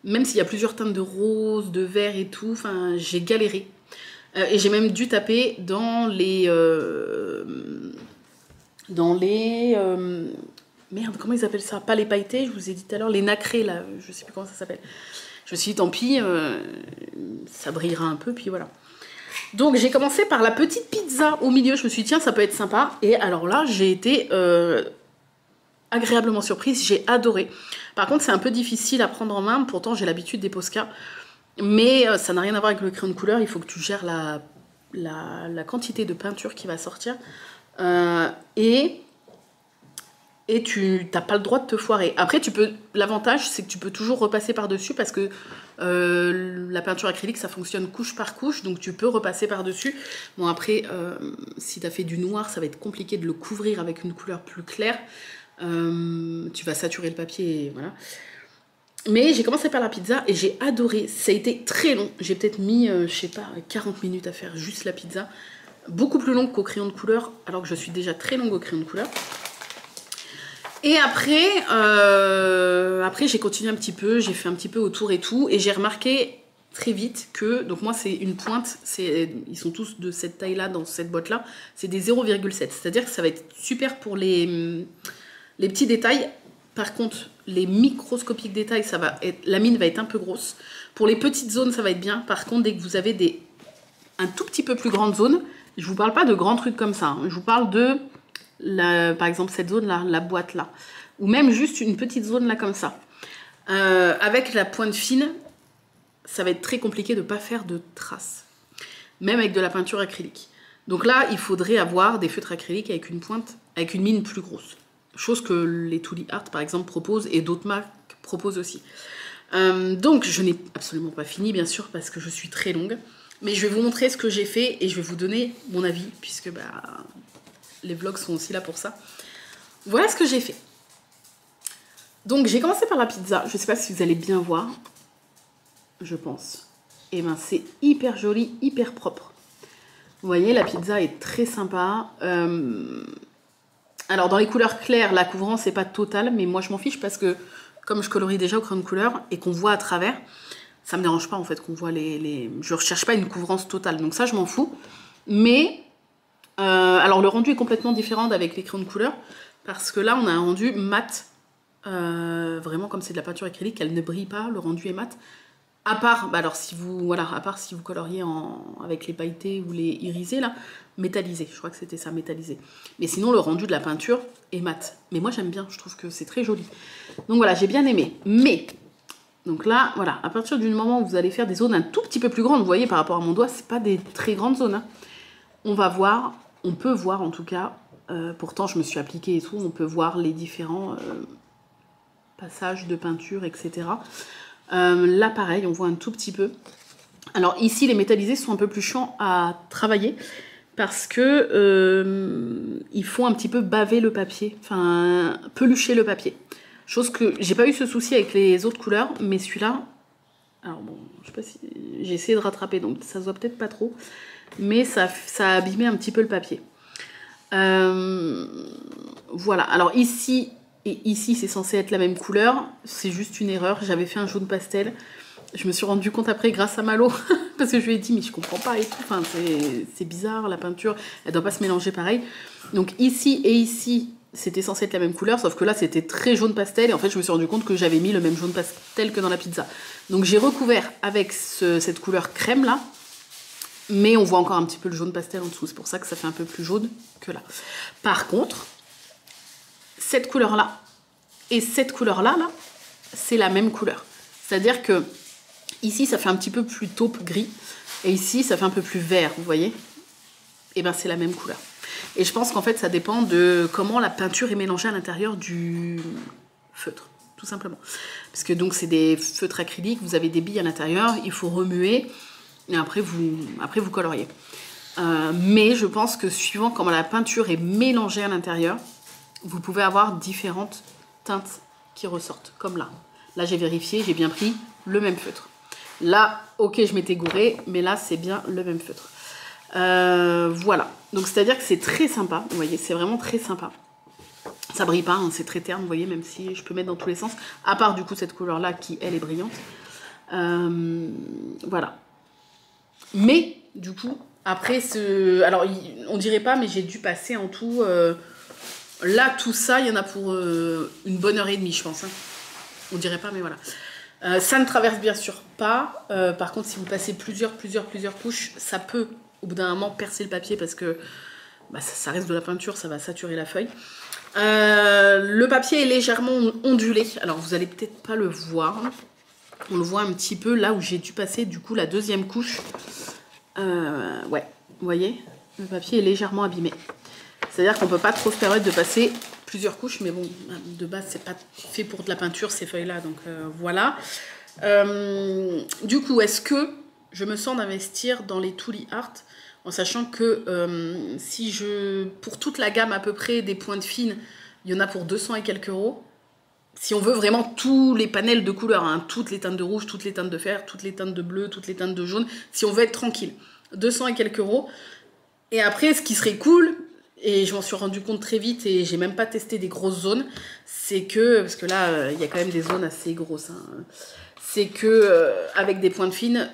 même s'il y a plusieurs teintes de rose, de vert et tout, enfin, j'ai galéré. Et j'ai même dû taper dans les... merde, comment ils appellent ça? Pas les pailletés, je vous ai dit tout à l'heure, les nacrés, là, je sais plus comment ça s'appelle. Je me suis dit, tant pis, ça brillera un peu, puis voilà. Donc j'ai commencé par la petite pizza au milieu, je me suis dit, tiens, ça peut être sympa. Et alors là, j'ai été agréablement surprise, j'ai adoré. Par contre, c'est un peu difficile à prendre en main, pourtant j'ai l'habitude des Posca. Mais ça n'a rien à voir avec le crayon de couleur, il faut que tu gères la quantité de peinture qui va sortir. Et tu n'as pas le droit de te foirer. Après, l'avantage, c'est que tu peux toujours repasser par-dessus parce que la peinture acrylique, ça fonctionne couche par couche, donc tu peux repasser par-dessus. Bon, après, si tu as fait du noir, ça va être compliqué de le couvrir avec une couleur plus claire. Tu vas saturer le papier, et voilà. Mais j'ai commencé par la pizza et j'ai adoré. Ça a été très long. J'ai peut-être mis, je sais pas, 40 minutes à faire juste la pizza. Beaucoup plus longue qu'au crayon de couleur, alors que je suis déjà très longue au crayon de couleur. Et après, j'ai continué un petit peu, j'ai fait un petit peu autour et tout, et j'ai remarqué très vite que, donc moi c'est une pointe, ils sont tous de cette taille-là, dans cette boîte-là, c'est des 0,7, c'est-à-dire que ça va être super pour les petits détails. Par contre, les microscopiques détails, la mine va être un peu grosse. Pour les petites zones, ça va être bien. Par contre, dès que vous avez un tout petit peu plus grande zone, je vous parle pas de grands trucs comme ça, hein, je vous parle de... par exemple cette zone là, la boîte là, ou même juste une petite zone là comme ça, avec la pointe fine, ça va être très compliqué de ne pas faire de traces, même avec de la peinture acrylique. Donc là il faudrait avoir des feutres acryliques avec une pointe, avec une mine plus grosse, chose que les Tooly Art par exemple proposent et d'autres marques proposent aussi. Donc je n'ai absolument pas fini bien sûr parce que je suis très longue, mais je vais vous montrer ce que j'ai fait et je vais vous donner mon avis puisque les vlogs sont aussi là pour ça. Voilà ce que j'ai fait. Donc j'ai commencé par la pizza. Je sais pas si vous allez bien voir. Je pense. Et ben c'est hyper joli, hyper propre. Vous voyez, la pizza est très sympa. Alors dans les couleurs claires, la couvrance n'est pas totale, mais moi je m'en fiche parce que comme je colorie déjà au crayon de couleur et qu'on voit à travers, ça me dérange pas en fait qu'on voit Je recherche pas une couvrance totale, donc ça je m'en fous. Mais alors le rendu est complètement différent avec les crayons de couleur parce que là on a un rendu mat, vraiment comme c'est de la peinture acrylique, elle ne brille pas, le rendu est mat. À part, alors si vous coloriez avec les pailletés ou les irisés là, métallisé, je crois que c'était ça, métallisé. Mais sinon le rendu de la peinture est mat. Mais moi j'aime bien, je trouve que c'est très joli. Donc voilà, j'ai bien aimé. Mais donc là, voilà, à partir du moment où vous allez faire des zones un tout petit peu plus grandes, vous voyez par rapport à mon doigt, c'est pas des très grandes zones. Hein. On peut voir en tout cas, pourtant je me suis appliquée et tout, on peut voir les différents passages de peinture, etc. Là pareil, on voit un tout petit peu. Alors ici, les métallisés sont un peu plus chiants à travailler parce que ils font un petit peu baver le papier, enfin pelucher le papier. Chose que j'ai pas eu ce souci avec les autres couleurs, mais celui-là, alors bon, je sais pas si j'ai essayé de rattraper, donc ça se voit peut-être pas trop, mais ça a abîmé un petit peu le papier. Voilà, alors ici et ici c'est censé être la même couleur, c'est juste une erreur, j'avais fait un jaune pastel, je me suis rendu compte après grâce à Malo, parce que je lui ai dit mais je comprends pas et tout, enfin c'est bizarre, la peinture elle doit pas se mélanger pareil. Donc ici et ici c'était censé être la même couleur, sauf que là c'était très jaune pastel et en fait je me suis rendu compte que j'avais mis le même jaune pastel que dans la pizza. Donc j'ai recouvert avec cette couleur crème là, mais on voit encore un petit peu le jaune pastel en dessous, c'est pour ça que ça fait un peu plus jaune que là. Par contre, cette couleur là et cette couleur là, c'est la même couleur. C'est-à-dire que ici ça fait un petit peu plus taupe gris et ici ça fait un peu plus vert, vous voyez. Et ben c'est la même couleur. Et je pense qu'en fait ça dépend de comment la peinture est mélangée à l'intérieur du feutre, tout simplement. Parce que donc c'est des feutres acryliques, vous avez des billes à l'intérieur, il faut remuer et après vous coloriez. Mais je pense que suivant comment la peinture est mélangée à l'intérieur, vous pouvez avoir différentes teintes qui ressortent, comme là. Là, j'ai vérifié, j'ai bien pris le même feutre. Là, ok, je m'étais gourée, mais là, c'est bien le même feutre. Voilà. Donc, c'est-à-dire que c'est très sympa. Vous voyez, c'est vraiment très sympa. Ça brille pas, hein, c'est très terne, vous voyez, même si je peux mettre dans tous les sens. À part, du coup, cette couleur-là qui, elle, est brillante. Voilà. Mais, du coup, après, alors, on dirait pas, mais j'ai dû passer en tout... Là, tout ça, il y en a pour une bonne heure et demie, je pense. Hein. On dirait pas, mais voilà. Ça ne traverse bien sûr pas. Par contre, si vous passez plusieurs couches, ça peut, au bout d'un moment, percer le papier parce que bah, ça reste de la peinture, ça va saturer la feuille. Le papier est légèrement ondulé. Alors, vous allez peut-être pas le voir. On le voit un petit peu là où j'ai dû passer, du coup, la deuxième couche. Ouais, vous voyez, le papier est légèrement abîmé. C'est-à-dire qu'on ne peut pas trop se permettre de passer plusieurs couches, mais bon, de base, c'est pas fait pour de la peinture, ces feuilles-là, donc voilà. Du coup, est-ce que je me sens d'investir dans les Tooly Art, en sachant que si pour toute la gamme à peu près des pointes fines, il y en a pour 200 et quelques euros. Si on veut vraiment tous les panels de couleurs, hein, toutes les teintes de rouge, toutes les teintes de fer, toutes les teintes de bleu, toutes les teintes de jaune, si on veut être tranquille, 200 et quelques euros. Et après, ce qui serait cool... Et je m'en suis rendu compte très vite et j'ai même pas testé des grosses zones. C'est que, parce que là, il y a quand même des zones assez grosses. Hein, c'est que avec des pointes fines,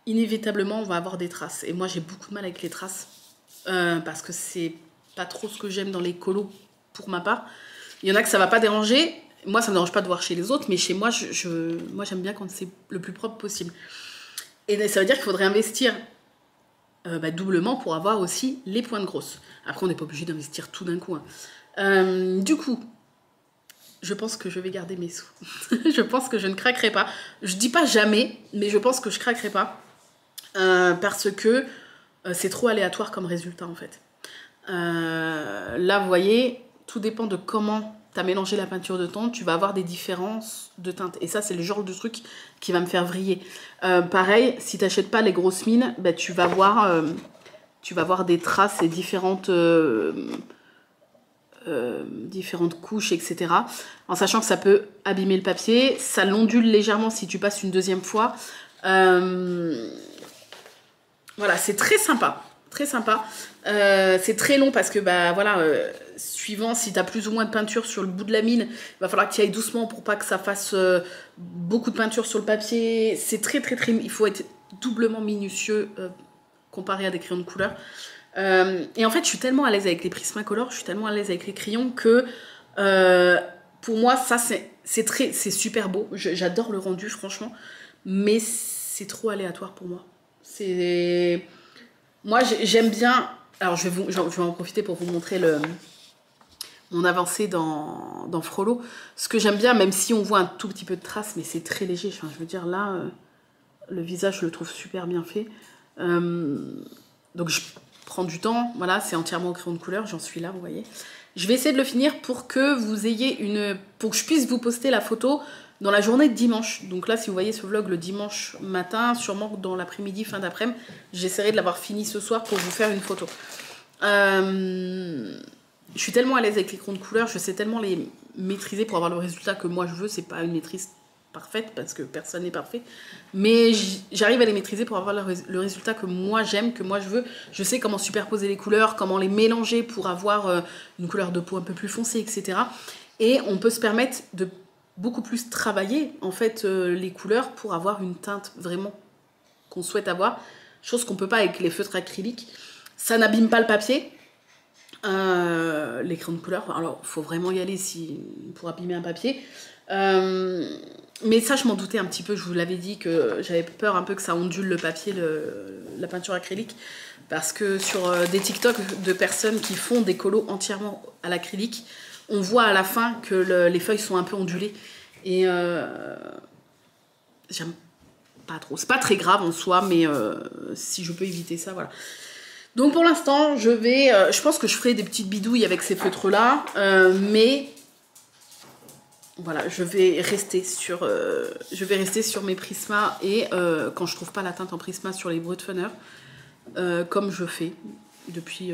inévitablement, on va avoir des traces. Et moi, j'ai beaucoup de mal avec les traces parce que c'est pas trop ce que j'aime dans les colos pour ma part. Il y en a que ça va pas déranger. Moi, ça me dérange pas de voir chez les autres, mais chez moi, moi j'aime bien quand c'est le plus propre possible. Et ça veut dire qu'il faudrait investir doublement pour avoir aussi les pointes grosses. Après, on n'est pas obligé d'investir tout d'un coup. Hein. Du coup, je pense que je vais garder mes sous. Je pense que je ne craquerai pas. Je dis pas jamais, mais je pense que je craquerai pas. Parce que c'est trop aléatoire comme résultat, en fait. Là, vous voyez, tout dépend de comment tu as mélangé la peinture de ton. Tu vas avoir des différences de teintes. Et ça, c'est le genre de truc qui va me faire vriller. Pareil, si tu n'achètes pas les grosses mines, bah, tu vas voir des traces et différentes couches, etc. En sachant que ça peut abîmer le papier. Ça l'ondule légèrement si tu passes une deuxième fois. Voilà, c'est très sympa. Très sympa. C'est très long parce que, bah voilà, suivant si tu as plus ou moins de peinture sur le bout de la mine, il va falloir que tu ailles doucement pour pas que ça fasse beaucoup de peinture sur le papier. C'est très. Il faut être doublement minutieux comparé à des crayons de couleur. Et en fait, je suis tellement à l'aise avec les Prismacolor, je suis tellement à l'aise avec les crayons que pour moi, ça c'est super beau. J'adore le rendu, franchement, mais c'est trop aléatoire pour moi. Moi, j'aime bien. Alors, je vais en profiter pour vous montrer mon avancée dans Frollo. Ce que j'aime bien, même si on voit un tout petit peu de traces, mais c'est très léger. Enfin, je veux dire, là, le visage, je le trouve super bien fait. Donc, je prends du temps. Voilà, c'est entièrement au crayon de couleur. J'en suis là, vous voyez. Je vais essayer de le finir pour que vous ayez pour que je puisse vous poster la photo dans la journée de dimanche. Donc là, si vous voyez ce vlog le dimanche matin, sûrement dans l'après-midi, fin d'après-midi, j'essaierai de l'avoir fini ce soir pour vous faire une photo. Je suis tellement à l'aise avec les crayons de couleur, je sais tellement les maîtriser pour avoir le résultat que moi je veux. C'est pas une maîtrise parfaite parce que personne n'est parfait, mais j'arrive à les maîtriser pour avoir le résultat que moi j'aime, que moi je veux. Je sais comment superposer les couleurs, comment les mélanger pour avoir une couleur de peau un peu plus foncée, etc. Et on peut se permettre de beaucoup plus travailler en fait les couleurs pour avoir une teinte vraiment qu'on souhaite avoir, chose qu'on peut pas avec les feutres acryliques. Ça n'abîme pas le papier, les crayons de couleur. Alors, il faut vraiment y aller pour abîmer un papier. Mais ça, je m'en doutais un petit peu. Je vous l'avais dit que j'avais peur un peu que ça ondule le papier, la peinture acrylique. Parce que sur des TikTok de personnes qui font des colos entièrement à l'acrylique, on voit à la fin que les feuilles sont un peu ondulées. Et j'aime pas trop. C'est pas très grave en soi, mais si je peux éviter ça, voilà. Donc pour l'instant, je pense que je ferai des petites bidouilles avec ces feutres-là, mais voilà, je vais rester sur mes Prisma et quand je trouve pas la teinte en Prisma sur les Brutfunner, comme je fais depuis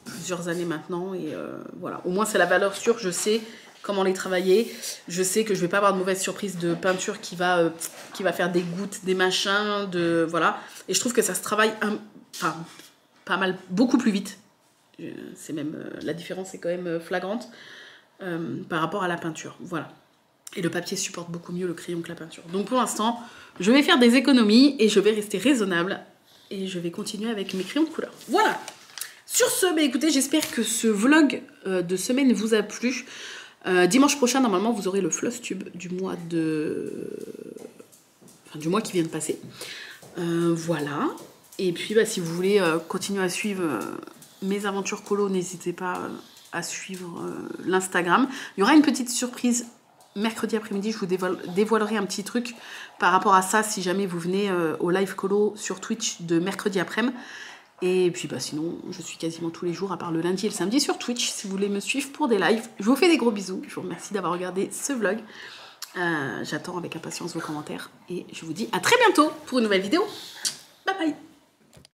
plusieurs années maintenant. Et voilà, au moins c'est la valeur sûre, je sais comment les travailler. Je sais que je vais pas avoir de mauvaise surprise de peinture qui va faire des gouttes, des machins, voilà. Et je trouve que ça se travaille pas mal, beaucoup plus vite. C'est même la différence est quand même flagrante par rapport à la peinture. Voilà. Et le papier supporte beaucoup mieux le crayon que la peinture. Donc pour l'instant, je vais faire des économies et je vais rester raisonnable. Et je vais continuer avec mes crayons de couleur. Voilà. Sur ce, bah écoutez, j'espère que ce vlog de semaine vous a plu. Dimanche prochain, normalement, vous aurez le floss tube du mois du mois qui vient de passer. Voilà. Et puis, bah, si vous voulez continuer à suivre mes aventures colo, n'hésitez pas à suivre l'Instagram. Il y aura une petite surprise mercredi après-midi. Je vous dévoilerai un petit truc par rapport à ça si jamais vous venez au live colo sur Twitch de mercredi après-midi. Et puis bah, sinon, je suis quasiment tous les jours, à part le lundi et le samedi, sur Twitch, si vous voulez me suivre pour des lives. Je vous fais des gros bisous. Je vous remercie d'avoir regardé ce vlog. J'attends avec impatience vos commentaires. Et je vous dis à très bientôt pour une nouvelle vidéo. Bye bye.